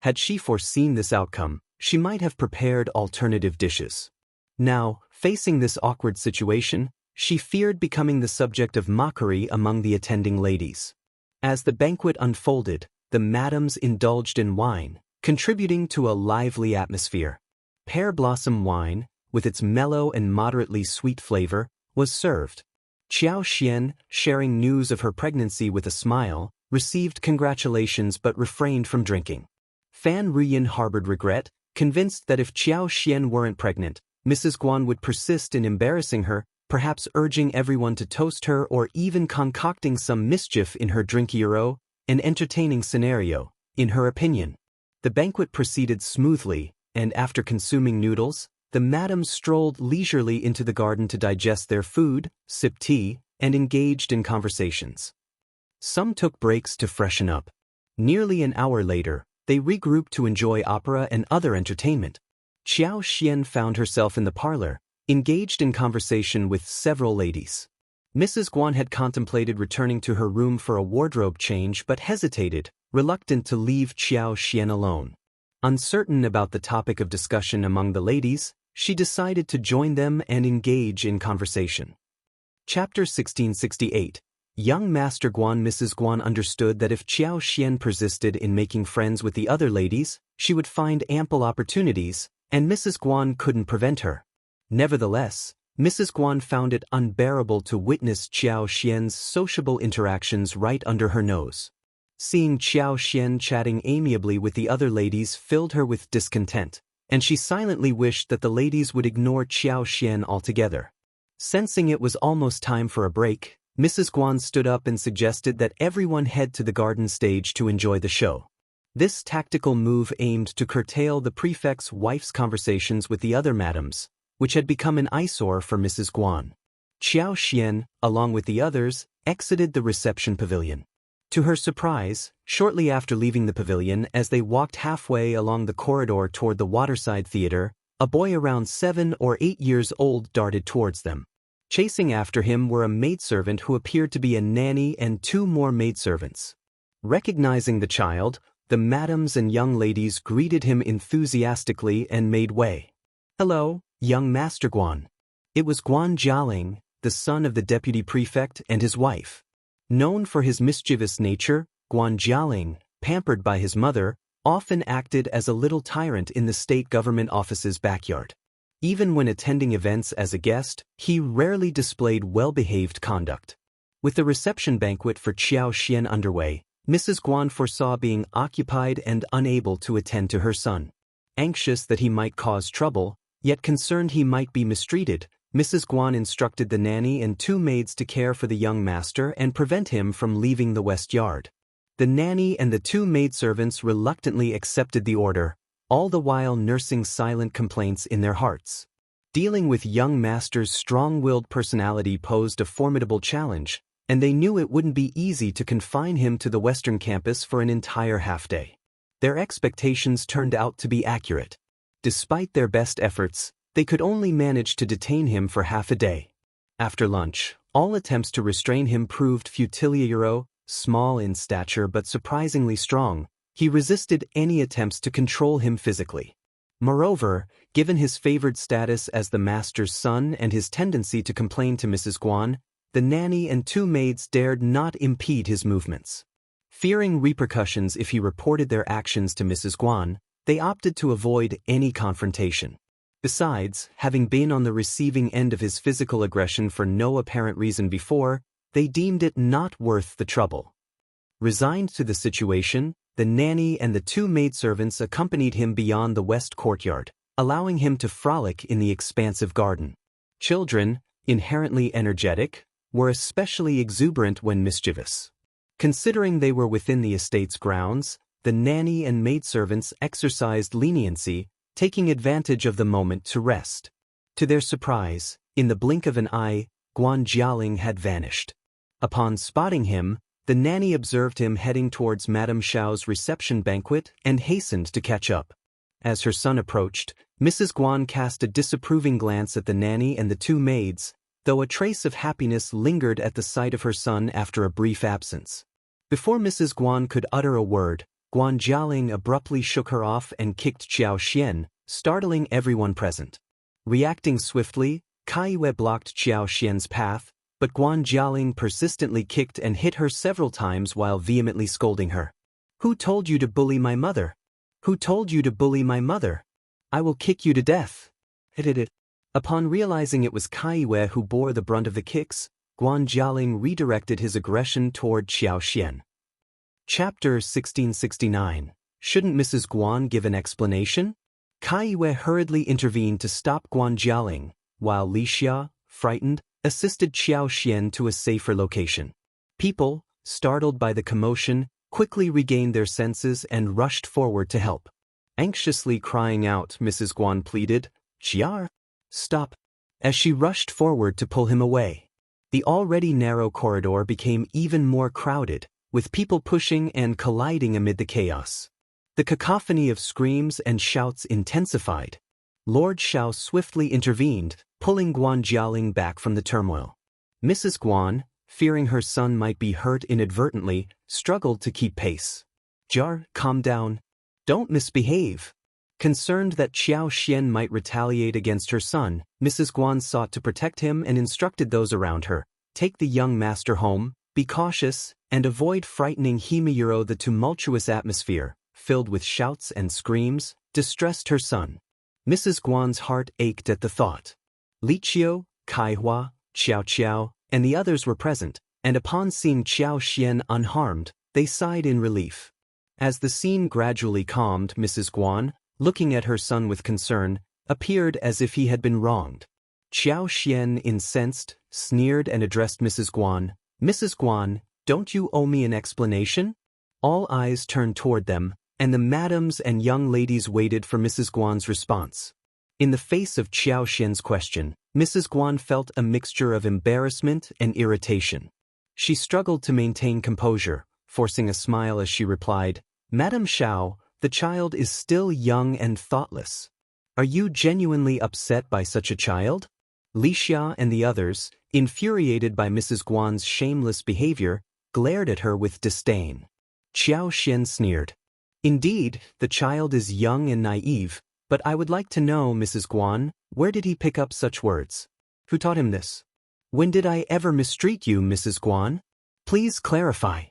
Had she foreseen this outcome, she might have prepared alternative dishes. Now, facing this awkward situation, she feared becoming the subject of mockery among the attending ladies. As the banquet unfolded, the madams indulged in wine, contributing to a lively atmosphere. Pear blossom wine, with its mellow and moderately sweet flavor, was served. Qiao Xian, sharing news of her pregnancy with a smile, received congratulations but refrained from drinking. Fan Ruyin harbored regret, convinced that if Qiao Xian weren't pregnant, Mrs. Guan would persist in embarrassing her, perhaps urging everyone to toast her or even concocting some mischief in her drinkero, an entertaining scenario, in her opinion. The banquet proceeded smoothly, and after consuming noodles, the madams strolled leisurely into the garden to digest their food, sip tea, and engaged in conversations. Some took breaks to freshen up. Nearly an hour later, they regrouped to enjoy opera and other entertainment. Qiao Xian found herself in the parlor, engaged in conversation with several ladies. Mrs. Guan had contemplated returning to her room for a wardrobe change but hesitated, reluctant to leave Qiao Xian alone. Uncertain about the topic of discussion among the ladies, she decided to join them and engage in conversation. Chapter 1668. Young Master Guan. Mrs. Guan understood that if Qiao Xian persisted in making friends with the other ladies, she would find ample opportunities, and Mrs. Guan couldn't prevent her. Nevertheless, Mrs. Guan found it unbearable to witness Qiao Xian's sociable interactions right under her nose. Seeing Qiao Xian chatting amiably with the other ladies filled her with discontent, and she silently wished that the ladies would ignore Qiao Xian altogether. Sensing it was almost time for a break, Mrs. Guan stood up and suggested that everyone head to the garden stage to enjoy the show. This tactical move aimed to curtail the prefect's wife's conversations with the other madams, which had become an eyesore for Mrs. Guan. Qiao Xian, along with the others, exited the reception pavilion. To her surprise, shortly after leaving the pavilion as they walked halfway along the corridor toward the waterside theater, A boy around 7 or 8 years old darted towards them. Chasing after him were a maidservant who appeared to be a nanny and 2 more maidservants. Recognizing the child, the madams and young ladies greeted him enthusiastically and made way. "Hello, young Master Guan." It was Guan Jialing, the son of the deputy prefect and his wife. Known for his mischievous nature, Guan Jialing, pampered by his mother, often acted as a little tyrant in the state government office's backyard. Even when attending events as a guest, he rarely displayed well-behaved conduct. With the reception banquet for Qiao Xian underway, Mrs. Guan foresaw being occupied and unable to attend to her son. Anxious that he might cause trouble, yet concerned he might be mistreated, Mrs. Guan instructed the nanny and 2 maids to care for the young master and prevent him from leaving the west yard. The nanny and the 2 maidservants reluctantly accepted the order, all the while nursing silent complaints in their hearts. Dealing with young master's strong-willed personality posed a formidable challenge, and they knew it wouldn't be easy to confine him to the western campus for an entire half-day. Their expectations turned out to be accurate. Despite their best efforts, they could only manage to detain him for half a day. After lunch, all attempts to restrain him proved futile. Small in stature but surprisingly strong, he resisted any attempts to control him physically. Moreover, given his favored status as the master's son and his tendency to complain to Mrs. Guan, the nanny and 2 maids dared not impede his movements. Fearing repercussions if he reported their actions to Mrs. Guan, they opted to avoid any confrontation. Besides, having been on the receiving end of his physical aggression for no apparent reason before, they deemed it not worth the trouble. Resigned to the situation, the nanny and the 2 maidservants accompanied him beyond the west courtyard, allowing him to frolic in the expansive garden. Children, inherently energetic, were especially exuberant when mischievous. Considering they were within the estate's grounds, the nanny and maidservants exercised leniency, taking advantage of the moment to rest. To their surprise, in the blink of an eye, Guan Jialing had vanished. Upon spotting him, the nanny observed him heading towards Madame Xiao's reception banquet and hastened to catch up. As her son approached, Mrs. Guan cast a disapproving glance at the nanny and the 2 maids, though a trace of happiness lingered at the sight of her son after a brief absence. Before Mrs. Guan could utter a word, Guan Jialing abruptly shook her off and kicked Qiao Xian, startling everyone present. Reacting swiftly, Qiao blocked Qiao Xian's path, but Guan Jialing persistently kicked and hit her several times while vehemently scolding her. "Who told you to bully my mother? Who told you to bully my mother? I will kick you to death." Upon realizing it was Qiao who bore the brunt of the kicks, Guan Jialing redirected his aggression toward Qiao Xian. Chapter 1669. Shouldn't Mrs. Guan give an explanation? Qiao hurriedly intervened to stop Guan Jialing, while Li Xia, frightened, assisted Qiao Xian to a safer location. People, startled by the commotion, quickly regained their senses and rushed forward to help. Anxiously crying out, Mrs. Guan pleaded, "Qiao, stop," as she rushed forward to pull him away. The already narrow corridor became even more crowded, with people pushing and colliding amid the chaos. The cacophony of screams and shouts intensified. Lord Xiao swiftly intervened, pulling Guan Jialing back from the turmoil. Mrs. Guan, fearing her son might be hurt inadvertently, struggled to keep pace. "Jar, calm down. Don't misbehave." Concerned that Qiao Xian might retaliate against her son, Mrs. Guan sought to protect him and instructed those around her, "Take the young master home, be cautious, and avoid frightening him." The tumultuous atmosphere, filled with shouts and screams, distressed her son. Mrs. Guan's heart ached at the thought. Li Qiao, Kaihua, Qiao, and the others were present, and upon seeing Qiao Xian unharmed, they sighed in relief. As the scene gradually calmed, Mrs. Guan, looking at her son with concern, appeared as if he had been wronged. Qiao Xian, incensed, sneered and addressed Mrs. Guan, "Mrs. Guan, don't you owe me an explanation?" All eyes turned toward them, and the madams and young ladies waited for Mrs. Guan's response. In the face of Qiao Xian's question, Mrs. Guan felt a mixture of embarrassment and irritation. She struggled to maintain composure, forcing a smile as she replied, "Madame Xiao, the child is still young and thoughtless." Are you genuinely upset by such a child? Li Xia and the others, infuriated by Mrs. Guan's shameless behavior, glared at her with disdain. Qiao Xian sneered. Indeed, the child is young and naive, but I would like to know, Mrs. Guan, where did he pick up such words? Who taught him this? When did I ever mistreat you, Mrs. Guan? Please clarify.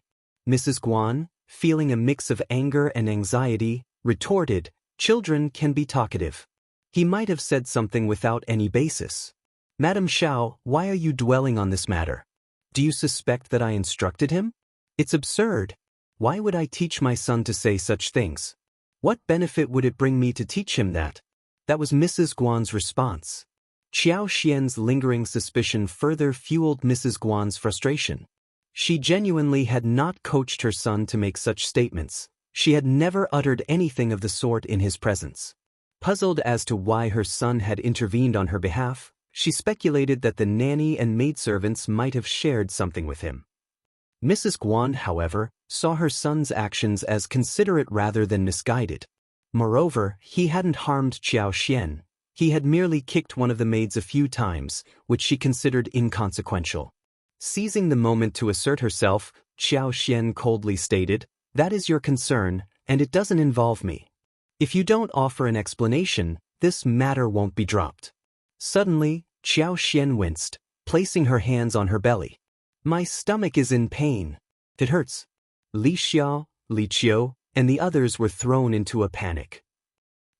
Mrs. Guan, feeling a mix of anger and anxiety, retorted, children can be talkative. He might have said something without any basis. Madam Xiao, why are you dwelling on this matter? Do you suspect that I instructed him? It's absurd. Why would I teach my son to say such things? What benefit would it bring me to teach him that? That was Mrs. Guan's response. Qiao Xian's lingering suspicion further fueled Mrs. Guan's frustration. She genuinely had not coached her son to make such statements. She had never uttered anything of the sort in his presence. Puzzled as to why her son had intervened on her behalf, she speculated that the nanny and maidservants might have shared something with him. Mrs. Guan, however, saw her son's actions as considerate rather than misguided. Moreover, he hadn't harmed Qiao Xian. He had merely kicked one of the maids a few times, which she considered inconsequential. Seizing the moment to assert herself, Qiao Xian coldly stated, "That is your concern, and it doesn't involve me. If you don't offer an explanation, this matter won't be dropped." Suddenly, Qiao Xian winced, placing her hands on her belly. "My stomach is in pain. It hurts." Li Xiao, Li Qiao, and the others were thrown into a panic.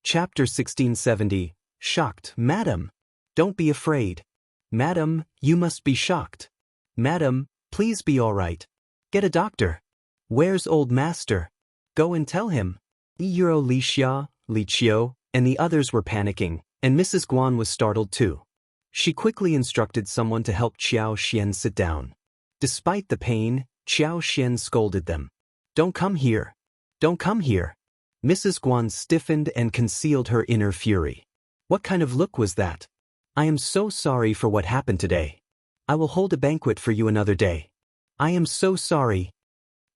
Chapter 1670, Shocked. Madam, don't be afraid. Madam, you must be shocked. Madam, please be all right. Get a doctor. Where's old master? Go and tell him. Li Xia, Li Qiao, and the others were panicking, and Mrs. Guan was startled too. She quickly instructed someone to help Qiao Xian sit down. Despite the pain, Qiao Xian scolded them. "Don't come here. Don't come here." Mrs. Guan stiffened and concealed her inner fury. What kind of look was that? "I am so sorry for what happened today. I will hold a banquet for you another day. I am so sorry."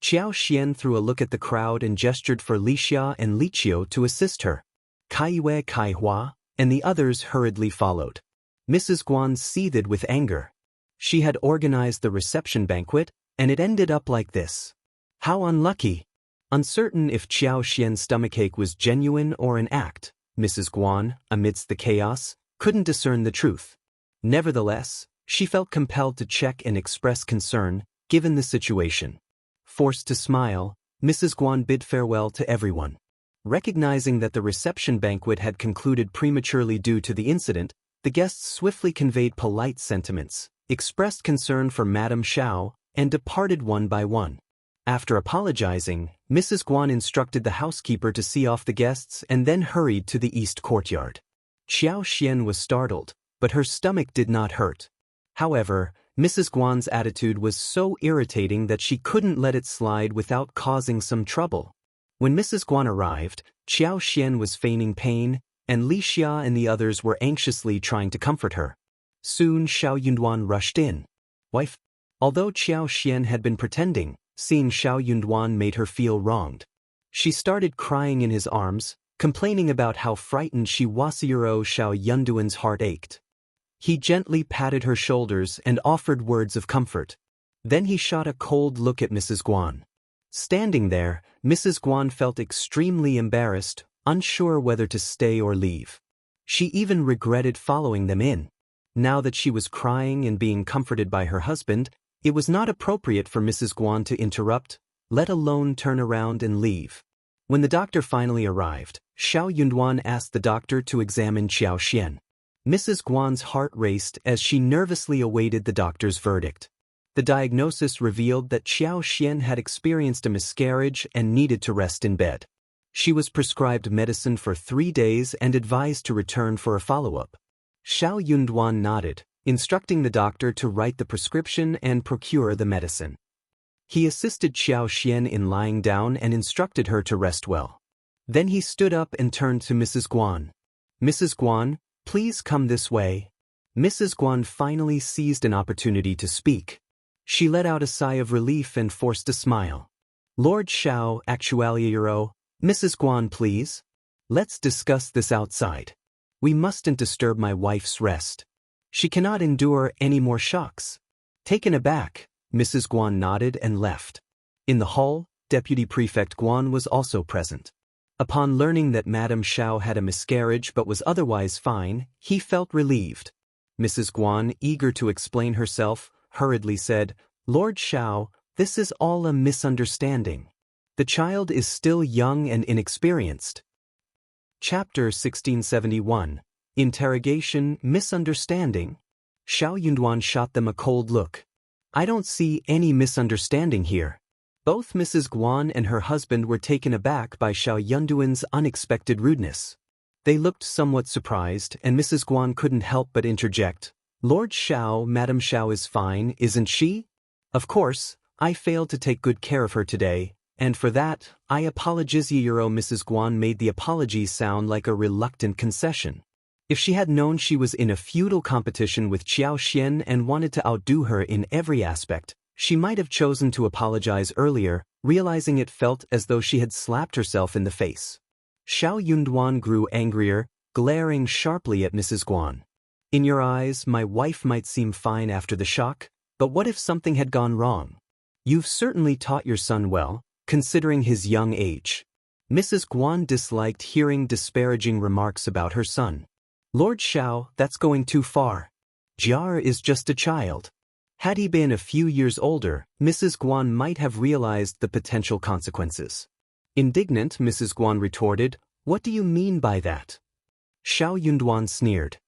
Qiao Xian threw a look at the crowd and gestured for Li Xia and Li Qiao to assist her. Kai Hua, and the others hurriedly followed. Mrs. Guan seethed with anger. She had organized the reception banquet, and it ended up like this. How unlucky. Uncertain if Qiao Xian's stomachache was genuine or an act, Mrs. Guan, amidst the chaos, couldn't discern the truth. Nevertheless, she felt compelled to check and express concern, given the situation. Forced to smile, Mrs. Guan bid farewell to everyone. Recognizing that the reception banquet had concluded prematurely due to the incident, the guests swiftly conveyed polite sentiments, expressed concern for Madame Xiao, and departed one by one. After apologizing, Mrs. Guan instructed the housekeeper to see off the guests and then hurried to the east courtyard. Qiao Xian was startled, but her stomach did not hurt. However, Mrs. Guan's attitude was so irritating that she couldn't let it slide without causing some trouble. When Mrs. Guan arrived, Qiao Xian was feigning pain, and Li Xia and the others were anxiously trying to comfort her. Soon Xiao Yunduan rushed in. "Wife." Although Qiao Xian had been pretending, seeing Xiao Yunduan made her feel wronged. She started crying in his arms, complaining about how frightened she was. Xiao Yunduan's heart ached. He gently patted her shoulders and offered words of comfort. Then he shot a cold look at Mrs. Guan. Standing there, Mrs. Guan felt extremely embarrassed, unsure whether to stay or leave. She even regretted following them in. Now that she was crying and being comforted by her husband, it was not appropriate for Mrs. Guan to interrupt, let alone turn around and leave. When the doctor finally arrived, Xiao Yunduan asked the doctor to examine Qiao Xian. Mrs. Guan's heart raced as she nervously awaited the doctor's verdict. The diagnosis revealed that Qiao Xian had experienced a miscarriage and needed to rest in bed. She was prescribed medicine for 3 days and advised to return for a follow-up. Xiao Yunduan nodded, instructing the doctor to write the prescription and procure the medicine. He assisted Qiao Xian in lying down and instructed her to rest well. Then he stood up and turned to Mrs. Guan. "Mrs. Guan, please come this way." Mrs. Guan finally seized an opportunity to speak. She let out a sigh of relief and forced a smile. "Lord Xiao, actually, Mrs. Guan, please. Let's discuss this outside." We mustn't disturb my wife's rest. She cannot endure any more shocks. Taken aback, Mrs. Guan nodded and left. In the hall, Deputy Prefect Guan was also present. Upon learning that Madame Qiao had a miscarriage but was otherwise fine, he felt relieved. Mrs. Guan, eager to explain herself, hurriedly said, "Lord Qiao, this is all a misunderstanding. The child is still young and inexperienced." Chapter 1671. Interrogation, Misunderstanding. Xiao Yunduan shot them a cold look. "I don't see any misunderstanding here." Both Mrs. Guan and her husband were taken aback by Xiao Yunduan's unexpected rudeness. They looked somewhat surprised, and Mrs. Guan couldn't help but interject, "Lord Xiao, Madame Qiao is fine, isn't she? Of course, I failed to take good care of her today, and for that, I apologize." Mrs. Guan made the apology sound like a reluctant concession. If she had known she was in a feudal competition with Qiao Xian and wanted to outdo her in every aspect, she might have chosen to apologize earlier, realizing it felt as though she had slapped herself in the face. Xiao Yunduan grew angrier, glaring sharply at Mrs. Guan. "In your eyes, my wife might seem fine after the shock, but what if something had gone wrong? You've certainly taught your son well, considering his young age." Mrs. Guan disliked hearing disparaging remarks about her son. "Lord Xiao, that's going too far. Jiar is just a child." Had he been a few years older, Mrs. Guan might have realized the potential consequences. Indignant, Mrs. Guan retorted, "What do you mean by that?" Xiao Yunduan sneered.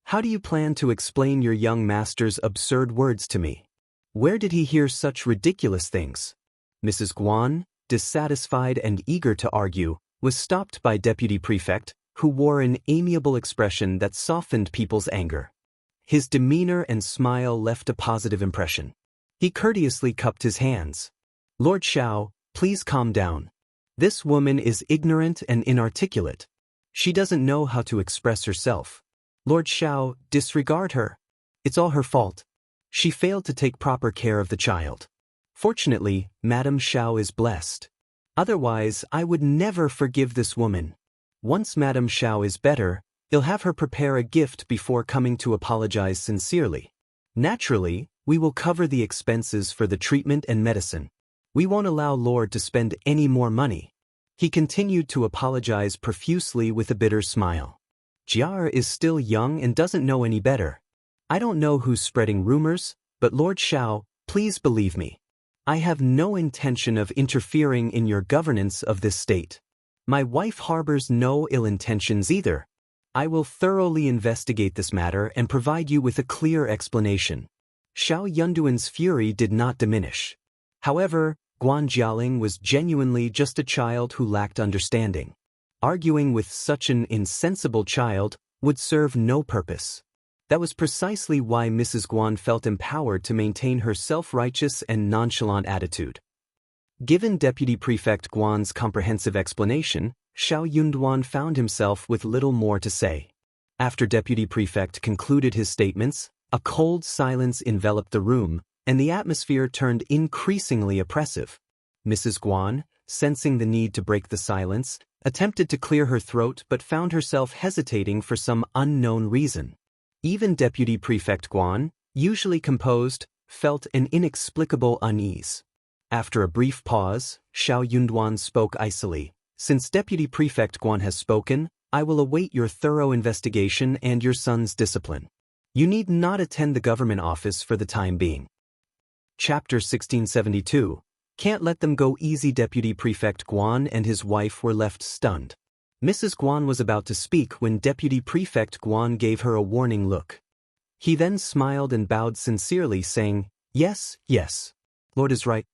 "How do you plan to explain your young master's absurd words to me? Where did he hear such ridiculous things?" Mrs. Guan, dissatisfied and eager to argue, was stopped by Deputy Prefect, who wore an amiable expression that softened people's anger. His demeanor and smile left a positive impression. He courteously cupped his hands. "Lord Xiao, please calm down. This woman is ignorant and inarticulate. She doesn't know how to express herself. Lord Xiao, disregard her. It's all her fault. She failed to take proper care of the child. Fortunately, Madame Qiao is blessed. Otherwise, I would never forgive this woman. Once Madame Qiao is better, you'll have her prepare a gift before coming to apologize sincerely. Naturally, we will cover the expenses for the treatment and medicine. We won't allow Lord to spend any more money." He continued to apologize profusely with a bitter smile. "Jiar is still young and doesn't know any better. I don't know who's spreading rumors, but Lord Xiao, please believe me. I have no intention of interfering in your governance of this state. My wife harbors no ill intentions either. I will thoroughly investigate this matter and provide you with a clear explanation." Xiao Yunduan's fury did not diminish. However, Guan Jialing was genuinely just a child who lacked understanding. Arguing with such an insensible child would serve no purpose. That was precisely why Mrs. Guan felt empowered to maintain her self-righteous and nonchalant attitude. Given Deputy Prefect Guan's comprehensive explanation, Xiao Yunduan found himself with little more to say. After Deputy Prefect concluded his statements, a cold silence enveloped the room, and the atmosphere turned increasingly oppressive. Mrs. Guan, sensing the need to break the silence, attempted to clear her throat but found herself hesitating for some unknown reason. Even Deputy Prefect Guan, usually composed, felt an inexplicable unease. After a brief pause, Xiao Yunduan spoke icily. "Since Deputy Prefect Guan has spoken, I will await your thorough investigation and your son's discipline. You need not attend the government office for the time being." Chapter 1672. Can't let them go easy. Deputy Prefect Guan and his wife were left stunned. Mrs. Guan was about to speak when Deputy Prefect Guan gave her a warning look. He then smiled and bowed sincerely, saying, Yes, Lord is right.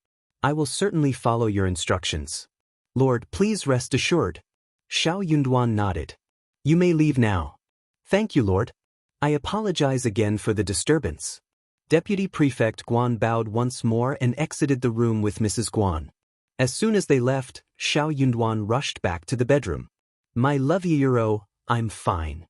I will certainly follow your instructions. Lord, please rest assured." Xiao Yunduan nodded. "You may leave now." "Thank you, Lord. I apologize again for the disturbance." Deputy Prefect Guan bowed once more and exited the room with Mrs. Guan. As soon as they left, Xiao Yunduan rushed back to the bedroom. "My lovey Euro, I'm fine."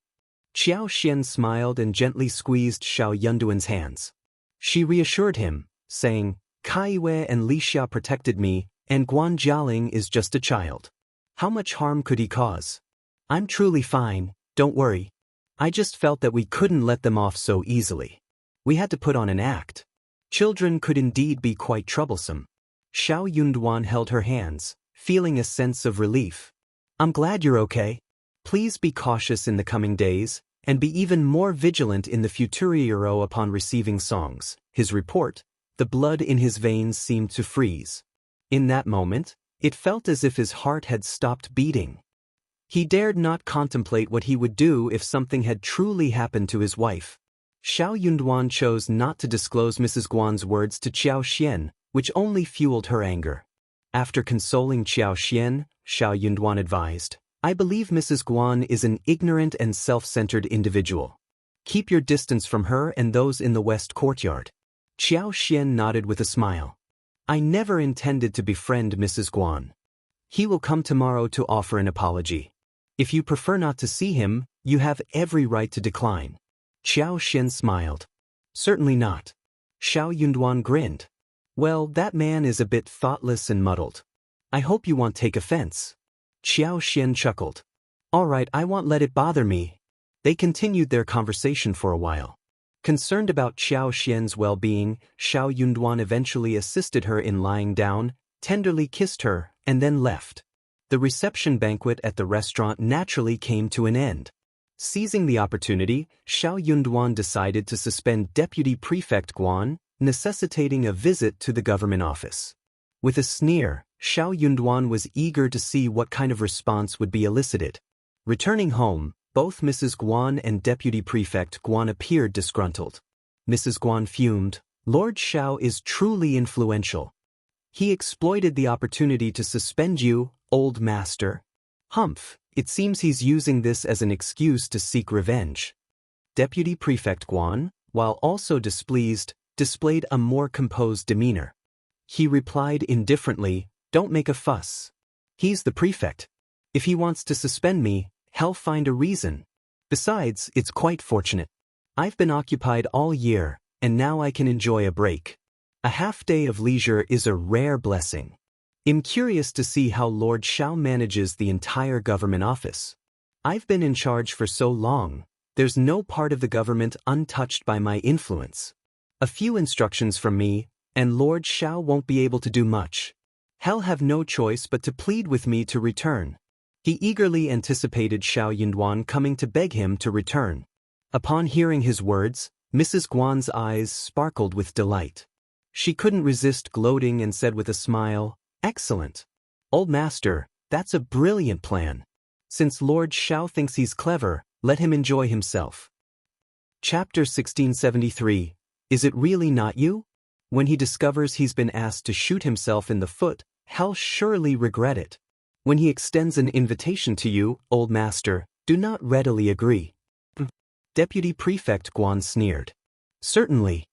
Qiao Xian smiled and gently squeezed Xiao Yunduan's hands. She reassured him, saying, "Kaiwei and Li Xia protected me, and Guan Jialing is just a child. How much harm could he cause? I'm truly fine, don't worry." I just felt that we couldn't let them off so easily. We had to put on an act. Children could indeed be quite troublesome. Xiao Yunduan held her hands, feeling a sense of relief. I'm glad you're okay. Please be cautious in the coming days, and be even more vigilant in the futuro upon receiving songs. His report, the blood in his veins seemed to freeze. In that moment, it felt as if his heart had stopped beating. He dared not contemplate what he would do if something had truly happened to his wife. Xiao Yunduan chose not to disclose Mrs. Guan's words to Qiao Xian, which only fueled her anger. After consoling Qiao Xian, Xiao Yunduan advised, I believe Mrs. Guan is an ignorant and self-centered individual. Keep your distance from her and those in the west courtyard. Qiao Xian nodded with a smile. I never intended to befriend Mrs. Guan. He will come tomorrow to offer an apology. If you prefer not to see him, you have every right to decline. Qiao Xian smiled. Certainly not. Xiao Yunduan grinned. Well, that man is a bit thoughtless and muddled. I hope you won't take offense. Qiao Xian chuckled. All right, I won't let it bother me. They continued their conversation for a while. Concerned about Qiao Xian's well-being, Xiao Yunduan eventually assisted her in lying down, tenderly kissed her, and then left. The reception banquet at the restaurant naturally came to an end. Seizing the opportunity, Xiao Yunduan decided to suspend Deputy Prefect Guan, necessitating a visit to the government office. With a sneer, Xiao Yunduan was eager to see what kind of response would be elicited. Returning home, both Mrs. Guan and Deputy Prefect Guan appeared disgruntled. Mrs. Guan fumed, Lord Xiao is truly influential. He exploited the opportunity to suspend you, old master. Humph, it seems he's using this as an excuse to seek revenge. Deputy Prefect Guan, while also displeased, displayed a more composed demeanor. He replied indifferently, Don't make a fuss. He's the prefect. If he wants to suspend me, he'll find a reason. Besides, it's quite fortunate. I've been occupied all year, and now I can enjoy a break. A half-day of leisure is a rare blessing. I'm curious to see how Lord Xiao manages the entire government office. I've been in charge for so long, there's no part of the government untouched by my influence. A few instructions from me, and Lord Xiao won't be able to do much. He'll have no choice but to plead with me to return. He eagerly anticipated Xiao Yunduan coming to beg him to return. Upon hearing his words, Mrs. Guan's eyes sparkled with delight. She couldn't resist gloating and said with a smile, Excellent. Old master, that's a brilliant plan. Since Lord Xiao thinks he's clever, let him enjoy himself. Chapter 1673. Is it really not you? When he discovers he's been asked to shoot himself in the foot, he'll surely regret it. When he extends an invitation to you, old master, do not readily agree. Deputy Prefect Guan sneered. Certainly.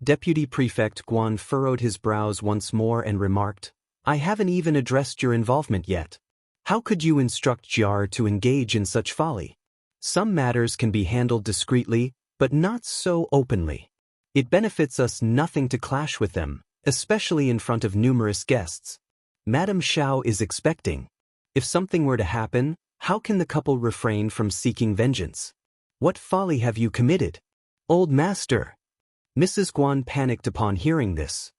Deputy Prefect Guan furrowed his brows once more and remarked, I haven't even addressed your involvement yet. How could you instruct Jar to engage in such folly? Some matters can be handled discreetly, but not so openly. It benefits us nothing to clash with them, especially in front of numerous guests. Madame Xiao is expecting. If something were to happen, how can the couple refrain from seeking vengeance? What folly have you committed? Old master. Mrs. Guan panicked upon hearing this.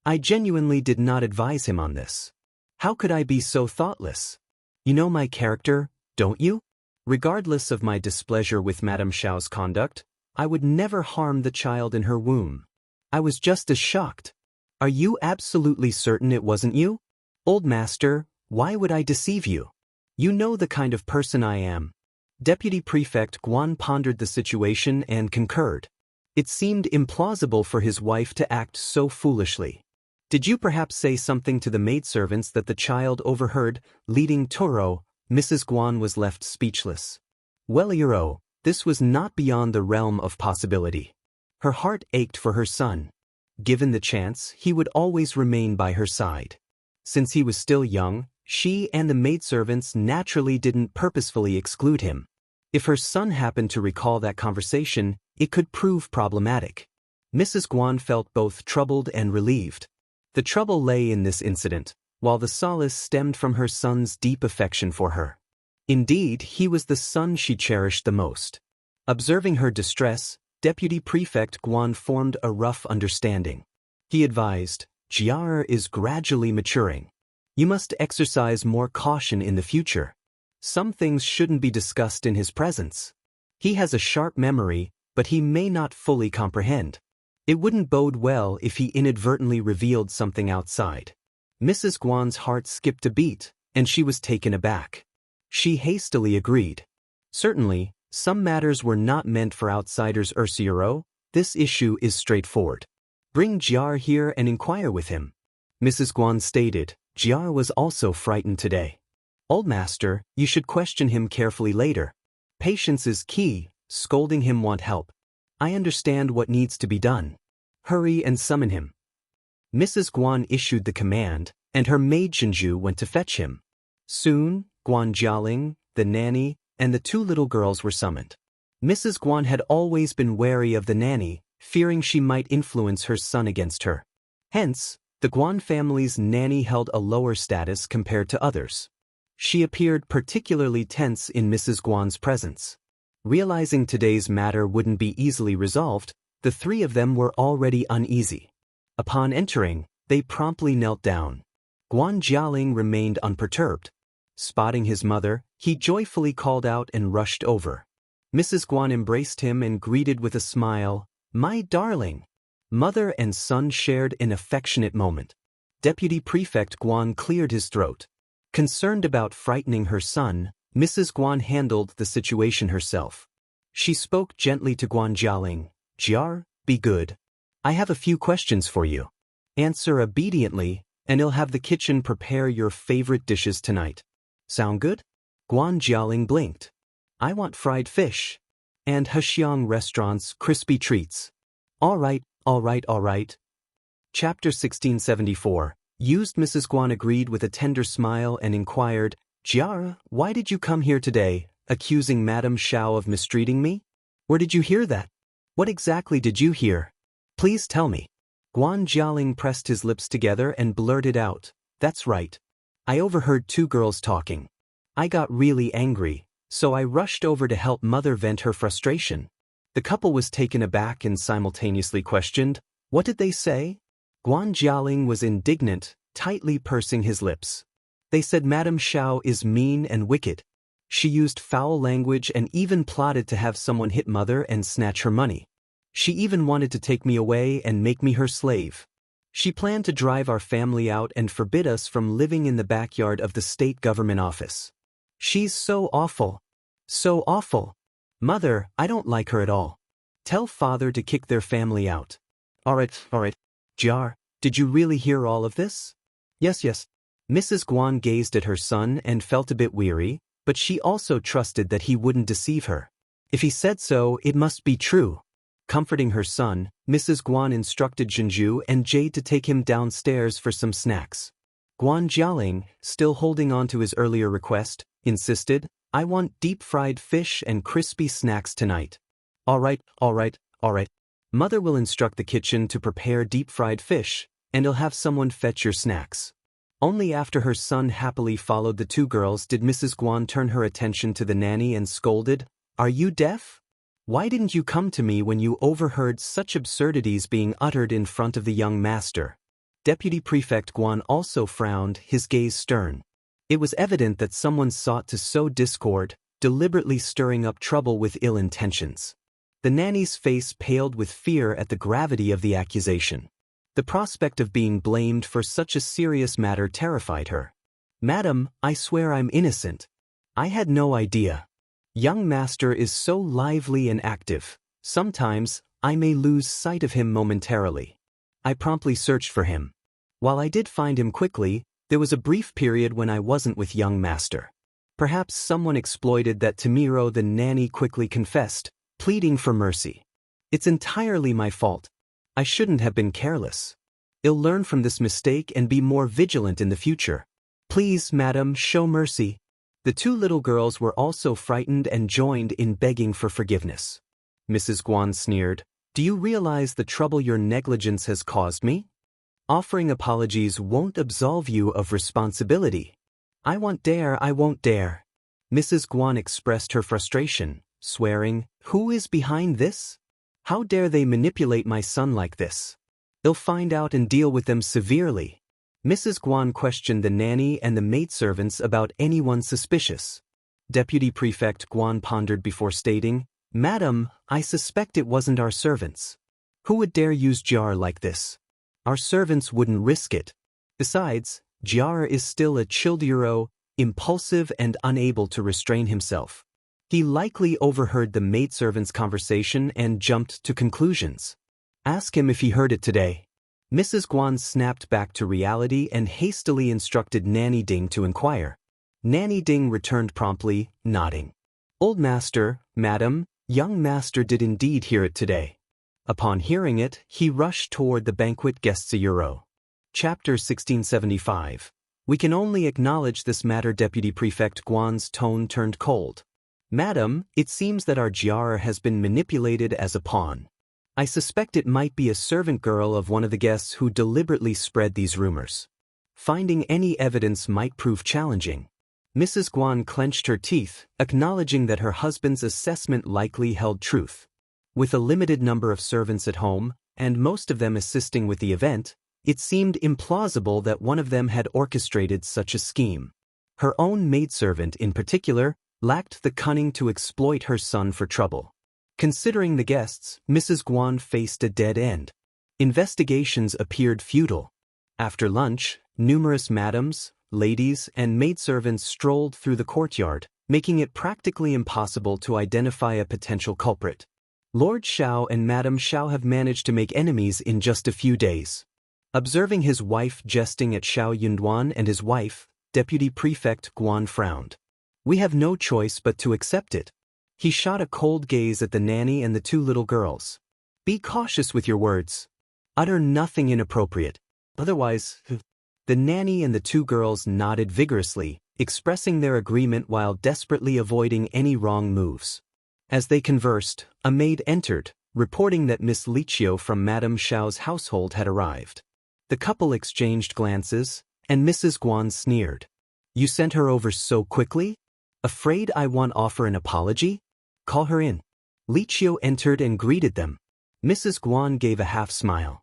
I genuinely did not advise him on this. How could I be so thoughtless? You know my character, don't you? Regardless of my displeasure with Madame Xiao's conduct, I would never harm the child in her womb. I was just as shocked. Are you absolutely certain it wasn't you? Old master, why would I deceive you? You know the kind of person I am. Deputy Prefect Guan pondered the situation and concurred. It seemed implausible for his wife to act so foolishly. Did you perhaps say something to the maidservants that the child overheard? Leading Toro, Mrs. Guan was left speechless. Well, Euro, this was not beyond the realm of possibility. Her heart ached for her son. Given the chance, he would always remain by her side. Since he was still young, she and the maidservants naturally didn't purposefully exclude him. If her son happened to recall that conversation, it could prove problematic. Mrs. Guan felt both troubled and relieved. The trouble lay in this incident, while the solace stemmed from her son's deep affection for her. Indeed, he was the son she cherished the most. Observing her distress, Deputy Prefect Guan formed a rough understanding. He advised, Jiar is gradually maturing. You must exercise more caution in the future. Some things shouldn't be discussed in his presence. He has a sharp memory, but he may not fully comprehend. It wouldn't bode well if he inadvertently revealed something outside. Mrs. Guan's heart skipped a beat, and she was taken aback. She hastily agreed. Certainly, some matters were not meant for outsiders. This issue is straightforward. Bring Jiar here and inquire with him. Mrs. Guan stated. Jiar was also frightened today. Old master, you should question him carefully later. Patience is key, scolding him won't help. I understand what needs to be done. Hurry and summon him. Mrs. Guan issued the command, and her maid Zhenju went to fetch him. Soon, Guan Jialing, the nanny, and the two little girls were summoned. Mrs. Guan had always been wary of the nanny, fearing she might influence her son against her. Hence, the Guan family's nanny held a lower status compared to others. She appeared particularly tense in Mrs. Guan's presence. Realizing today's matter wouldn't be easily resolved, the three of them were already uneasy. Upon entering, they promptly knelt down. Guan Jialing remained unperturbed. Spotting his mother, he joyfully called out and rushed over. Mrs. Guan embraced him and greeted with a smile, "My darling." Mother and son shared an affectionate moment. Deputy Prefect Guan cleared his throat. Concerned about frightening her son, Mrs. Guan handled the situation herself. She spoke gently to Guan Jialing, "Jiar, be good. I have a few questions for you. Answer obediently, and I'll have the kitchen prepare your favorite dishes tonight. Sound good?" Guan Jialing blinked. "I want fried fish. And Hexiang restaurant's crispy treats." All right. Chapter 1674. Used. Mrs. Guan agreed with a tender smile and inquired, "Jiar, why did you come here today, accusing Madame Qiao of mistreating me? Where did you hear that? What exactly did you hear? Please tell me." Guan Jialing pressed his lips together and blurted out, "That's right. I overheard two girls talking. I got really angry, so I rushed over to help Mother vent her frustration." The couple was taken aback and simultaneously questioned, "What did they say?" Guan Jialing was indignant, tightly pursing his lips. "They said Madame Qiao is mean and wicked. She used foul language and even plotted to have someone hit Mother and snatch her money. She even wanted to take me away and make me her slave. She planned to drive our family out and forbid us from living in the backyard of the state government office. She's so awful. So awful. Mother, I don't like her at all. Tell Father to kick their family out." All right. Jiar, did you really hear all of this?" Yes. Mrs. Guan gazed at her son and felt a bit weary, but she also trusted that he wouldn't deceive her. If he said so, it must be true. Comforting her son, Mrs. Guan instructed Zhenju and Jade to take him downstairs for some snacks. Guan Jialing, still holding on to his earlier request, insisted, "I want deep-fried fish and crispy snacks tonight." All right. Mother will instruct the kitchen to prepare deep-fried fish, and I'll have someone fetch your snacks. Only after her son happily followed the two girls did Mrs. Guan turn her attention to the nanny and scolded, "Are you deaf? Why didn't you come to me when you overheard such absurdities being uttered in front of the young master?" Deputy Prefect Guan also frowned, his gaze stern. It was evident that someone sought to sow discord, deliberately stirring up trouble with ill intentions. The nanny's face paled with fear at the gravity of the accusation. The prospect of being blamed for such a serious matter terrified her. "Madam, I swear I'm innocent. I had no idea. Young master is so lively and active. Sometimes, I may lose sight of him momentarily. I promptly searched for him. While I did find him quickly, there was a brief period when I wasn't with young master. Perhaps someone exploited that." Tamiro the nanny quickly confessed, pleading for mercy. "It's entirely my fault. I shouldn't have been careless. I'll learn from this mistake and be more vigilant in the future. Please, madam, show mercy." The two little girls were also frightened and joined in begging for forgiveness. Mrs. Guan sneered, "Do you realize the trouble your negligence has caused me? Offering apologies won't absolve you of responsibility." I won't dare." Mrs. Guan expressed her frustration, swearing, "Who is behind this? How dare they manipulate my son like this? They'll find out and deal with them severely." Mrs. Guan questioned the nanny and the maidservants about anyone suspicious. Deputy Prefect Guan pondered before stating, "Madam, I suspect it wasn't our servants. Who would dare use jar like this? Our servants wouldn't risk it. Besides, Jar is still a childuro, impulsive and unable to restrain himself. He likely overheard the maidservant's conversation and jumped to conclusions. Ask him if he heard it today." Mrs. Guan snapped back to reality and hastily instructed Nanny Ding to inquire. Nanny Ding returned promptly, nodding. "Old master, madam, young master did indeed hear it today." Upon hearing it, he rushed toward the banquet guests. Chapter 1675. "We can only acknowledge this matter." Deputy Prefect Guan's tone turned cold. "Madam, it seems that our Jiar has been manipulated as a pawn. I suspect it might be a servant girl of one of the guests who deliberately spread these rumors. Finding any evidence might prove challenging." Mrs. Guan clenched her teeth, acknowledging that her husband's assessment likely held truth. With a limited number of servants at home, and most of them assisting with the event, it seemed implausible that one of them had orchestrated such a scheme. Her own maidservant, in particular, lacked the cunning to exploit her son for trouble. Considering the guests, Mrs. Guan faced a dead end. Investigations appeared futile. After lunch, numerous madams, ladies, and maidservants strolled through the courtyard, making it practically impossible to identify a potential culprit. Lord Qiao and Madame Qiao have managed to make enemies in just a few days. Observing his wife jesting at Xiao Yunduan and his wife, Deputy Prefect Guan frowned. "We have no choice but to accept it." He shot a cold gaze at the nanny and the two little girls. "Be cautious with your words. Utter nothing inappropriate. Otherwise..." The nanny and the two girls nodded vigorously, expressing their agreement while desperately avoiding any wrong moves. As they conversed, a maid entered, reporting that Miss Qiao from Madame Xiao's household had arrived. The couple exchanged glances, and Mrs. Guan sneered. "You sent her over so quickly? Afraid I won't offer an apology? Call her in." Qiao entered and greeted them. Mrs. Guan gave a half-smile.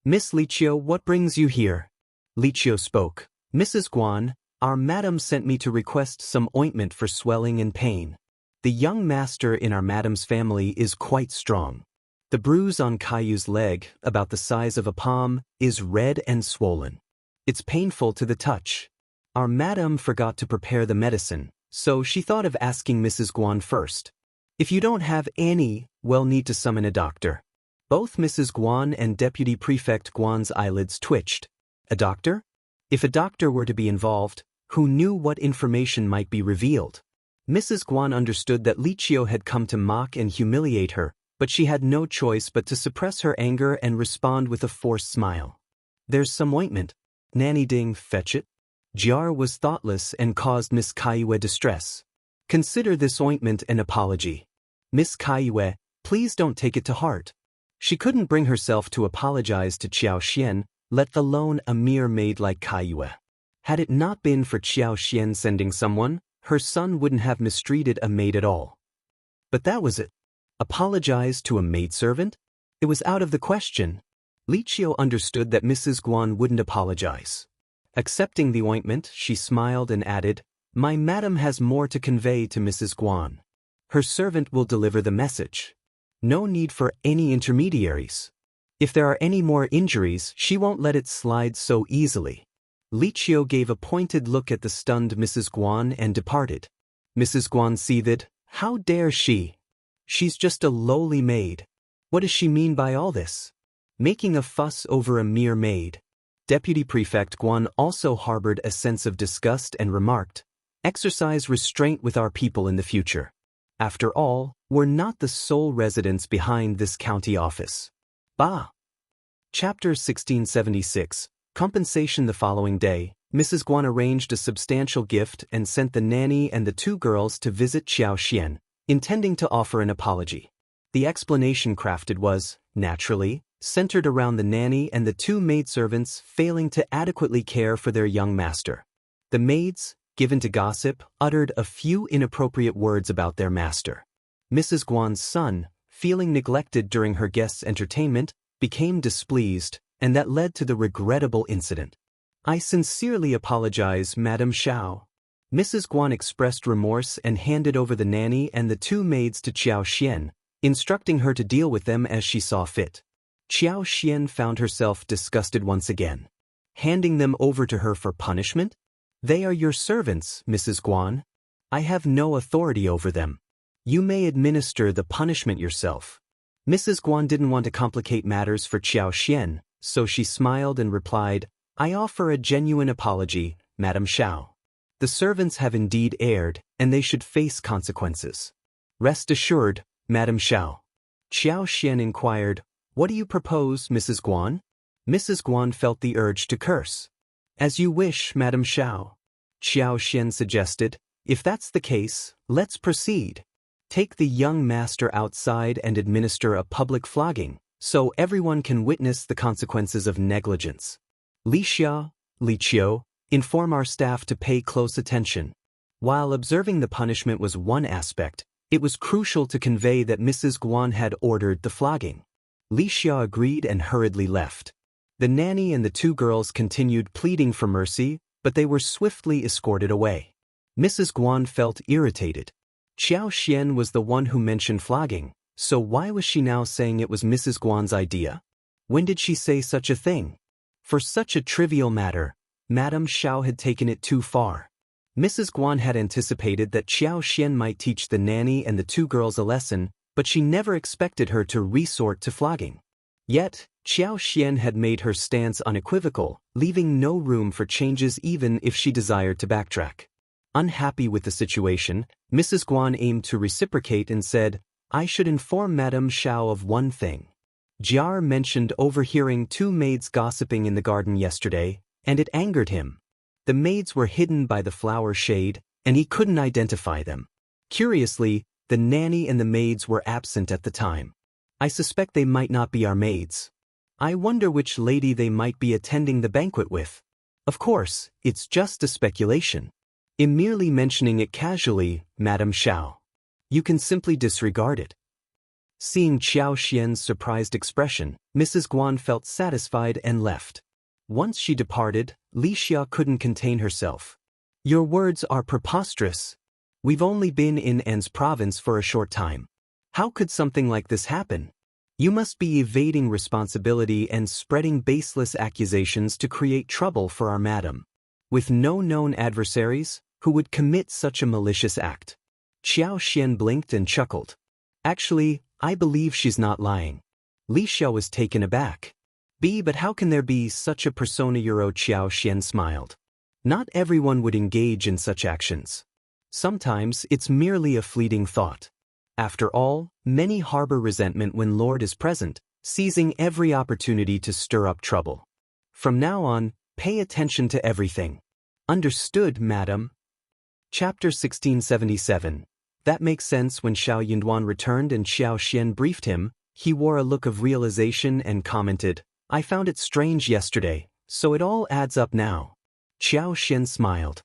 "Miss Qiao, what brings you here?" Qiao spoke. "Mrs. Guan, our madam sent me to request some ointment for swelling and pain. The young master in our madam's family is quite strong. The bruise on Caillou's leg, about the size of a palm, is red and swollen. It's painful to the touch. Our madam forgot to prepare the medicine, so she thought of asking Mrs. Guan first. If you don't have any, we'll need to summon a doctor." Both Mrs. Guan and Deputy Prefect Guan's eyelids twitched. A doctor? If a doctor were to be involved, who knew what information might be revealed? Mrs. Guan understood that Qiao had come to mock and humiliate her, but she had no choice but to suppress her anger and respond with a forced smile. "There's some ointment. Nanny Ding, fetch it." Jar was thoughtless and caused Miss Caillou distress. "Consider this ointment an apology. Miss Caillou, please don't take it to heart." She couldn't bring herself to apologize to Qiao Xian, let alone a mere maid like Caillou. Had it not been for Qiao Xian sending someone, her son wouldn't have mistreated a maid at all. But that was it. Apologize to a maidservant? It was out of the question. Qiao understood that Mrs. Guan wouldn't apologize. Accepting the ointment, she smiled and added, "My madam has more to convey to Mrs. Guan. Her servant will deliver the message. No need for any intermediaries. If there are any more injuries, she won't let it slide so easily." Qiao gave a pointed look at the stunned Mrs. Guan and departed. Mrs. Guan seethed, "How dare she? She's just a lowly maid. What does she mean by all this? Making a fuss over a mere maid." Deputy Prefect Guan also harbored a sense of disgust and remarked, "Exercise restraint with our people in the future. After all, we're not the sole residents behind this county office." Bah! Chapter 1676. Compensation. The following day, Mrs. Guan arranged a substantial gift and sent the nanny and the two girls to visit Qiao Xian, intending to offer an apology. The explanation crafted was, naturally, centered around the nanny and the two maidservants failing to adequately care for their young master. The maids, given to gossip, uttered a few inappropriate words about their master. Mrs. Guan's son, feeling neglected during her guests' entertainment, became displeased, and that led to the regrettable incident. "I sincerely apologize, Madame Qiao." Mrs. Guan expressed remorse and handed over the nanny and the 2 maids to Qiao Xian, instructing her to deal with them as she saw fit. Qiao Xian found herself disgusted once again. Handing them over to her for punishment? "They are your servants, Mrs. Guan. I have no authority over them. You may administer the punishment yourself." Mrs. Guan didn't want to complicate matters for Qiao Xian, so she smiled and replied, "I offer a genuine apology, Madame Qiao. The servants have indeed erred, and they should face consequences." "Rest assured, Madame Qiao." Qiao Xian inquired, "What do you propose, Mrs. Guan?" Mrs. Guan felt the urge to curse. "As you wish, Madame Qiao." Qiao Xian suggested, "If that's the case, let's proceed. Take the young master outside and administer a public flogging, so everyone can witness the consequences of negligence. Li Qiao, inform our staff to pay close attention." While observing the punishment was one aspect, it was crucial to convey that Mrs. Guan had ordered the flogging. Li Qiao agreed and hurriedly left. The nanny and the 2 girls continued pleading for mercy, but they were swiftly escorted away. Mrs. Guan felt irritated. Qiao Xian was the one who mentioned flogging, so why was she now saying it was Mrs. Guan's idea? When did she say such a thing? For such a trivial matter, Madame Qiao had taken it too far. Mrs. Guan had anticipated that Qiao Xian might teach the nanny and the 2 girls a lesson, but she never expected her to resort to flogging. Yet, Qiao Xian had made her stance unequivocal, leaving no room for changes even if she desired to backtrack. Unhappy with the situation, Mrs. Guan aimed to reciprocate and said, "I should inform Madame Qiao of one thing. Jiar mentioned overhearing 2 maids gossiping in the garden yesterday, and it angered him. The maids were hidden by the flower shade, and he couldn't identify them. Curiously, the nanny and the maids were absent at the time. I suspect they might not be our maids. I wonder which lady they might be attending the banquet with. Of course, it's just a speculation. In merely mentioning it casually, Madame Qiao. You can simply disregard it." Seeing Qiao Xian's surprised expression, Mrs. Guan felt satisfied and left. Once she departed, Li Qiao couldn't contain herself. "Your words are preposterous. We've only been in An's province for a short time. How could something like this happen? You must be evading responsibility and spreading baseless accusations to create trouble for our madam. With no known adversaries, who would commit such a malicious act?" Qiao Xian blinked and chuckled. "Actually, I believe she's not lying." Li Qiao was taken aback. But how can there be such a persona?" Qiao Xian smiled. "Not everyone would engage in such actions. Sometimes it's merely a fleeting thought. After all, many harbor resentment when Lord is present, seizing every opportunity to stir up trouble. From now on, pay attention to everything." "Understood, madam." Chapter 1677. That makes sense. When Xiao Yunduan returned and Qiao Xian briefed him, he wore a look of realization and commented, "I found it strange yesterday, so it all adds up now." Qiao Xian smiled.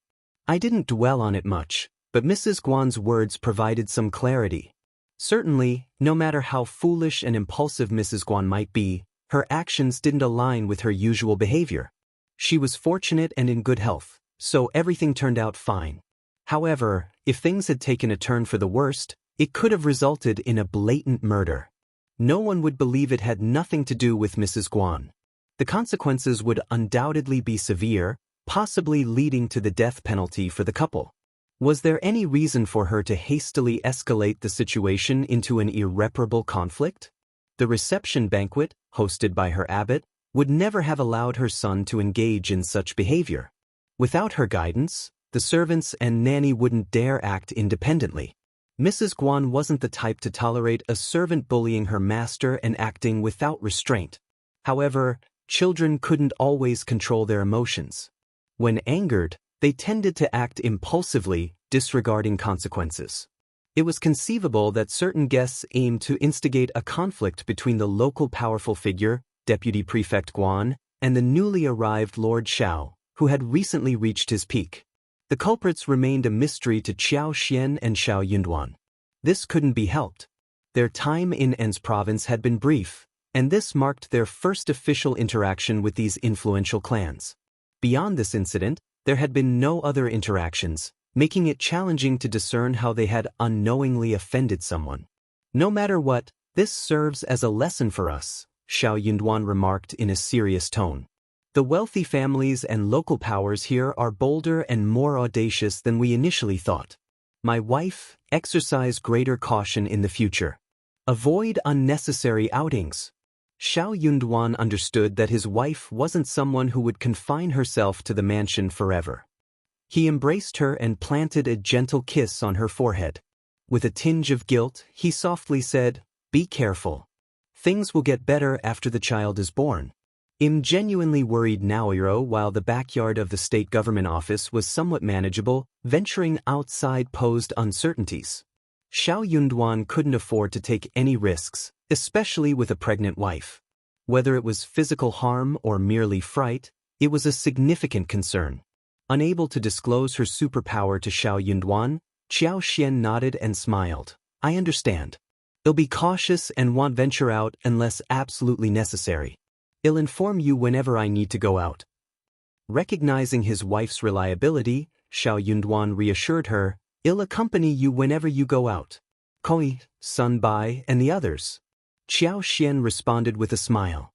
"I didn't dwell on it much, but Mrs. Guan's words provided some clarity. Certainly, no matter how foolish and impulsive Mrs. Guan might be, her actions didn't align with her usual behavior. She was fortunate and in good health, so everything turned out fine. However, if things had taken a turn for the worst, it could have resulted in a blatant murder. No one would believe it had nothing to do with Mrs. Guan. The consequences would undoubtedly be severe, possibly leading to the death penalty for the couple. Was there any reason for her to hastily escalate the situation into an irreparable conflict? The reception banquet, hosted by her abbot, would never have allowed her son to engage in such behavior. Without her guidance, the servants and nanny wouldn't dare act independently. Mrs. Guan wasn't the type to tolerate a servant bullying her master and acting without restraint. However, children couldn't always control their emotions. When angered, they tended to act impulsively, disregarding consequences. It was conceivable that certain guests aimed to instigate a conflict between the local powerful figure, DeputyPrefect Guan, and the newly arrived Lord Qiao, who had recently reached his peak. The culprits remained a mystery to Qiao Xian and Xiao Yunduan. This couldn't be helped. Their time in An's province had been brief, and this marked their first official interaction with these influential clans. Beyond this incident, there had been no other interactions, making it challenging to discern how they had unknowingly offended someone. No matter what, this serves as a lesson for us, Xiao Yunduan remarked in a serious tone. The wealthy families and local powers here are bolder and more audacious than we initially thought. My wife, exercise greater caution in the future. Avoid unnecessary outings. Xiao Yunduan understood that his wife wasn't someone who would confine herself to the mansion forever. He embraced her and planted a gentle kiss on her forehead. With a tinge of guilt, he softly said, "Be careful. Things will get better after the child is born." Im genuinely worried Naoiro while the backyard of the state government office was somewhat manageable, venturing outside posed uncertainties. Xiao Yunduan couldn't afford to take any risks, especially with a pregnant wife. Whether it was physical harm or merely fright, it was a significant concern. Unable to disclose her superpower to Xiao Yunduan, Qiao Xian nodded and smiled. "I understand. I'll be cautious and won't venture out unless absolutely necessary. I'll inform you whenever I need to go out." Recognizing his wife's reliability, Xiao Yunduan reassured her, "I'll accompany you whenever you go out. Koi, Sun Bai, and the others." Qiao Xian responded with a smile.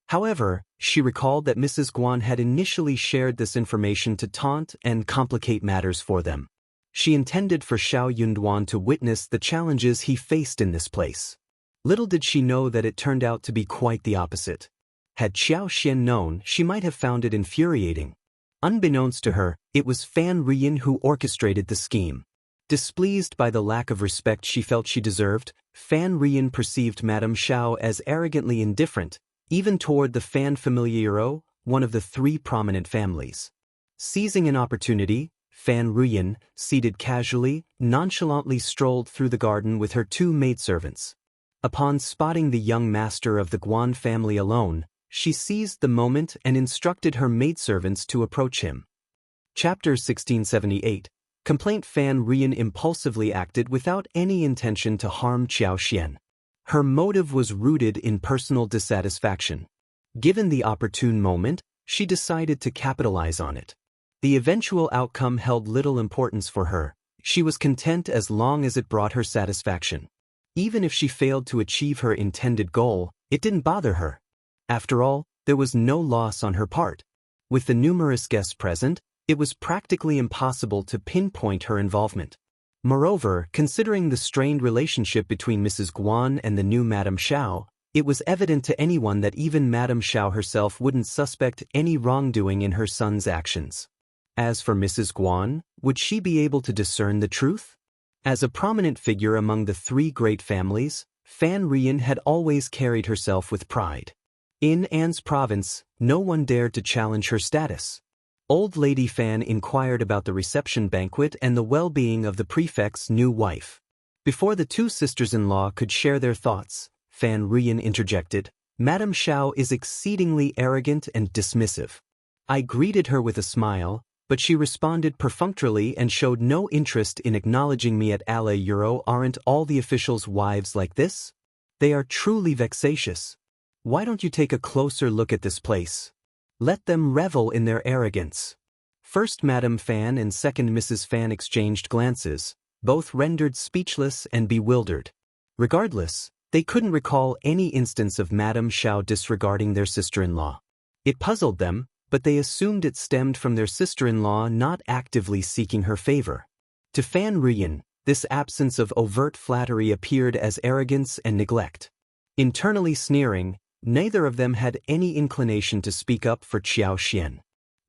However, she recalled that Mrs. Guan had initially shared this information to taunt and complicate matters for them. She intended for Xiao Yunduan to witness the challenges he faced in this place. Little did she know that it turned out to be quite the opposite. Had Qiao Xian known, she might have found it infuriating. Unbeknownst to her, it was Fan Rian who orchestrated the scheme. Displeased by the lack of respect she felt she deserved, Fan Rian perceived Madame Xiao as arrogantly indifferent, even toward the Fan Familiaro, one of the three prominent families. Seizing an opportunity, Fan Rian, seated casually, nonchalantly strolled through the garden with her two maidservants. Upon spotting the young master of the Guan family alone, she seized the moment and instructed her maidservants to approach him. Chapter 1678. Complaint. Fan Rian impulsively acted without any intention to harm Qiao Xian. Her motive was rooted in personal dissatisfaction. Given the opportune moment, she decided to capitalize on it. The eventual outcome held little importance for her. She was content as long as it brought her satisfaction. Even if she failed to achieve her intended goal, it didn't bother her. After all, there was no loss on her part. With the numerous guests present, it was practically impossible to pinpoint her involvement. Moreover, considering the strained relationship between Mrs. Guan and the new Madame Xiao, it was evident to anyone that even Madame Xiao herself wouldn't suspect any wrongdoing in her son's actions. As for Mrs. Guan, would she be able to discern the truth? As a prominent figure among the three great families, Fan Rian had always carried herself with pride. In An's province, no one dared to challenge her status. Old Lady Fan inquired about the reception banquet and the well-being of the prefect's new wife. Before the two sisters-in-law could share their thoughts, Fan Rian interjected, "Madame Xiao is exceedingly arrogant and dismissive." I greeted her with a smile, but she responded perfunctorily and showed no interest in acknowledging me at Ala Euro. Aren't all the officials' wives like this? They are truly vexatious. Why don't you take a closer look at this place? Let them revel in their arrogance. First Madame Fan and second Mrs. Fan exchanged glances, both rendered speechless and bewildered. Regardless, they couldn't recall any instance of Madame Xiao disregarding their sister-in-law. It puzzled them, but they assumed it stemmed from their sister-in-law not actively seeking her favor. To Fan Rian, this absence of overt flattery appeared as arrogance and neglect. Internally sneering, neither of them had any inclination to speak up for Qiao Xian.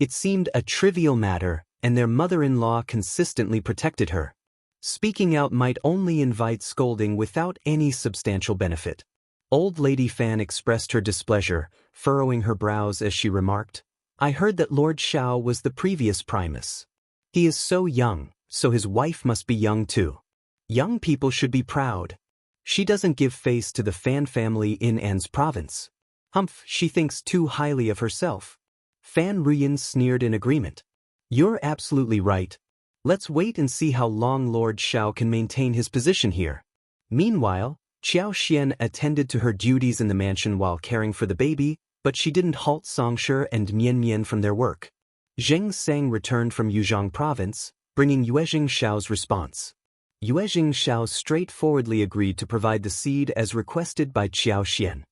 It seemed a trivial matter, and their mother-in-law consistently protected her. Speaking out might only invite scolding without any substantial benefit. Old Lady Fan expressed her displeasure, furrowing her brows as she remarked, "I heard that Lord Xiao was the previous primus. He is so young, so his wife must be young too. Young people should be proud. She doesn't give face to the Fan family in An's province. Humph, she thinks too highly of herself." Fan Rian sneered in agreement. "You're absolutely right. Let's wait and see how long Lord Xiao can maintain his position here." Meanwhile, Qiao Xian attended to her duties in the mansion while caring for the baby, but she didn't halt Songshi and Mian Mian from their work. Zheng Sang returned from Yuzhong province, bringing Yuezhing Xiao's response. Yuezhing Xiao straightforwardly agreed to provide the seed as requested by Qiao Xian.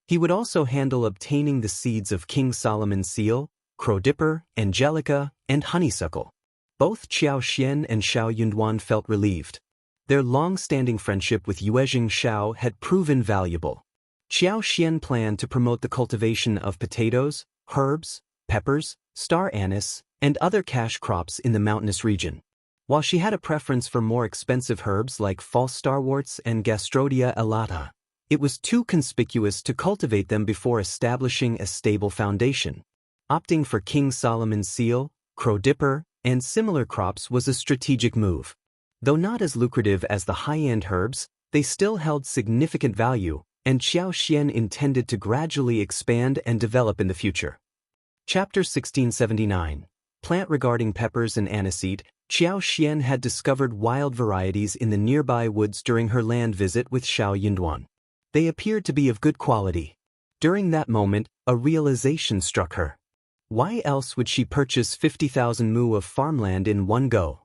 He would also handle obtaining the seeds of King Solomon's seal, crowdipper, angelica, and honeysuckle. Both Qiao Xian and Xiao Yunduan felt relieved. Their long-standing friendship with Yuezhing Xiao had proven valuable. Qiao Xian planned to promote the cultivation of potatoes, herbs, peppers, star anise, and other cash crops in the mountainous region. While she had a preference for more expensive herbs like false starworts and Gastrodia elata, it was too conspicuous to cultivate them before establishing a stable foundation. Opting for King Solomon's seal, crowdipper, and similar crops was a strategic move. Though not as lucrative as the high-end herbs, they still held significant value, and Qiao Xian intended to gradually expand and develop in the future. Chapter 1679. Plant. Regarding peppers and aniseed, Qiao Xian had discovered wild varieties in the nearby woods during her land visit with Xiao Yunduan. They appeared to be of good quality. During that moment, a realization struck her. Why else would she purchase 50,000 mu of farmland in one go?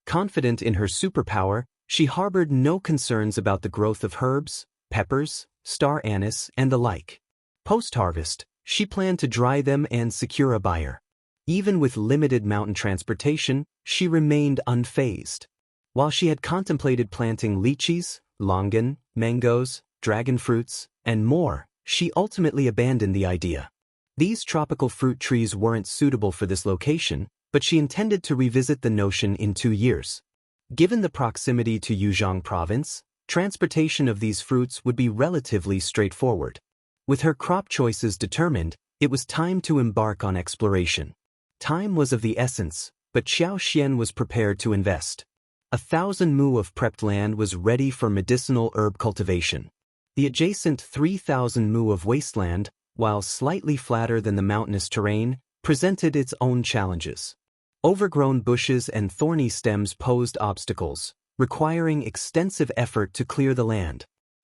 Confident in her superpower, she harbored no concerns about the growth of herbs, peppers, star anise, and the like. Post-harvest, she planned to dry them and secure a buyer. Even with limited mountain transportation, she remained unfazed. While she had contemplated planting lychees, longan, mangoes, dragon fruits, and more, she ultimately abandoned the idea. These tropical fruit trees weren't suitable for this location, but she intended to revisit the notion in 2 years. Given the proximity to Yuzhong province, transportation of these fruits would be relatively straightforward. With her crop choices determined, it was time to embark on exploration. Time was of the essence, but Qiao Xian was prepared to invest. 1,000 mu of prepped land was ready for medicinal herb cultivation. The adjacent 3,000 mu of wasteland, while slightly flatter than the mountainous terrain, presented its own challenges. Overgrown bushes and thorny stems posed obstacles, requiring extensive effort to clear the land.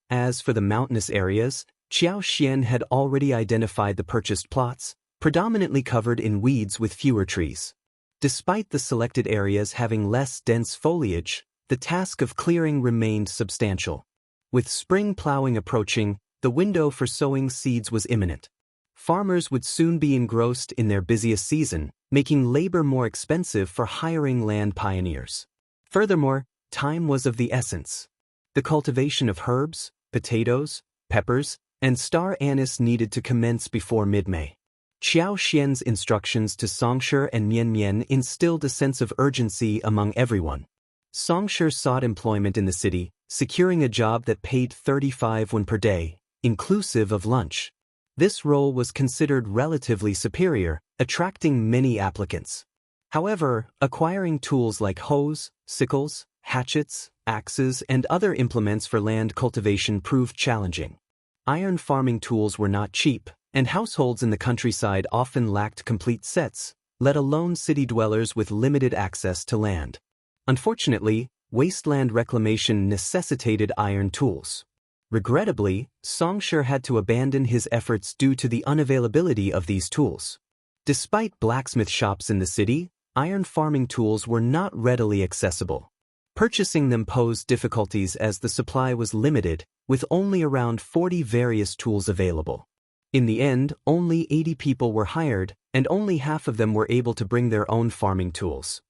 As for the mountainous areas, Qiao Xian had already identified the purchased plots, predominantly covered in weeds with fewer trees. Despite the selected areas having less dense foliage, the task of clearing remained substantial. With spring plowing approaching, the window for sowing seeds was imminent. Farmers would soon be engrossed in their busiest season, making labor more expensive for hiring land pioneers. Furthermore, time was of the essence. The cultivation of herbs, potatoes, peppers, and star anise needed to commence before mid-May. Qiao Xian's instructions to Songshi and Mian Mian instilled a sense of urgency among everyone. Songshi sought employment in the city, securing a job that paid 35 won per day, inclusive of lunch. This role was considered relatively superior, attracting many applicants. However, acquiring tools like hoes, sickles, hatchets, axes, and other implements for land cultivation proved challenging. Iron farming tools were not cheap, and households in the countryside often lacked complete sets, let alone city dwellers with limited access to land. Unfortunately, wasteland reclamation necessitated iron tools. Regrettably, Songshi had to abandon his efforts due to the unavailability of these tools. Despite blacksmith shops in the city, iron farming tools were not readily accessible. Purchasing them posed difficulties as the supply was limited, with only around 40 various tools available. In the end, only 80 people were hired, and only half of them were able to bring their own farming tools.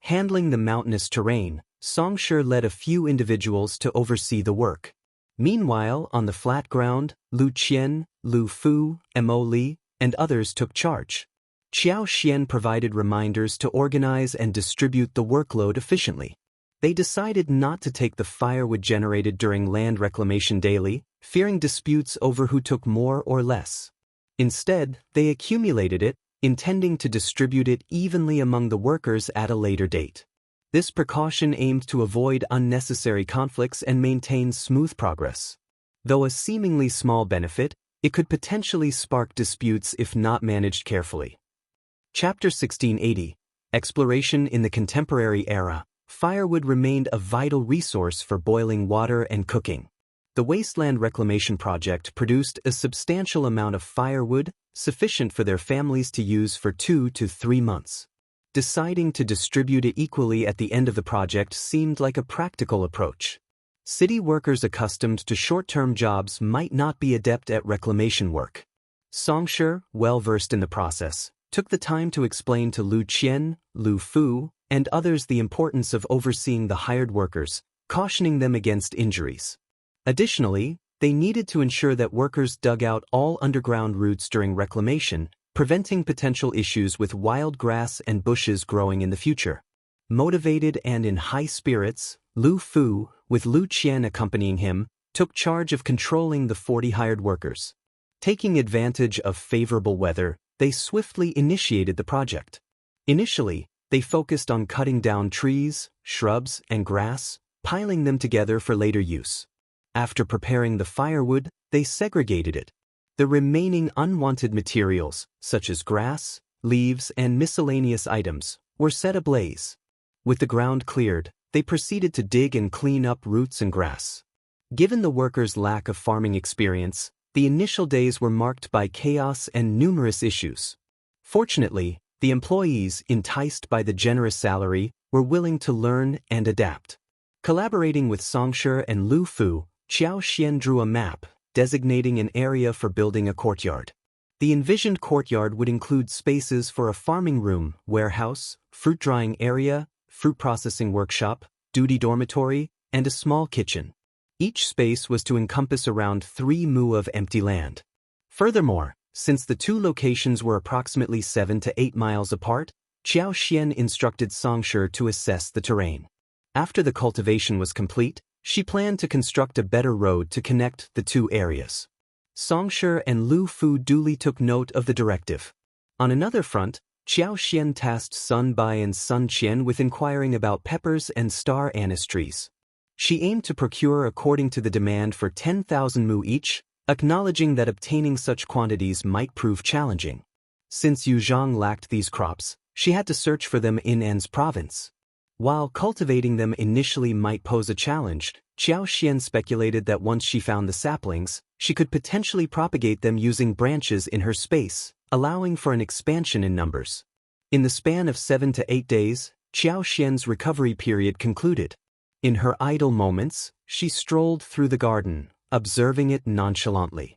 Handling the mountainous terrain, Songshi led a few individuals to oversee the work. Meanwhile, on the flat ground, Lu Qian, Liu Fu, Mo Li, and others took charge. Qiao Xian provided reminders to organize and distribute the workload efficiently. They decided not to take the firewood generated during land reclamation daily, fearing disputes over who took more or less. Instead, they accumulated it, intending to distribute it evenly among the workers at a later date. This precaution aimed to avoid unnecessary conflicts and maintain smooth progress. Though a seemingly small benefit, it could potentially spark disputes if not managed carefully. Chapter 1680. Exploration in the Contemporary Era. firewood remained a vital resource for boiling water and cooking. The wasteland reclamation project produced a substantial amount of firewood, sufficient for their families to use for 2 to 3 months. Deciding to distribute it equally at the end of the project seemed like a practical approach. City workers accustomed to short-term jobs might not be adept at reclamation work. Songshi, well-versed in the process, took the time to explain to Lu Qian, Liu Fu, and others the importance of overseeing the hired workers, cautioning them against injuries. Additionally, they needed to ensure that workers dug out all underground routes during reclamation, preventing potential issues with wild grass and bushes growing in the future. Motivated and in high spirits, Liu Fu, with Lu Qian accompanying him, took charge of controlling the 40 hired workers. Taking advantage of favorable weather, they swiftly initiated the project. Initially, they focused on cutting down trees, shrubs, and grass, piling them together for later use. After preparing the firewood, they segregated it. The remaining unwanted materials, such as grass, leaves, and miscellaneous items, were set ablaze. With the ground cleared, they proceeded to dig and clean up roots and grass. Given the workers' lack of farming experience, the initial days were marked by chaos and numerous issues. Fortunately, the employees, enticed by the generous salary, were willing to learn and adapt. Collaborating with Songshi and Liu Fu, Qiao drew a map, designating an area for building a courtyard. The envisioned courtyard would include spaces for a farming room, warehouse, fruit drying area, fruit processing workshop, duty dormitory, and a small kitchen. Each space was to encompass around 3 mu of empty land. Furthermore, since the two locations were approximately 7 to 8 miles apart, Qiao instructed Songshi to assess the terrain. After the cultivation was complete, she planned to construct a better road to connect the two areas. Songshi and Liu Fu duly took note of the directive. On another front, Qiao tasked Sun Bai and Sun Qian with inquiring about peppers and star anise trees. She aimed to procure according to the demand for 10,000 mu each, acknowledging that obtaining such quantities might prove challenging. Since Yuzhang lacked these crops, she had to search for them in An's province. While cultivating them initially might pose a challenge, Qiao speculated that once she found the saplings, she could potentially propagate them using branches in her space, allowing for an expansion in numbers. In the span of 7 to 8 days, Qiao recovery period concluded. In her idle moments, she strolled through the garden, observing it nonchalantly.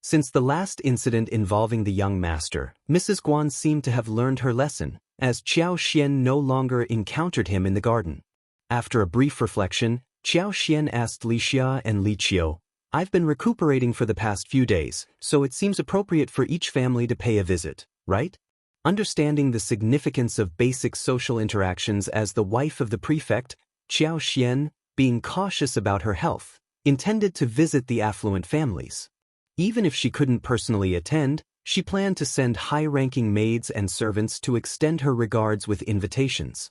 Since the last incident involving the young master, Mrs. Guan seemed to have learned her lesson, as Qiao no longer encountered him in the garden. After a brief reflection, Qiao asked Li Xia and Li Qiao, "I've been recuperating for the past few days, so it seems appropriate for each family to pay a visit, right?" Understanding the significance of basic social interactions as the wife of the prefect, Qiao, being cautious about her health, intended to visit the affluent families. Even if she couldn't personally attend, she planned to send high-ranking maids and servants to extend her regards with invitations.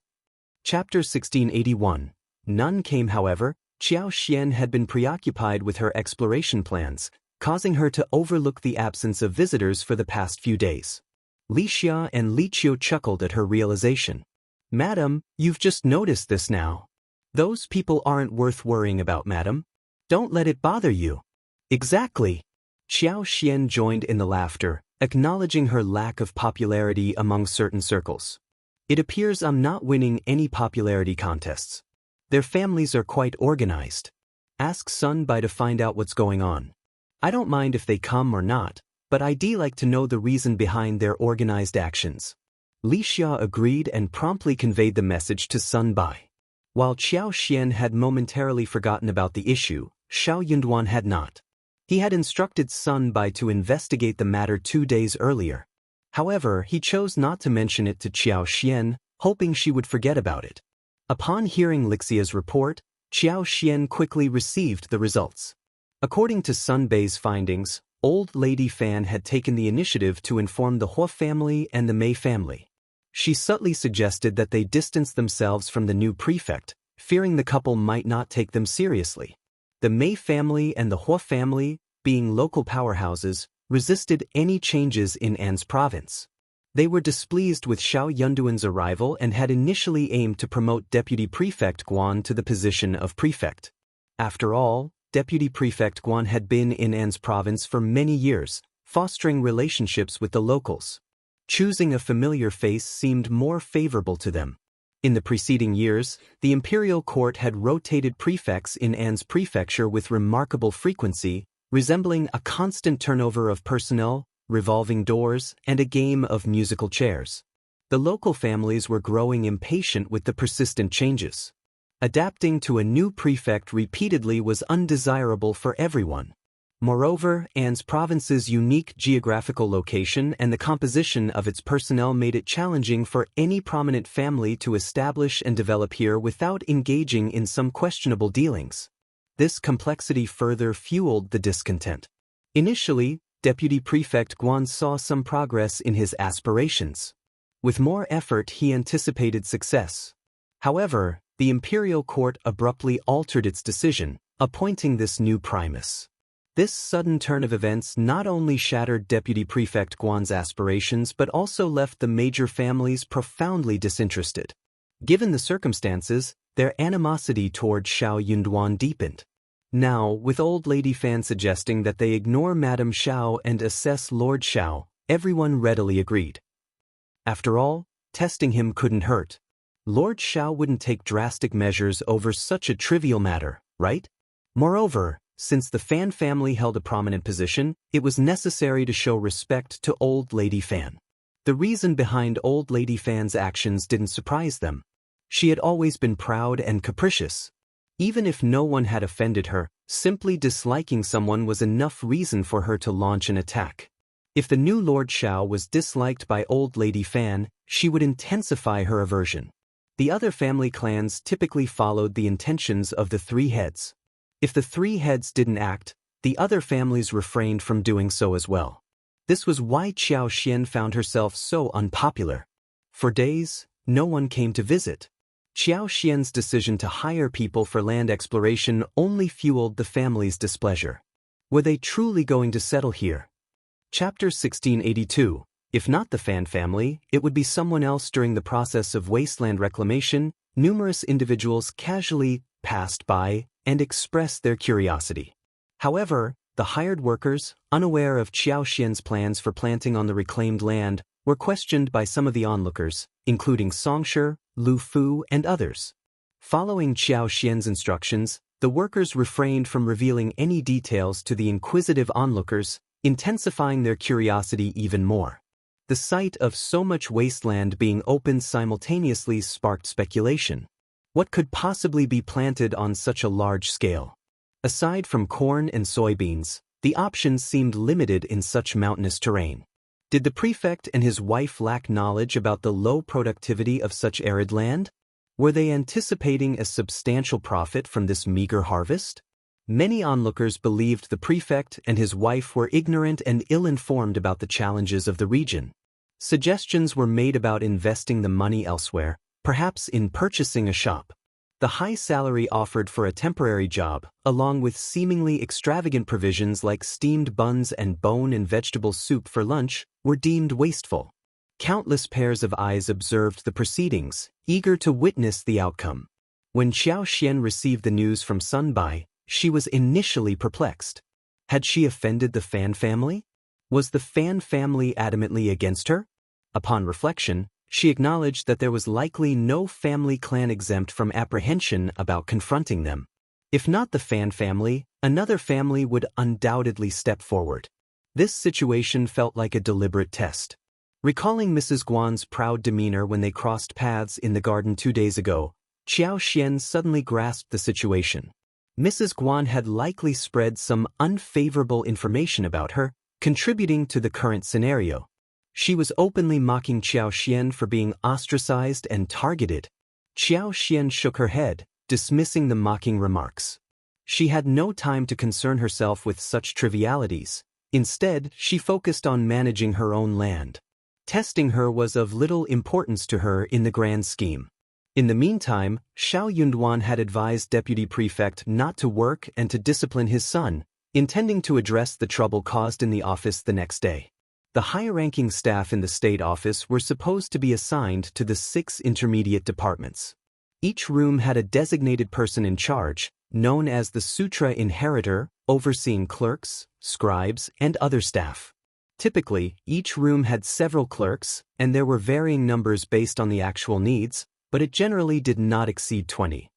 Chapter 1681. None came, however. Qiao had been preoccupied with her exploration plans, causing her to overlook the absence of visitors for the past few days. Li Xia and Li Qiao chuckled at her realization. "Madam, you've just noticed this now. Those people aren't worth worrying about, madam. Don't let it bother you." "Exactly." Qiao joined in the laughter, acknowledging her lack of popularity among certain circles. "It appears I'm not winning any popularity contests. Their families are quite organized. Ask Sun Bai to find out what's going on. I don't mind if they come or not, but I'd like to know the reason behind their organized actions." Li Xia agreed and promptly conveyed the message to Sun Bai. While Qiao had momentarily forgotten about the issue, Xiaoyunduan had not. He had instructed Sun Bai to investigate the matter 2 days earlier. However, he chose not to mention it to Qiao, hoping she would forget about it. Upon hearing Lixia's report, Qiao quickly received the results. According to Sun Bai's findings, Old Lady Fan had taken the initiative to inform the Hua family and the Mei family. She subtly suggested that they distance themselves from the new prefect, fearing the couple might not take them seriously. The Mei family and the Hua family, being local powerhouses, resisted any changes in An's province. They were displeased with Xiao Yunduan's arrival and had initially aimed to promote Deputy Prefect Guan to the position of prefect. After all, Deputy Prefect Guan had been in An's province for many years, fostering relationships with the locals. Choosing a familiar face seemed more favorable to them. In the preceding years, the imperial court had rotated prefects in An's prefecture with remarkable frequency, resembling a constant turnover of personnel, revolving doors, and a game of musical chairs. The local families were growing impatient with the persistent changes. Adapting to a new prefect repeatedly was undesirable for everyone. Moreover, An's province's unique geographical location and the composition of its personnel made it challenging for any prominent family to establish and develop here without engaging in some questionable dealings. This complexity further fueled the discontent. Initially, Deputy Prefect Guan saw some progress in his aspirations. With more effort, he anticipated success. However, the imperial court abruptly altered its decision, appointing this new primus. This sudden turn of events not only shattered Deputy Prefect Guan's aspirations but also left the major families profoundly disinterested. Given the circumstances, their animosity toward Xiao Yunduan deepened. Now, with Old Lady Fan suggesting that they ignore Madame Xiao and assess Lord Xiao, everyone readily agreed. After all, testing him couldn't hurt. Lord Xiao wouldn't take drastic measures over such a trivial matter, right? Moreover, since the Fan family held a prominent position, it was necessary to show respect to Old Lady Fan. The reason behind Old Lady Fan's actions didn't surprise them. She had always been proud and capricious. Even if no one had offended her, simply disliking someone was enough reason for her to launch an attack. If the new Lord Xiao was disliked by Old Lady Fan, she would intensify her aversion. The other family clans typically followed the intentions of the three heads. If the three heads didn't act, the other families refrained from doing so as well. This was why Qiao Xian found herself so unpopular. For days, no one came to visit. Qiao Xian's decision to hire people for land exploration only fueled the family's displeasure. Were they truly going to settle here? Chapter 1682. If not the Fan family, it would be someone else. During the process of wasteland reclamation, numerous individuals casually passed by and expressed their curiosity. However, the hired workers, unaware of Qiao Xian's plans for planting on the reclaimed land, were questioned by some of the onlookers, including Songshi, Liu Fu, and others. Following Qiao Xian's instructions, the workers refrained from revealing any details to the inquisitive onlookers, intensifying their curiosity even more. The sight of so much wasteland being opened simultaneously sparked speculation. What could possibly be planted on such a large scale? Aside from corn and soybeans, the options seemed limited in such mountainous terrain. Did the prefect and his wife lack knowledge about the low productivity of such arid land? Were they anticipating a substantial profit from this meager harvest? Many onlookers believed the prefect and his wife were ignorant and ill-informed about the challenges of the region. Suggestions were made about investing the money elsewhere, perhaps in purchasing a shop. The high salary offered for a temporary job, along with seemingly extravagant provisions like steamed buns and bone and vegetable soup for lunch, were deemed wasteful. Countless pairs of eyes observed the proceedings, eager to witness the outcome. When Qiao Xian received the news from Sunbai, she was initially perplexed. Had she offended the Fan family? Was the Fan family adamantly against her? Upon reflection, she acknowledged that there was likely no family clan exempt from apprehension about confronting them. If not the Fan family, another family would undoubtedly step forward. This situation felt like a deliberate test. Recalling Mrs. Guan's proud demeanor when they crossed paths in the garden 2 days ago, Qiao Xian suddenly grasped the situation. Mrs. Guan had likely spread some unfavorable information about her, contributing to the current scenario. She was openly mocking Qiao Xian for being ostracized and targeted. Qiao Xian shook her head, dismissing the mocking remarks. She had no time to concern herself with such trivialities. Instead, she focused on managing her own land. Testing her was of little importance to her in the grand scheme. In the meantime, Xiao Yunduan had advised Deputy Prefect not to work and to discipline his son, intending to address the trouble caused in the office the next day. The higher-ranking staff in the state office were supposed to be assigned to the 6 intermediate departments. Each room had a designated person in charge, known as the Sutra Inheritor, overseeing clerks, scribes, and other staff. Typically, each room had several clerks, and there were varying numbers based on the actual needs, but it generally did not exceed 20.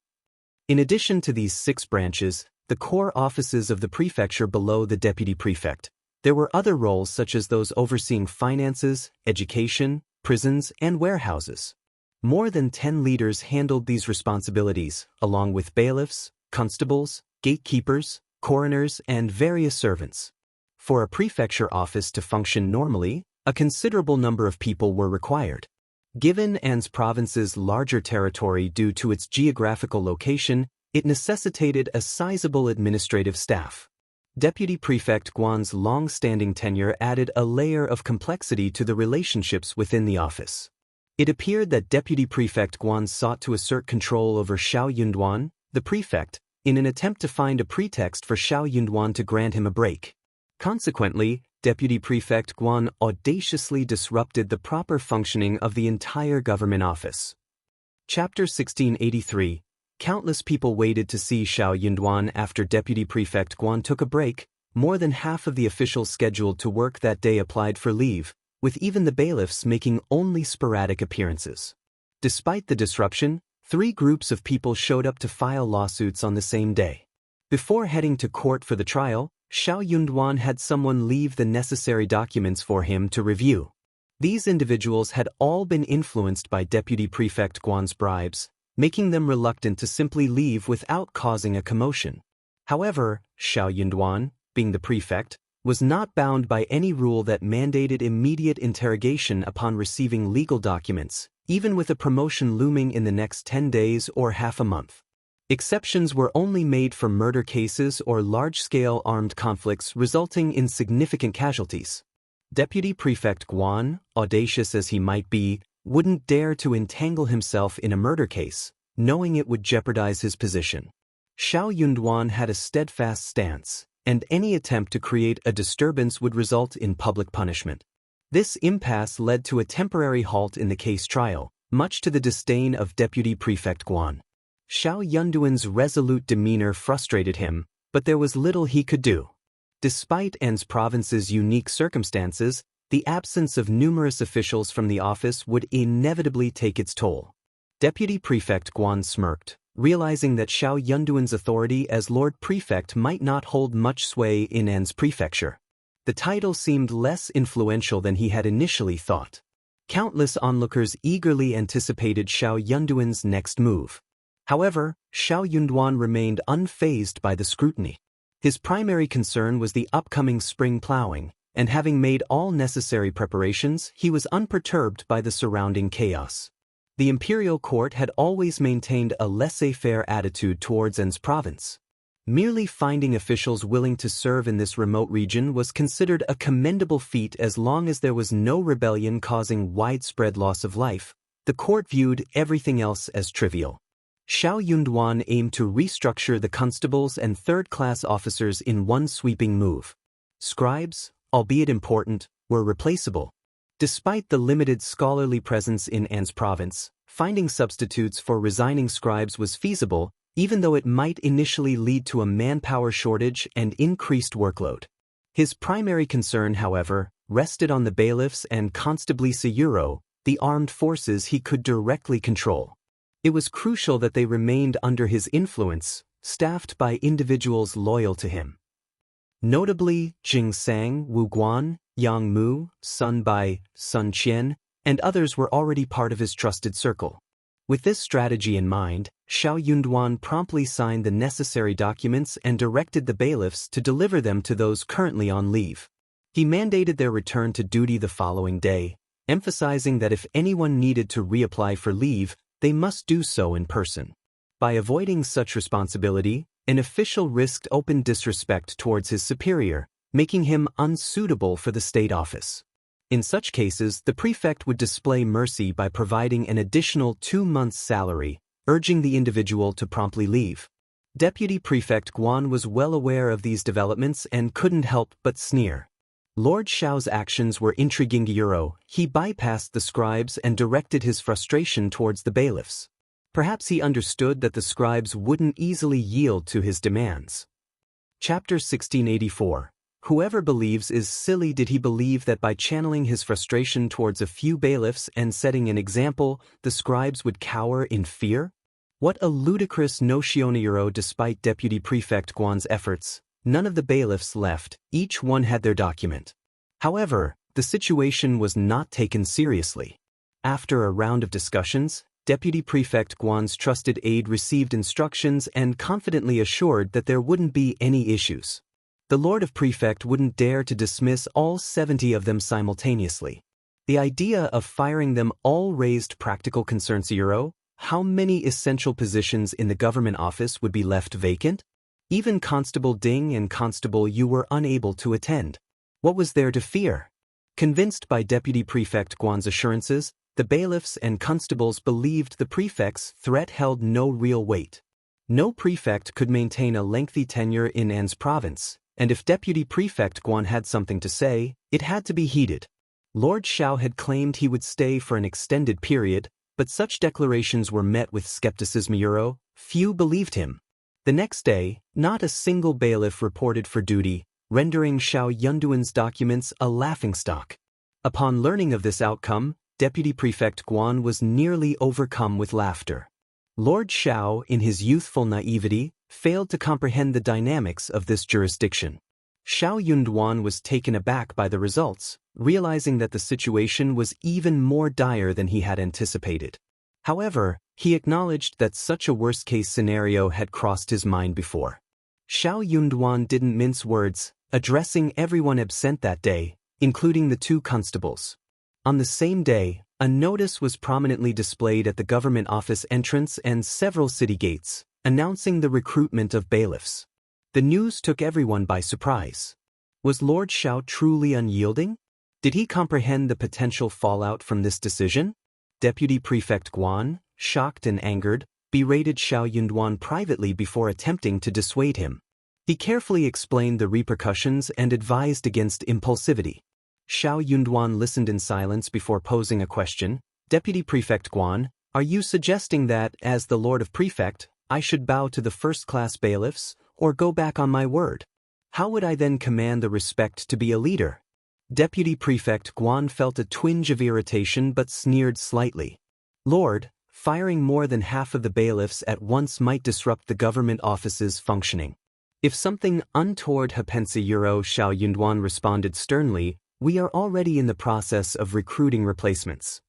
In addition to these 6 branches, the core offices of the prefecture below the deputy prefect, there were other roles such as those overseeing finances, education, prisons, and warehouses. More than 10 leaders handled these responsibilities, along with bailiffs, constables, gatekeepers, coroners, and various servants. For a prefecture office to function normally, a considerable number of people were required. Given An's province's larger territory due to its geographical location, it necessitated a sizable administrative staff. Deputy Prefect Guan's long-standing tenure added a layer of complexity to the relationships within the office. It appeared that Deputy Prefect Guan sought to assert control over Xiao Yunduan, the prefect, in an attempt to find a pretext for Xiao Yunduan to grant him a break. Consequently, Deputy Prefect Guan audaciously disrupted the proper functioning of the entire government office. Chapter 1683. Countless people waited to see Xiao Yunduan after Deputy Prefect Guan took a break. More than half of the officials scheduled to work that day applied for leave, with even the bailiffs making only sporadic appearances. Despite the disruption, 3 groups of people showed up to file lawsuits on the same day. Before heading to court for the trial, Xiao Yunduan had someone leave the necessary documents for him to review. These individuals had all been influenced by Deputy Prefect Guan's bribes, making them reluctant to simply leave without causing a commotion. However, Xiao Yunduan, being the prefect, was not bound by any rule that mandated immediate interrogation upon receiving legal documents, even with a promotion looming in the next 10 days or half a month. Exceptions were only made for murder cases or large-scale armed conflicts resulting in significant casualties. Deputy Prefect Guan, audacious as he might be, wouldn't dare to entangle himself in a murder case, knowing it would jeopardize his position. Xiao Yunduan had a steadfast stance, and any attempt to create a disturbance would result in public punishment. This impasse led to a temporary halt in the case trial, much to the disdain of Deputy Prefect Guan. Xiao Yunduan's resolute demeanor frustrated him, but there was little he could do. Despite An's province's unique circumstances, the absence of numerous officials from the office would inevitably take its toll. Deputy Prefect Guan smirked, realizing that Xiao Yunduan's authority as Lord Prefect might not hold much sway in An's prefecture. The title seemed less influential than he had initially thought. Countless onlookers eagerly anticipated Xiao Yunduan's next move. However, Xiao Yunduan remained unfazed by the scrutiny. His primary concern was the upcoming spring plowing, and having made all necessary preparations, he was unperturbed by the surrounding chaos. The imperial court had always maintained a laissez-faire attitude towards An's province. Merely finding officials willing to serve in this remote region was considered a commendable feat as long as there was no rebellion causing widespread loss of life. The court viewed everything else as trivial. Xiao Yunduan aimed to restructure the constables and third-class officers in one sweeping move. Scribes, albeit important, were replaceable. Despite the limited scholarly presence in An's province, finding substitutes for resigning scribes was feasible, even though it might initially lead to a manpower shortage and increased workload. His primary concern, however, rested on the bailiffs and Constabli Sayuro, the armed forces he could directly control. It was crucial that they remained under his influence, staffed by individuals loyal to him. Notably, Jing Sang, Wu Guan, Yang Mu, Sun Bai, Sun Qian, and others were already part of his trusted circle. With this strategy in mind, Xiao Yunduan promptly signed the necessary documents and directed the bailiffs to deliver them to those currently on leave. He mandated their return to duty the following day, emphasizing that if anyone needed to reapply for leave, they must do so in person. By avoiding such responsibility, an official risked open disrespect towards his superior, making him unsuitable for the state office. In such cases, the prefect would display mercy by providing an additional 2 months' salary, urging the individual to promptly leave. Deputy Prefect Guan was well aware of these developments and couldn't help but sneer. Lord Xiao's actions were intriguing. He bypassed the scribes and directed his frustration towards the bailiffs. Perhaps he understood that the scribes wouldn't easily yield to his demands. Chapter 1684. Whoever believes is silly. Did he believe that by channeling his frustration towards a few bailiffs and setting an example, the scribes would cower in fear? What a ludicrous notion. Despite Deputy Prefect Guan's efforts, none of the bailiffs left, each one had their document. However, the situation was not taken seriously. After a round of discussions, Deputy Prefect Guan's trusted aide received instructions and confidently assured that there wouldn't be any issues. The Lord of Prefect wouldn't dare to dismiss all 70 of them simultaneously. The idea of firing them all raised practical concerns. How many essential positions in the government office would be left vacant? Even Constable Ding and Constable Yu were unable to attend. What was there to fear? Convinced by Deputy Prefect Guan's assurances, the bailiffs and constables believed the prefect's threat held no real weight. No prefect could maintain a lengthy tenure in An's province, and if Deputy Prefect Guan had something to say, it had to be heeded. Lord Xiao had claimed he would stay for an extended period, but such declarations were met with skepticism. Few believed him. The next day, not a single bailiff reported for duty, rendering Xiao Yunduan's documents a laughingstock. Upon learning of this outcome, Deputy Prefect Guan was nearly overcome with laughter. Lord Xiao, in his youthful naivety, failed to comprehend the dynamics of this jurisdiction. Xiao Yunduan was taken aback by the results, realizing that the situation was even more dire than he had anticipated. However, he acknowledged that such a worst-case scenario had crossed his mind before. Xiao Yunduan didn't mince words, addressing everyone absent that day, including the 2 constables. On the same day, a notice was prominently displayed at the government office entrance and several city gates, announcing the recruitment of bailiffs. The news took everyone by surprise. Was Lord Xiao truly unyielding? Did he comprehend the potential fallout from this decision? Deputy Prefect Guan, shocked and angered, berated Xiao Yunduan privately before attempting to dissuade him. He carefully explained the repercussions and advised against impulsivity. Xiao Yunduan listened in silence before posing a question. Deputy Prefect Guan, are you suggesting that, as the Lord of Prefect, I should bow to the first-class bailiffs, or go back on my word? How would I then command the respect to be a leader? Deputy Prefect Guan felt a twinge of irritation but sneered slightly. Lord, firing more than half of the bailiffs at once might disrupt the government office's functioning. If something untoward happens, Xiao Yunduan responded sternly, we are already in the process of recruiting replacements.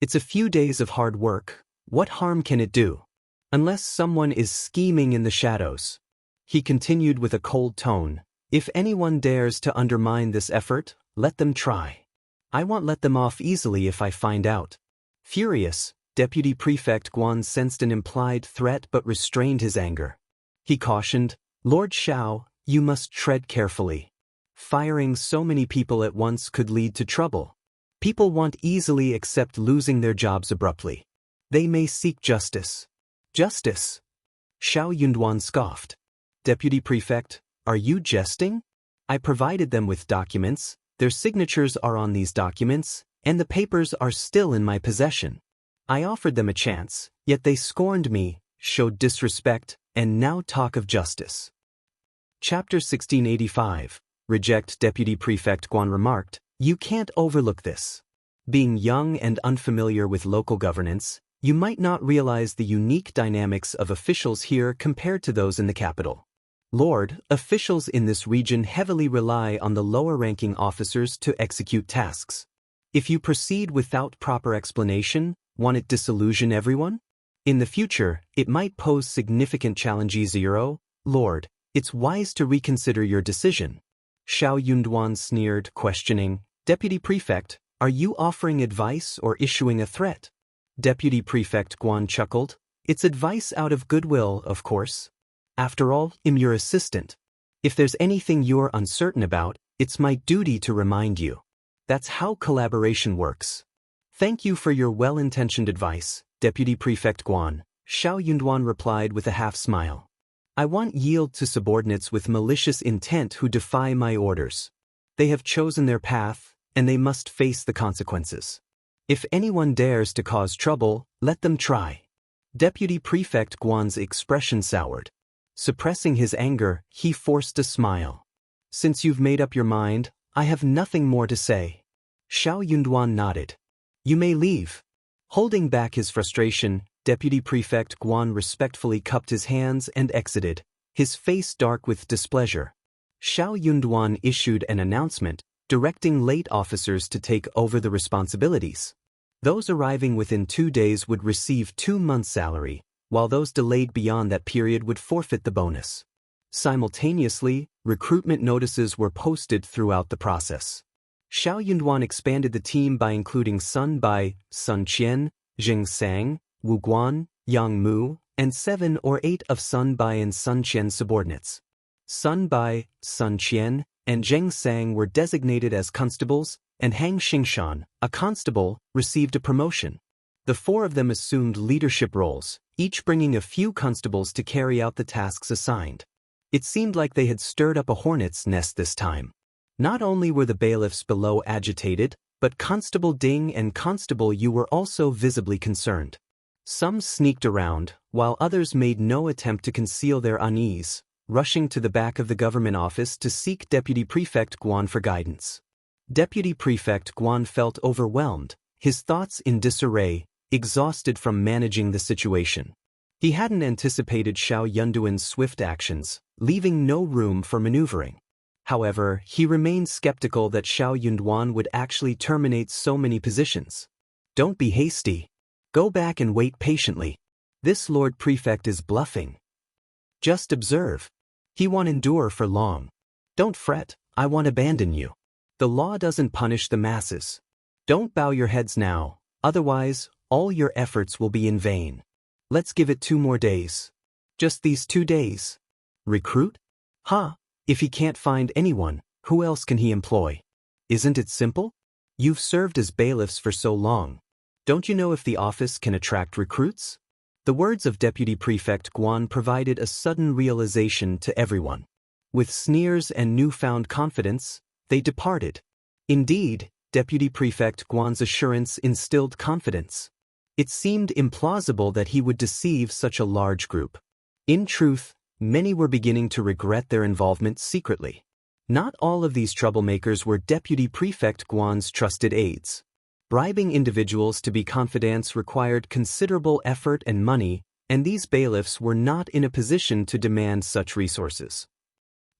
It's a few days of hard work. What harm can it do? Unless someone is scheming in the shadows. He continued with a cold tone, if anyone dares to undermine this effort, let them try. I won't let them off easily if I find out. Furious, Deputy Prefect Guan sensed an implied threat but restrained his anger. He cautioned, Lord Xiao, you must tread carefully. Firing so many people at once could lead to trouble. People won't easily accept losing their jobs abruptly. They may seek justice. Justice? Xiao Yunduan scoffed. Deputy Prefect, are you jesting? I provided them with documents, their signatures are on these documents, and the papers are still in my possession. I offered them a chance, yet they scorned me, showed disrespect, and now talk of justice. Chapter 1685. Reject. Deputy Prefect Guan remarked, you can't overlook this. Being young and unfamiliar with local governance, you might not realize the unique dynamics of officials here compared to those in the capital. Lord, officials in this region heavily rely on the lower-ranking officers to execute tasks. If you proceed without proper explanation, won't it disillusion everyone? In the future, it might pose significant challenges. Lord, it's wise to reconsider your decision. Xiao Yunduan sneered, questioning, Deputy Prefect, are you offering advice or issuing a threat? Deputy Prefect Guan chuckled, it's advice out of goodwill, of course. After all, I'm your assistant. If there's anything you're uncertain about, it's my duty to remind you. That's how collaboration works. Thank you for your well-intentioned advice, Deputy Prefect Guan, Xiao Yunduan replied with a half-smile. I won't yield to subordinates with malicious intent who defy my orders. They have chosen their path, and they must face the consequences. If anyone dares to cause trouble, let them try. Deputy Prefect Guan's expression soured. Suppressing his anger, he forced a smile. Since you've made up your mind, I have nothing more to say. Xiao Yunduan nodded. You may leave. Holding back his frustration, Deputy Prefect Guan respectfully cupped his hands and exited, his face dark with displeasure. Xiao Yunduan issued an announcement, directing late officers to take over the responsibilities. Those arriving within 2 days would receive 2 months' salary, while those delayed beyond that period would forfeit the bonus. Simultaneously, recruitment notices were posted throughout the process. Xiao Yunduan expanded the team by including Sun Bai, Sun Qian, Jing Sang, Wu Guan, Yang Mu, and 7 or 8 of Sun Bai and Sun Qian's subordinates. Sun Bai, Sun Qian, and Zheng Sang were designated as constables, and Hang Xingshan, a constable, received a promotion. The 4 of them assumed leadership roles, each bringing a few constables to carry out the tasks assigned. It seemed like they had stirred up a hornet's nest this time. Not only were the bailiffs below agitated, but Constable Ding and Constable Yu were also visibly concerned. Some sneaked around, while others made no attempt to conceal their unease, rushing to the back of the government office to seek Deputy Prefect Guan for guidance. Deputy Prefect Guan felt overwhelmed, his thoughts in disarray, exhausted from managing the situation. He hadn't anticipated Xiao Yunduan's swift actions, leaving no room for maneuvering. However, he remained skeptical that Xiao Yunduan would actually terminate so many positions. Don't be hasty. Go back and wait patiently. This Lord Prefect is bluffing. Just observe. He won't endure for long. Don't fret, I won't abandon you. The law doesn't punish the masses. Don't bow your heads now, otherwise, all your efforts will be in vain. Let's give it 2 more days. Just these 2 days. Recruit? Huh, if he can't find anyone, who else can he employ? Isn't it simple? You've served as bailiffs for so long. Don't you know if the office can attract recruits? The words of Deputy Prefect Guan provided a sudden realization to everyone. With sneers and newfound confidence, they departed. Indeed, Deputy Prefect Guan's assurance instilled confidence. It seemed implausible that he would deceive such a large group. In truth, many were beginning to regret their involvement secretly. Not all of these troublemakers were Deputy Prefect Guan's trusted aides. Bribing individuals to be confidants required considerable effort and money, and these bailiffs were not in a position to demand such resources.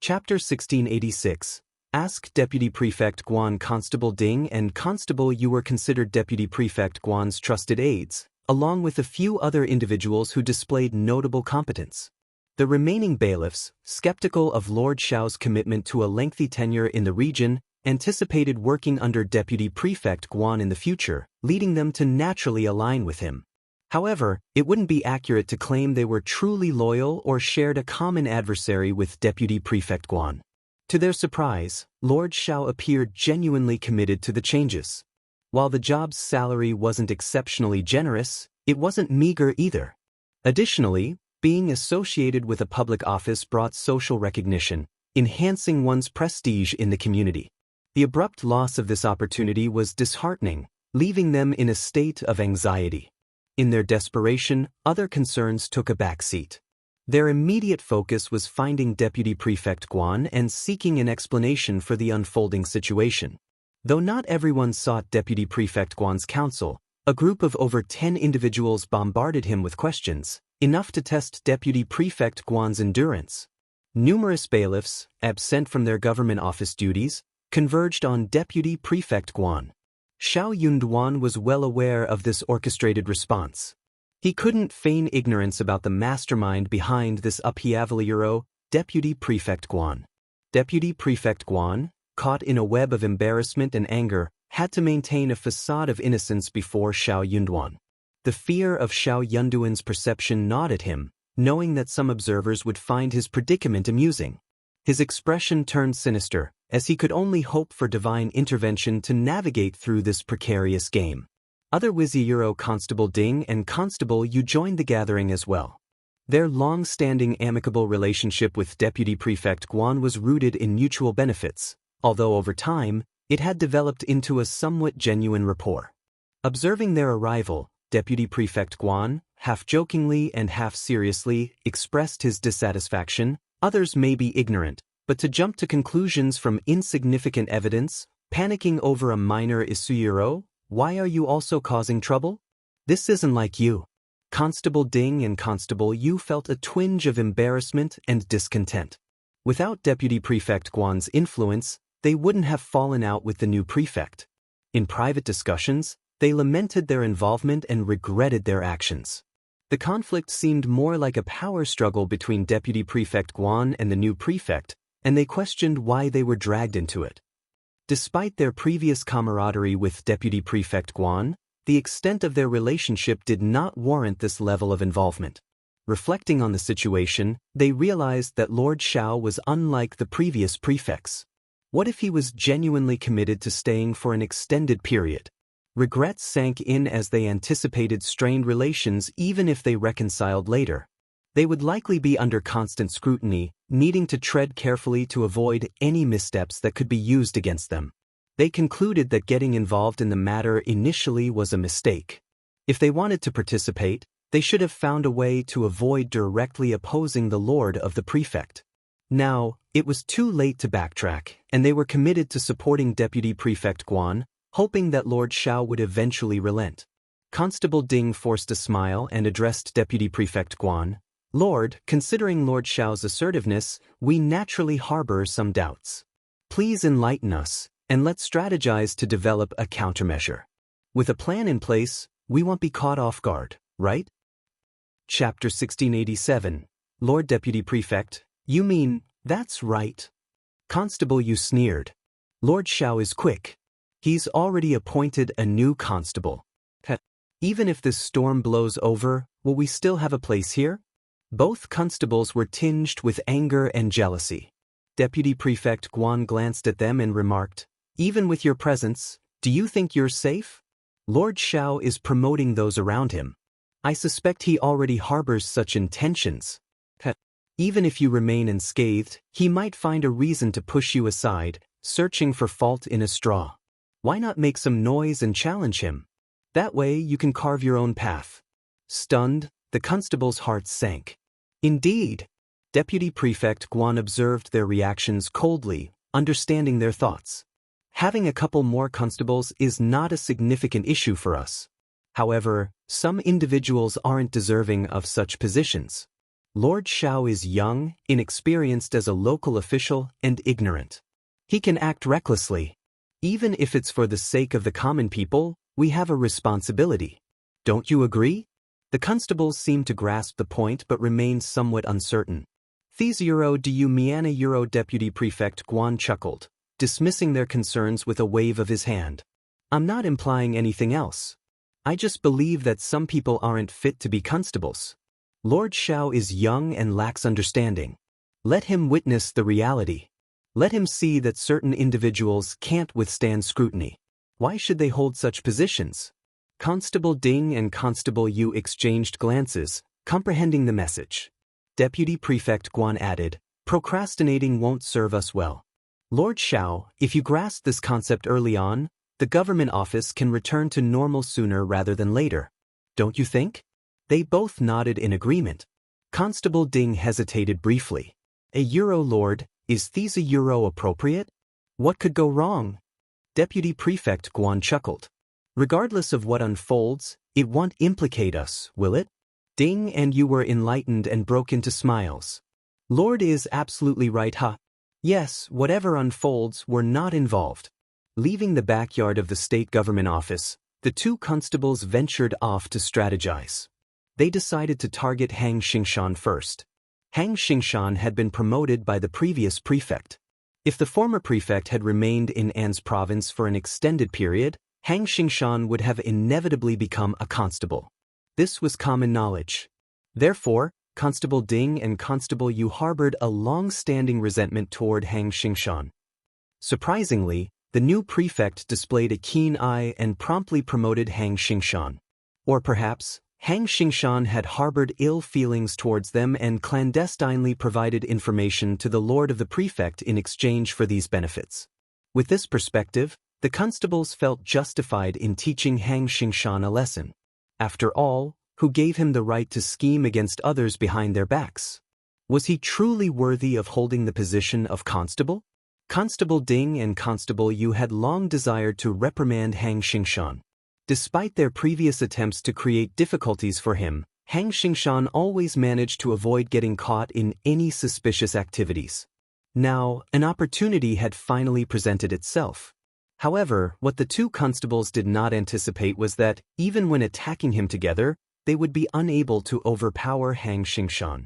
Chapter 1686. Ask Deputy Prefect Guan. Constable Ding and Constable Yu were considered Deputy Prefect Guan's trusted aides, along with a few other individuals who displayed notable competence. The remaining bailiffs, skeptical of Lord Xiao's commitment to a lengthy tenure in the region, anticipated working under Deputy Prefect Guan in the future, leading them to naturally align with him. However, it wouldn't be accurate to claim they were truly loyal or shared a common adversary with Deputy Prefect Guan. To their surprise, Lord Xiao appeared genuinely committed to the changes. While the job's salary wasn't exceptionally generous, it wasn't meager either. Additionally, being associated with a public office brought social recognition, enhancing one's prestige in the community. The abrupt loss of this opportunity was disheartening, leaving them in a state of anxiety. In their desperation, other concerns took a backseat. Their immediate focus was finding Deputy Prefect Guan and seeking an explanation for the unfolding situation. Though not everyone sought Deputy Prefect Guan's counsel, a group of over 10 individuals bombarded him with questions, enough to test Deputy Prefect Guan's endurance. Numerous bailiffs, absent from their government office duties, converged on Deputy Prefect Guan. Xiao Yunduan was well aware of this orchestrated response. He couldn't feign ignorance about the mastermind behind this upheaval. Deputy Prefect Guan. Deputy Prefect Guan, caught in a web of embarrassment and anger, had to maintain a facade of innocence before Xiao Yunduan. The fear of Xiao Yunduan's perception gnawed at him, knowing that some observers would find his predicament amusing. His expression turned sinister, as he could only hope for divine intervention to navigate through this precarious game. Other Wizard Constable Ding and Constable Yu joined the gathering as well. Their long-standing amicable relationship with Deputy Prefect Guan was rooted in mutual benefits, although over time, it had developed into a somewhat genuine rapport. Observing their arrival, Deputy Prefect Guan, half jokingly and half seriously, expressed his dissatisfaction. Others may be ignorant, but to jump to conclusions from insignificant evidence, panicking over a minor issue, why are you also causing trouble? This isn't like you. Constable Ding and Constable Yu felt a twinge of embarrassment and discontent. Without Deputy Prefect Guan's influence, they wouldn't have fallen out with the new prefect. In private discussions, they lamented their involvement and regretted their actions. The conflict seemed more like a power struggle between Deputy Prefect Guan and the new prefect, and they questioned why they were dragged into it. Despite their previous camaraderie with Deputy Prefect Guan, the extent of their relationship did not warrant this level of involvement. Reflecting on the situation, they realized that Lord Qiao was unlike the previous prefects. What if he was genuinely committed to staying for an extended period? Regrets sank in as they anticipated strained relations even if they reconciled later. They would likely be under constant scrutiny, needing to tread carefully to avoid any missteps that could be used against them. They concluded that getting involved in the matter initially was a mistake. If they wanted to participate, they should have found a way to avoid directly opposing the Lord of the Prefect. Now, it was too late to backtrack, and they were committed to supporting Deputy Prefect Guan, hoping that Lord Qiao would eventually relent. Constable Ding forced a smile and addressed Deputy Prefect Guan. Lord, considering Lord Qiao's assertiveness, we naturally harbor some doubts. Please enlighten us, and let's strategize to develop a countermeasure. With a plan in place, we won't be caught off guard, right? Chapter 1687. Lord Deputy Prefect, you mean, that's right. Constable Yu sneered. Lord Qiao is quick. He's already appointed a new constable. Even if this storm blows over, will we still have a place here? Both constables were tinged with anger and jealousy. Deputy Prefect Guan glanced at them and remarked, even with your presence, do you think you're safe? Lord Qiao is promoting those around him. I suspect he already harbors such intentions. Even if you remain unscathed, he might find a reason to push you aside, searching for fault in a straw. Why not make some noise and challenge him? That way you can carve your own path. Stunned, the constable's heart sank. Indeed. Deputy Prefect Guan observed their reactions coldly, understanding their thoughts. Having a couple more constables is not a significant issue for us. However, some individuals aren't deserving of such positions. Lord Qiao is young, inexperienced as a local official, and ignorant. He can act recklessly. Even if it's for the sake of the common people, we have a responsibility. Don't you agree? The constables seemed to grasp the point but remained somewhat uncertain. These do you mean Deputy Prefect Guan chuckled, dismissing their concerns with a wave of his hand. I'm not implying anything else. I just believe that some people aren't fit to be constables. Lord Qiao is young and lacks understanding. Let him witness the reality. Let him see that certain individuals can't withstand scrutiny. Why should they hold such positions? Constable Ding and Constable Yu exchanged glances, comprehending the message. Deputy Prefect Guan added, procrastinating won't serve us well. Lord Qiao, if you grasp this concept early on, the government office can return to normal sooner rather than later. Don't you think? They both nodded in agreement. Constable Ding hesitated briefly. A Lord, is these a appropriate? What could go wrong? Deputy Prefect Guan chuckled. Regardless of what unfolds, it won't implicate us, will it? Ding and Yu were enlightened and broke into smiles. Lord is absolutely right, huh? Yes, whatever unfolds, we're not involved. Leaving the backyard of the state government office, the two constables ventured off to strategize. They decided to target Hang Xingshan first. Hang Xingshan had been promoted by the previous prefect. If the former prefect had remained in An's province for an extended period, Hang Xingshan would have inevitably become a constable. This was common knowledge. Therefore, Constable Ding and Constable Yu harbored a long-standing resentment toward Hang Xingshan. Surprisingly, the new prefect displayed a keen eye and promptly promoted Hang Xingshan. Or perhaps, Hang Xingshan had harbored ill feelings towards them and clandestinely provided information to the Lord of the Prefect in exchange for these benefits. With this perspective, the constables felt justified in teaching Hang Xingshan a lesson. After all, who gave him the right to scheme against others behind their backs? Was he truly worthy of holding the position of constable? Constable Ding and Constable Yu had long desired to reprimand Hang Xingshan. Despite their previous attempts to create difficulties for him, Hang Xingshan always managed to avoid getting caught in any suspicious activities. Now, an opportunity had finally presented itself. However, what the two constables did not anticipate was that, even when attacking him together, they would be unable to overpower Hang Xingshan.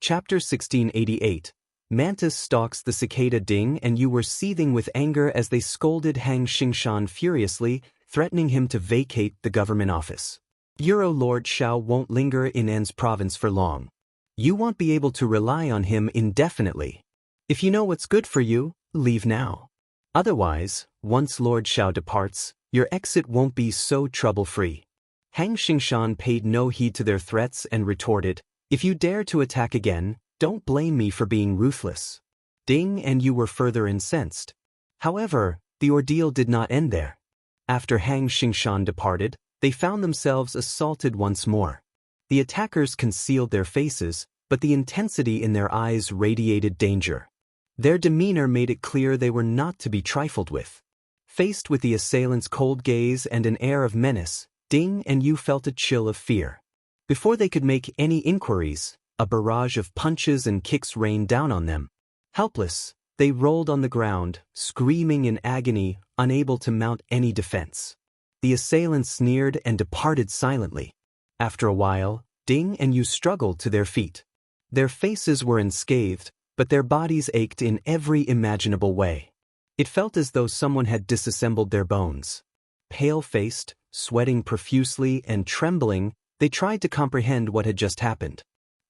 Chapter 1688. Mantis stalks the cicada Ding and Yu were seething with anger as they scolded Hang Xingshan furiously, threatening him to vacate the government office. Lord Qiao won't linger in N's province for long. You won't be able to rely on him indefinitely. If you know what's good for you, leave now. Otherwise, once Lord Qiao departs, your exit won't be so trouble-free. Hang Xingshan paid no heed to their threats and retorted, if you dare to attack again, don't blame me for being ruthless. Ding and Yu were further incensed. However, the ordeal did not end there. After Hang Xingshan departed, they found themselves assaulted once more. The attackers concealed their faces, but the intensity in their eyes radiated danger. Their demeanor made it clear they were not to be trifled with. Faced with the assailants' cold gaze and an air of menace, Ding and Yu felt a chill of fear. Before they could make any inquiries, a barrage of punches and kicks rained down on them. Helpless, they rolled on the ground, screaming in agony, unable to mount any defense. The assailants sneered and departed silently. After a while, Ding and Yu struggled to their feet. Their faces were unscathed, but their bodies ached in every imaginable way. It felt as though someone had disassembled their bones. Pale-faced, sweating profusely and trembling, they tried to comprehend what had just happened.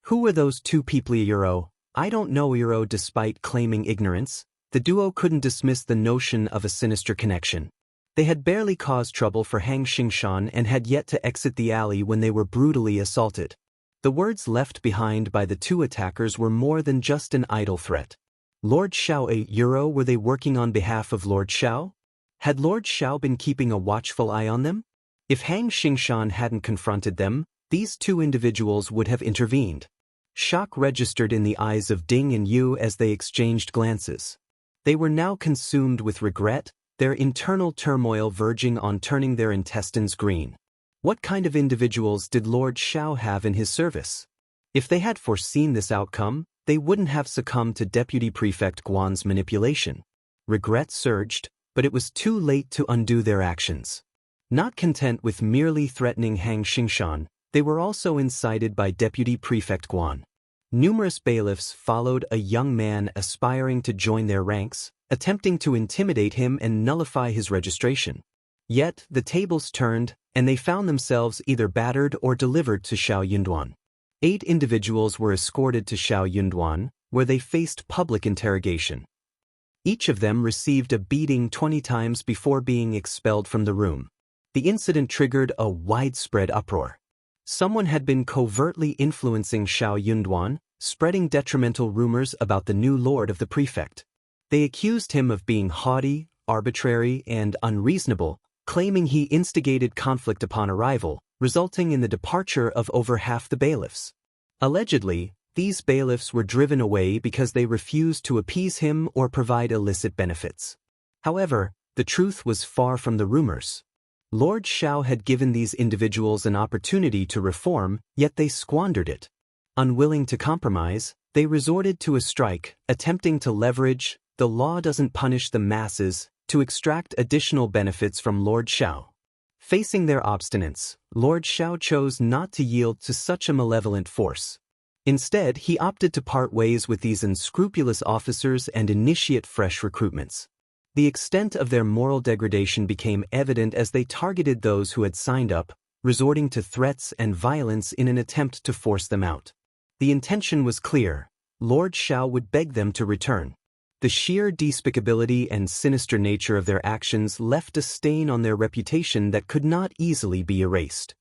Who were those two people? I don't know. Despite claiming ignorance, the duo couldn't dismiss the notion of a sinister connection. They had barely caused trouble for Hang Xingshan and had yet to exit the alley when they were brutally assaulted. The words left behind by the two attackers were more than just an idle threat. Lord Qiao, were they working on behalf of Lord Qiao? Had Lord Qiao been keeping a watchful eye on them? If Hang Xingshan hadn't confronted them, these two individuals would have intervened. Shock registered in the eyes of Ding and Yu as they exchanged glances. They were now consumed with regret, their internal turmoil verging on turning their intestines green. What kind of individuals did Lord Qiao have in his service? If they had foreseen this outcome, they wouldn't have succumbed to Deputy Prefect Guan's manipulation. Regret surged, but it was too late to undo their actions. Not content with merely threatening Hang Xingshan, they were also incited by Deputy Prefect Guan. Numerous bailiffs followed a young man aspiring to join their ranks, attempting to intimidate him and nullify his registration. Yet, the tables turned, and they found themselves either battered or delivered to Xiaoyunduan. 8 individuals were escorted to Xiaoyunduan, where they faced public interrogation. Each of them received a beating 20 times before being expelled from the room. The incident triggered a widespread uproar. Someone had been covertly influencing Xiaoyunduan, spreading detrimental rumors about the new lord of the prefect. They accused him of being haughty, arbitrary, and unreasonable, claiming he instigated conflict upon arrival, resulting in the departure of over half the bailiffs. Allegedly, these bailiffs were driven away because they refused to appease him or provide illicit benefits. However, the truth was far from the rumors. Lord Qiao had given these individuals an opportunity to reform, yet they squandered it. Unwilling to compromise, they resorted to a strike, attempting to leverage "the law doesn't punish the masses" to extract additional benefits from Lord Qiao. Facing their obstinance, Lord Qiao chose not to yield to such a malevolent force. Instead, he opted to part ways with these unscrupulous officers and initiate fresh recruitments. The extent of their moral degradation became evident as they targeted those who had signed up, resorting to threats and violence in an attempt to force them out. The intention was clear: Lord Qiao would beg them to return. The sheer despicability and sinister nature of their actions left a stain on their reputation that could not easily be erased.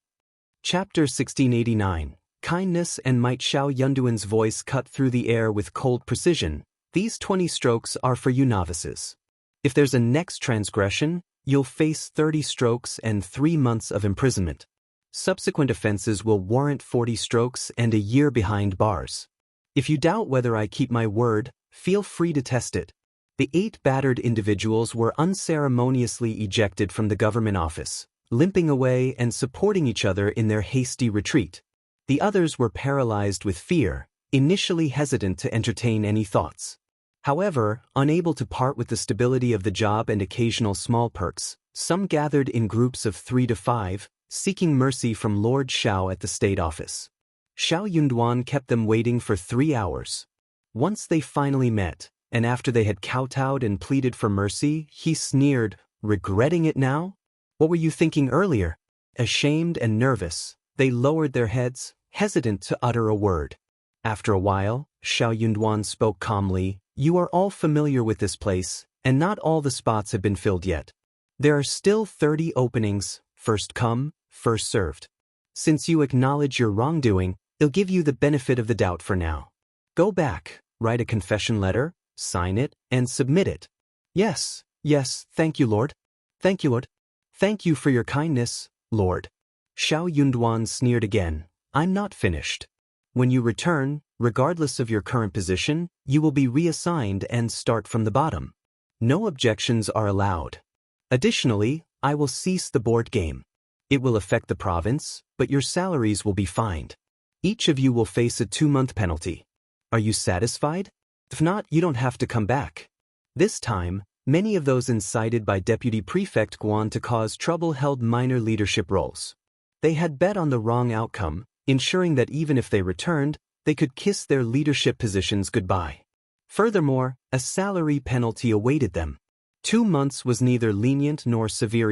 Chapter 1689. Kindness and Might. Xiaoyunduan's voice cut through the air with cold precision. These 20 strokes are for you novices. If there's a next transgression, you'll face 30 strokes and 3 months of imprisonment. Subsequent offenses will warrant 40 strokes and a year behind bars. If you doubt whether I keep my word, feel free to test it. The 8 battered individuals were unceremoniously ejected from the government office, limping away and supporting each other in their hasty retreat. The others were paralyzed with fear, initially hesitant to entertain any thoughts. However, unable to part with the stability of the job and occasional small perks, some gathered in groups of 3 to 5, seeking mercy from Lord Qiao at the state office. Xiao Yunduan kept them waiting for 3 hours. Once they finally met, and after they had kowtowed and pleaded for mercy, he sneered, "Regretting it now? What were you thinking earlier?" Ashamed and nervous, they lowered their heads, hesitant to utter a word. After a while, Xiao Yunduan spoke calmly, "You are all familiar with this place, and not all the spots have been filled yet. There are still 30 openings, first come, first served. Since you acknowledge your wrongdoing, I'll give you the benefit of the doubt for now. Go back, write a confession letter, sign it, and submit it." "Yes, yes, thank you, Lord. Thank you, Lord. Thank you for your kindness, Lord." Xiao Yunduan sneered again, "I'm not finished. When you return, regardless of your current position, you will be reassigned and start from the bottom. No objections are allowed. Additionally, I will cease the board game. It will affect the province, but your salaries will be fined. Each of you will face a 2-month penalty. Are you satisfied? If not, you don't have to come back." This time, many of those incited by DeputyPrefect Guan to cause trouble held minor leadership roles. They had bet on the wrong outcome, ensuring that even if they returned, they could kiss their leadership positions goodbye. Furthermore, a salary penalty awaited them. 2 months was neither lenient nor severe.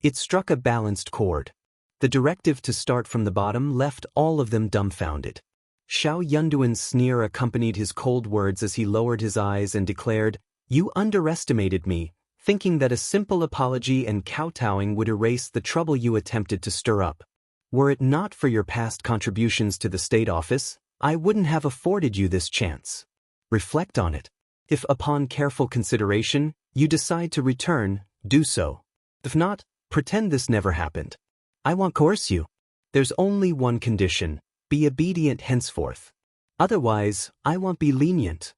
It struck a balanced chord. The directive to start from the bottom left all of them dumbfounded. Xiao Yunduan's sneer accompanied his cold words as he lowered his eyes and declared, "You underestimated me, thinking that a simple apology and kowtowing would erase the trouble you attempted to stir up. Were it not for your past contributions to the state office, I wouldn't have afforded you this chance. Reflect on it. If upon careful consideration, you decide to return, do so. If not, pretend this never happened. I won't coerce you. There's only one condition. Be obedient henceforth. Otherwise, I won't be lenient."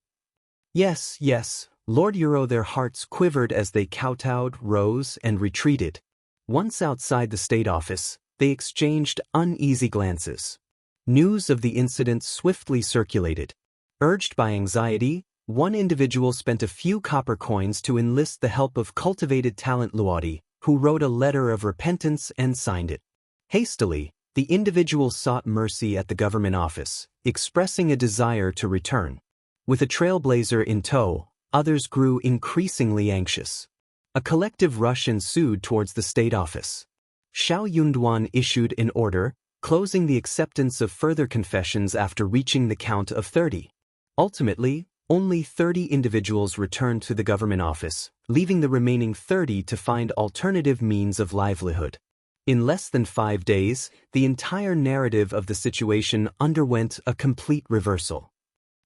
"Yes, yes, Lord Euro." Their hearts quivered as they kowtowed, rose, and retreated. Once outside the state office, they exchanged uneasy glances. News of the incident swiftly circulated. Urged by anxiety, one individual spent a few copper coins to enlist the help of cultivated talent Luodi, who wrote a letter of repentance and signed it. Hastily, the individual sought mercy at the government office, expressing a desire to return. With a trailblazer in tow, others grew increasingly anxious. A collective rush ensued towards the state office. Xiao Yunduan issued an order, closing the acceptance of further confessions after reaching the count of 30. Ultimately, only 30 individuals returned to the government office, leaving the remaining 30 to find alternative means of livelihood. In less than 5 days, the entire narrative of the situation underwent a complete reversal.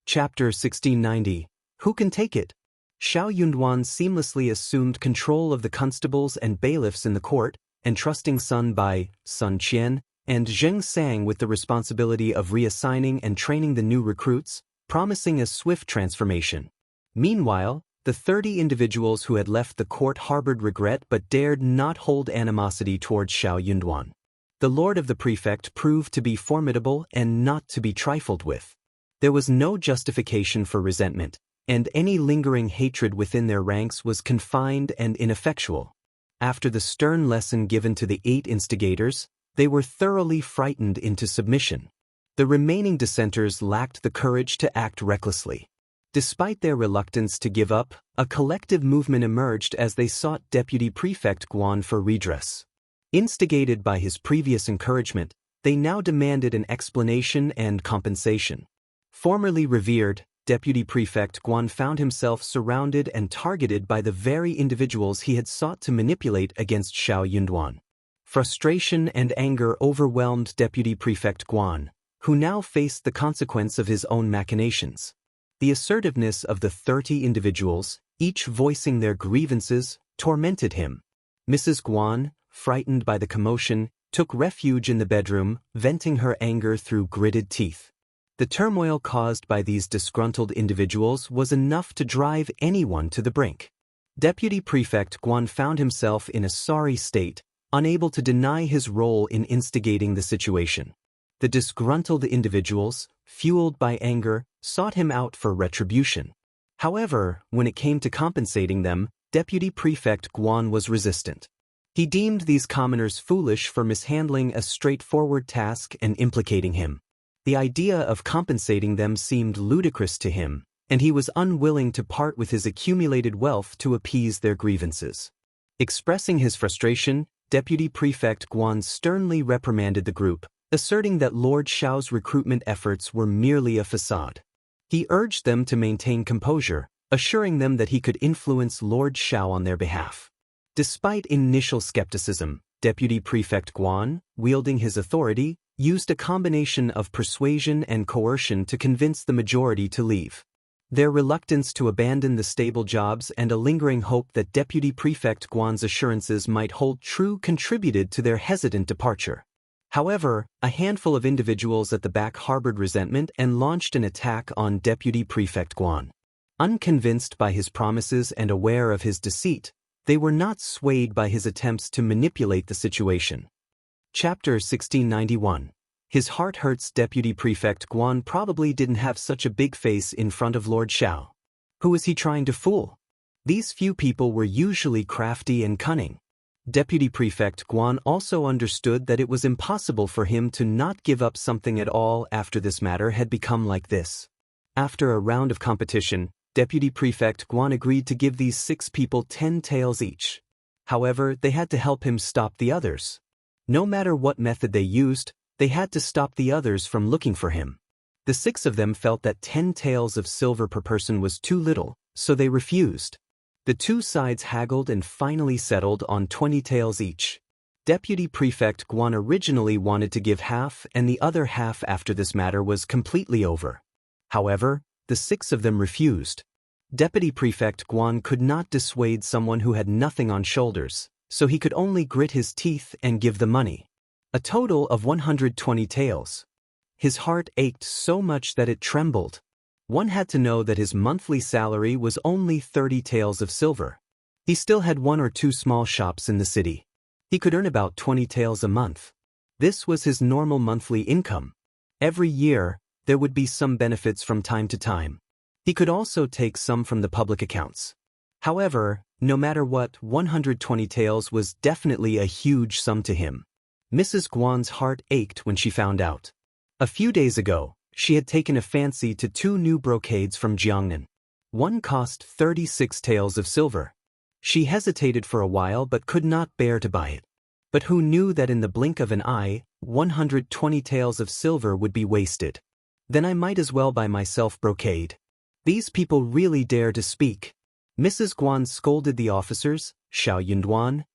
Chapter 1690. Who can take it? Xiao Yunduan seamlessly assumed control of the constables and bailiffs in the court, entrusting Sun Bai, Sun Qian, and Zheng Sang with the responsibility of reassigning and training the new recruits, promising a swift transformation. Meanwhile, the 30 individuals who had left the court harbored regret but dared not hold animosity towards Xiao Yunduan. The lord of the prefect proved to be formidable and not to be trifled with. There was no justification for resentment, and any lingering hatred within their ranks was confined and ineffectual. After the stern lesson given to the 8 instigators, they were thoroughly frightened into submission. The remaining dissenters lacked the courage to act recklessly. Despite their reluctance to give up, a collective movement emerged as they sought DeputyPrefect Guan for redress. Instigated by his previous encouragement, they now demanded an explanation and compensation. Formerly revered, DeputyPrefect Guan found himself surrounded and targeted by the very individuals he had sought to manipulate against Xiao Yunduan. Frustration and anger overwhelmed DeputyPrefect Guan, who now faced the consequence of his own machinations. The assertiveness of the 30 individuals, each voicing their grievances, tormented him. Mrs. Guan, frightened by the commotion, took refuge in the bedroom, venting her anger through gritted teeth. The turmoil caused by these disgruntled individuals was enough to drive anyone to the brink. Deputy Prefect Guan found himself in a sorry state, unable to deny his role in instigating the situation. The disgruntled individuals, fueled by anger, sought him out for retribution. However, when it came to compensating them, Deputy Prefect Guan was resistant. He deemed these commoners foolish for mishandling a straightforward task and implicating him. The idea of compensating them seemed ludicrous to him, and he was unwilling to part with his accumulated wealth to appease their grievances. Expressing his frustration, Deputy Prefect Guan sternly reprimanded the group, asserting that Lord Qiao's recruitment efforts were merely a facade. He urged them to maintain composure, assuring them that he could influence Lord Qiao on their behalf. Despite initial skepticism, Deputy Prefect Guan, wielding his authority, used a combination of persuasion and coercion to convince the majority to leave. Their reluctance to abandon the stable jobs and a lingering hope that Deputy Prefect Guan's assurances might hold true contributed to their hesitant departure. However, a handful of individuals at the back harbored resentment and launched an attack on Deputy Prefect Guan. Unconvinced by his promises and aware of his deceit, they were not swayed by his attempts to manipulate the situation. Chapter 1691. His heart hurts. Deputy Prefect Guan probably didn't have such a big face in front of Lord Qiao. Who was he trying to fool? These few people were usually crafty and cunning. Deputy Prefect Guan also understood that it was impossible for him to not give up something at all after this matter had become like this. After a round of competition, Deputy Prefect Guan agreed to give these 6 people 10 taels each. However, they had to help him stop the others. No matter what method they used, they had to stop the others from looking for him. The 6 of them felt that 10 taels of silver per person was too little, so they refused. The 2 sides haggled and finally settled on 20 taels each. Deputy Prefect Guan originally wanted to give half and the other half after this matter was completely over. However, the 6 of them refused. Deputy Prefect Guan could not dissuade someone who had nothing on shoulders, so he could only grit his teeth and give the money. A total of 120 taels. His heart ached so much that it trembled. One had to know that his monthly salary was only 30 taels of silver. He still had 1 or 2 small shops in the city. He could earn about 20 taels a month. This was his normal monthly income. Every year, there would be some benefits from time to time. He could also take some from the public accounts. However, no matter what, 120 taels was definitely a huge sum to him. Mrs. Guan's heart ached when she found out. A few days ago, she had taken a fancy to 2 new brocades from Jiangnan. One cost 36 taels of silver. She hesitated for a while but could not bear to buy it. But who knew that in the blink of an eye, 120 taels of silver would be wasted? Then I might as well buy myself brocade. These people really dare to speak. Mrs. Guan scolded the officers, Xiao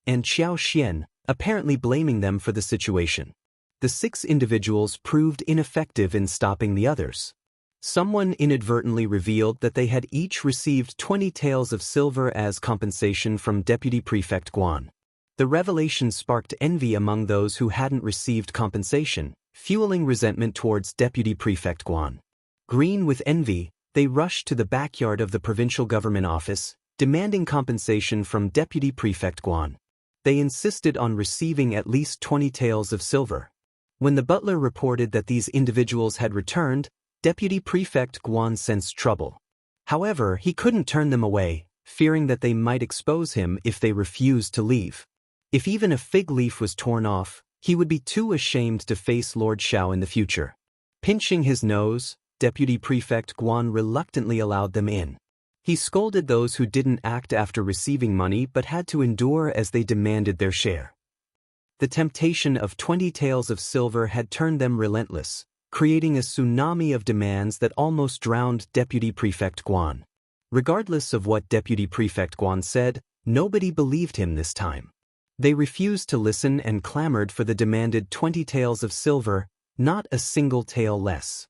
and Qiao Xian, apparently blaming them for the situation. The 6 individuals proved ineffective in stopping the others. Someone inadvertently revealed that they had each received 20 taels of silver as compensation from Deputy Prefect Guan. The revelation sparked envy among those who hadn't received compensation, fueling resentment towards Deputy Prefect Guan. Green with envy, they rushed to the backyard of the provincial government office, demanding compensation from Deputy Prefect Guan. They insisted on receiving at least 20 taels of silver. When the butler reported that these individuals had returned, Deputy Prefect Guan sensed trouble. However, he couldn't turn them away, fearing that they might expose him if they refused to leave. If even a fig leaf was torn off, he would be too ashamed to face Lord Qiao in the future. Pinching his nose, Deputy Prefect Guan reluctantly allowed them in. He scolded those who didn't act after receiving money but had to endure as they demanded their share. The temptation of 20 taels of silver had turned them relentless, creating a tsunami of demands that almost drowned Deputy Prefect Guan. Regardless of what Deputy Prefect Guan said, nobody believed him this time. They refused to listen and clamored for the demanded 20 taels of silver, not a single tael less.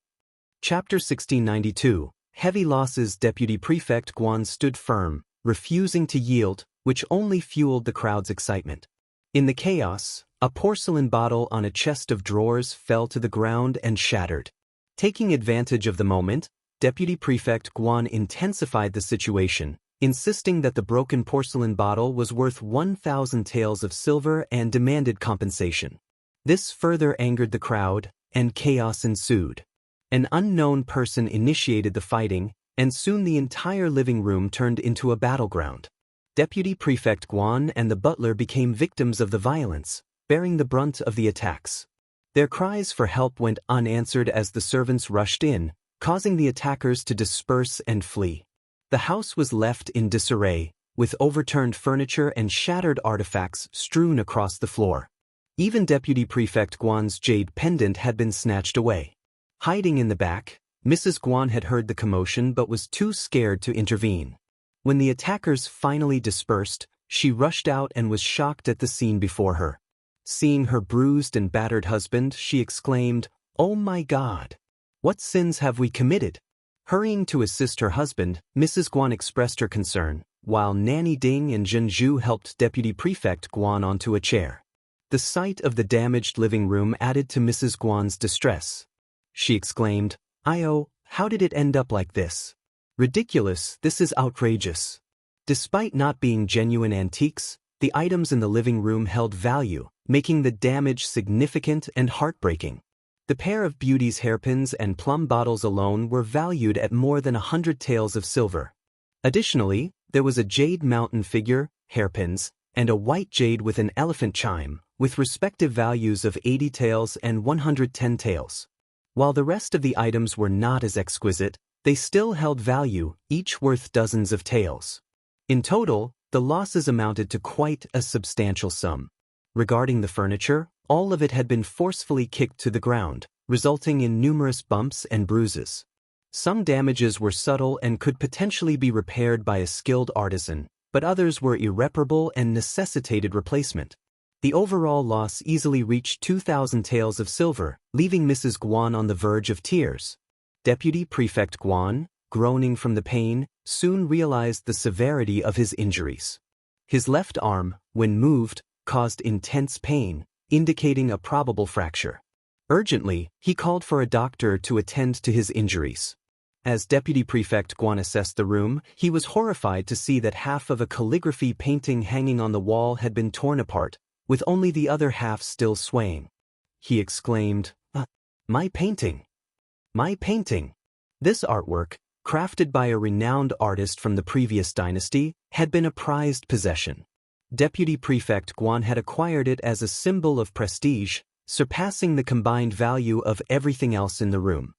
Chapter 1692. Heavy losses. Deputy Prefect Guan stood firm, refusing to yield, which only fueled the crowd's excitement. In the chaos, a porcelain bottle on a chest of drawers fell to the ground and shattered. Taking advantage of the moment, Deputy Prefect Guan intensified the situation, insisting that the broken porcelain bottle was worth 1,000 taels of silver and demanded compensation. This further angered the crowd, and chaos ensued. An unknown person initiated the fighting, and soon the entire living room turned into a battleground. Deputy Prefect Guan and the butler became victims of the violence, bearing the brunt of the attacks. Their cries for help went unanswered as the servants rushed in, causing the attackers to disperse and flee. The house was left in disarray, with overturned furniture and shattered artifacts strewn across the floor. Even Deputy Prefect Guan's jade pendant had been snatched away. Hiding in the back, Mrs. Guan had heard the commotion but was too scared to intervene. When the attackers finally dispersed, she rushed out and was shocked at the scene before her. Seeing her bruised and battered husband, she exclaimed, "Oh my God! What sins have we committed?" Hurrying to assist her husband, Mrs. Guan expressed her concern, while Nanny Ding and Zhenju helped Deputy Prefect Guan onto a chair. The sight of the damaged living room added to Mrs. Guan's distress. She exclaimed, "Io, how did it end up like this? Ridiculous, this is outrageous." Despite not being genuine antiques, the items in the living room held value, making the damage significant and heartbreaking. The pair of Beauty's hairpins and plum bottles alone were valued at more than 100 taels of silver. Additionally, there was a jade mountain figure, hairpins, and a white jade with an elephant chime, with respective values of 80 taels and 110 taels. While the rest of the items were not as exquisite, they still held value, each worth dozens of taels. In total, the losses amounted to quite a substantial sum. Regarding the furniture, all of it had been forcefully kicked to the ground, resulting in numerous bumps and bruises. Some damages were subtle and could potentially be repaired by a skilled artisan, but others were irreparable and necessitated replacement. The overall loss easily reached 2,000 taels of silver, leaving Mrs. Guan on the verge of tears. Deputy Prefect Guan, groaning from the pain, soon realized the severity of his injuries. His left arm, when moved, caused intense pain, indicating a probable fracture. Urgently, he called for a doctor to attend to his injuries. As Deputy Prefect Guan assessed the room, he was horrified to see that half of a calligraphy painting hanging on the wall had been torn apart, with only the other half still swaying. He exclaimed, "My painting! My painting!" This artwork, crafted by a renowned artist from the previous dynasty, had been a prized possession. Deputy Prefect Guan had acquired it as a symbol of prestige, surpassing the combined value of everything else in the room.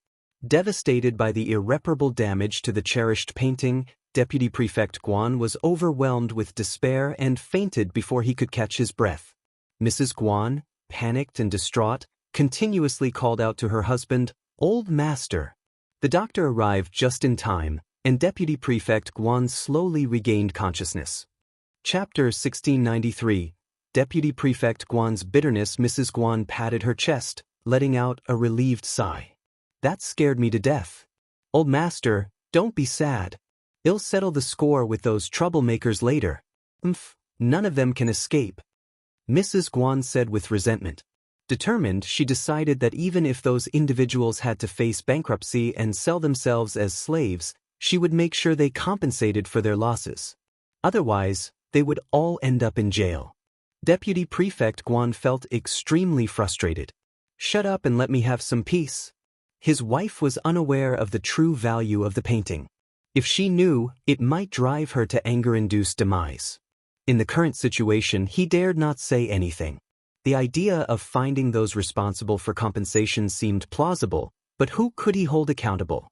Devastated by the irreparable damage to the cherished painting, Deputy Prefect Guan was overwhelmed with despair and fainted before he could catch his breath. Mrs. Guan, panicked and distraught, continuously called out to her husband, "Old master." The doctor arrived just in time, and Deputy Prefect Guan slowly regained consciousness. Chapter 1693. Deputy Prefect Guan's bitterness. Mrs. Guan patted her chest, letting out a relieved sigh. "That scared me to death. Old master, don't be sad. I'll settle the score with those troublemakers later. None of them can escape," Mrs. Guan said with resentment. Determined, she decided that even if those individuals had to face bankruptcy and sell themselves as slaves, she would make sure they compensated for their losses. Otherwise, they would all end up in jail. Deputy Prefect Guan felt extremely frustrated. "Shut up and let me have some peace." His wife was unaware of the true value of the painting. If she knew, it might drive her to anger-induced demise. In the current situation, he dared not say anything. The idea of finding those responsible for compensation seemed plausible, but who could he hold accountable?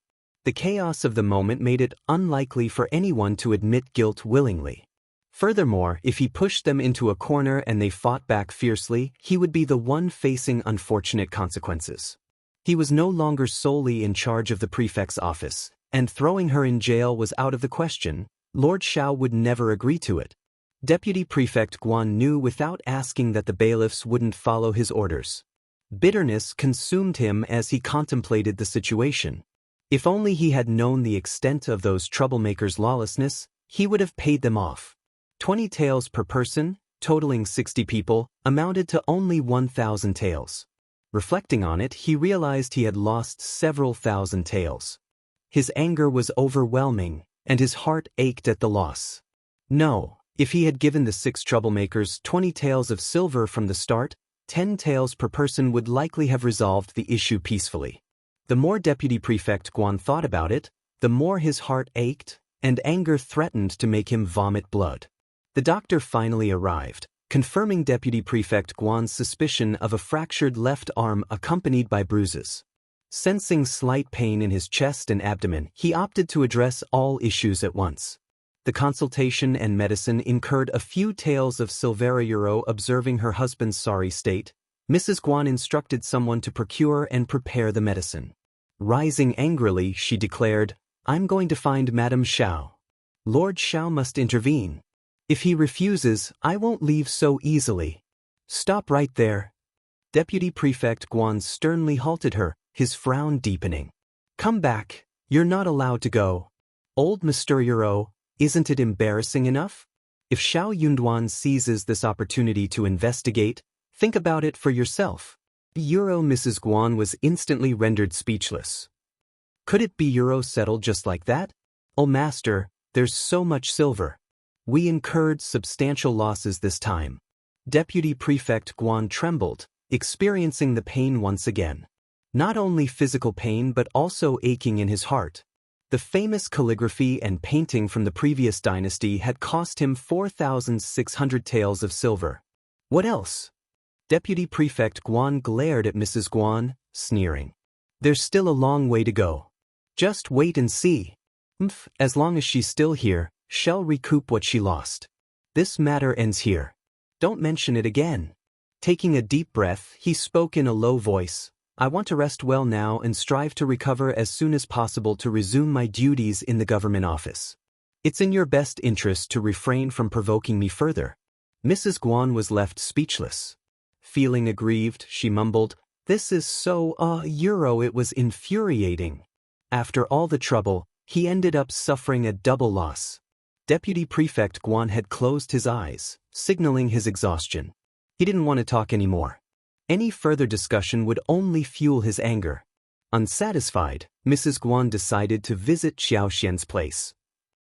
The chaos of the moment made it unlikely for anyone to admit guilt willingly. Furthermore, if he pushed them into a corner and they fought back fiercely, he would be the one facing unfortunate consequences. He was no longer solely in charge of the prefect's office, and throwing her in jail was out of the question. Lord Qiao would never agree to it. Deputy Prefect Guan knew without asking that the bailiffs wouldn't follow his orders. Bitterness consumed him as he contemplated the situation. If only he had known the extent of those troublemakers' lawlessness, he would have paid them off. 20 taels per person, totaling 60 people, amounted to only 1,000 taels. Reflecting on it, he realized he had lost several thousand taels. His anger was overwhelming, and his heart ached at the loss. No, if he had given the 6 troublemakers 20 taels of silver from the start, 10 taels per person would likely have resolved the issue peacefully. The more Deputy Prefect Guan thought about it, the more his heart ached, and anger threatened to make him vomit blood. The doctor finally arrived, confirming Deputy Prefect Guan's suspicion of a fractured left arm accompanied by bruises. Sensing slight pain in his chest and abdomen, he opted to address all issues at once. The consultation and medicine incurred a few taels of silver. Observing her husband's sorry state, Mrs. Guan instructed someone to procure and prepare the medicine. Rising angrily, she declared, "I'm going to find Madame Qiao. Lord Qiao must intervene. If he refuses, I won't leave so easily." "Stop right there." Deputy Prefect Guan sternly halted her, his frown deepening. "Come back, you're not allowed to go." "Old Mr. Isn't it embarrassing enough? If Xiao Yunduan seizes this opportunity to investigate, think about it for yourself." Mrs. Guan was instantly rendered speechless. Could it be settled just like that? "Oh master, there's so much silver. We incurred substantial losses this time." Deputy Prefect Guan trembled, experiencing the pain once again. Not only physical pain but also aching in his heart. The famous calligraphy and painting from the previous dynasty had cost him 4,600 taels of silver. What else? Deputy Prefect Guan glared at Mrs. Guan, sneering. "There's still a long way to go. Just wait and see. As long as she's still here, she'll recoup what she lost. This matter ends here. Don't mention it again." Taking a deep breath, he spoke in a low voice. "I want to rest well now and strive to recover as soon as possible to resume my duties in the government office. It's in your best interest to refrain from provoking me further." Mrs. Guan was left speechless. Feeling aggrieved, she mumbled, "This is so, it was infuriating." After all the trouble, he ended up suffering a double loss. Deputy Prefect Guan had closed his eyes, signaling his exhaustion. He didn't want to talk anymore. Any further discussion would only fuel his anger. Unsatisfied, Mrs. Guan decided to visit Xiao Xian's place.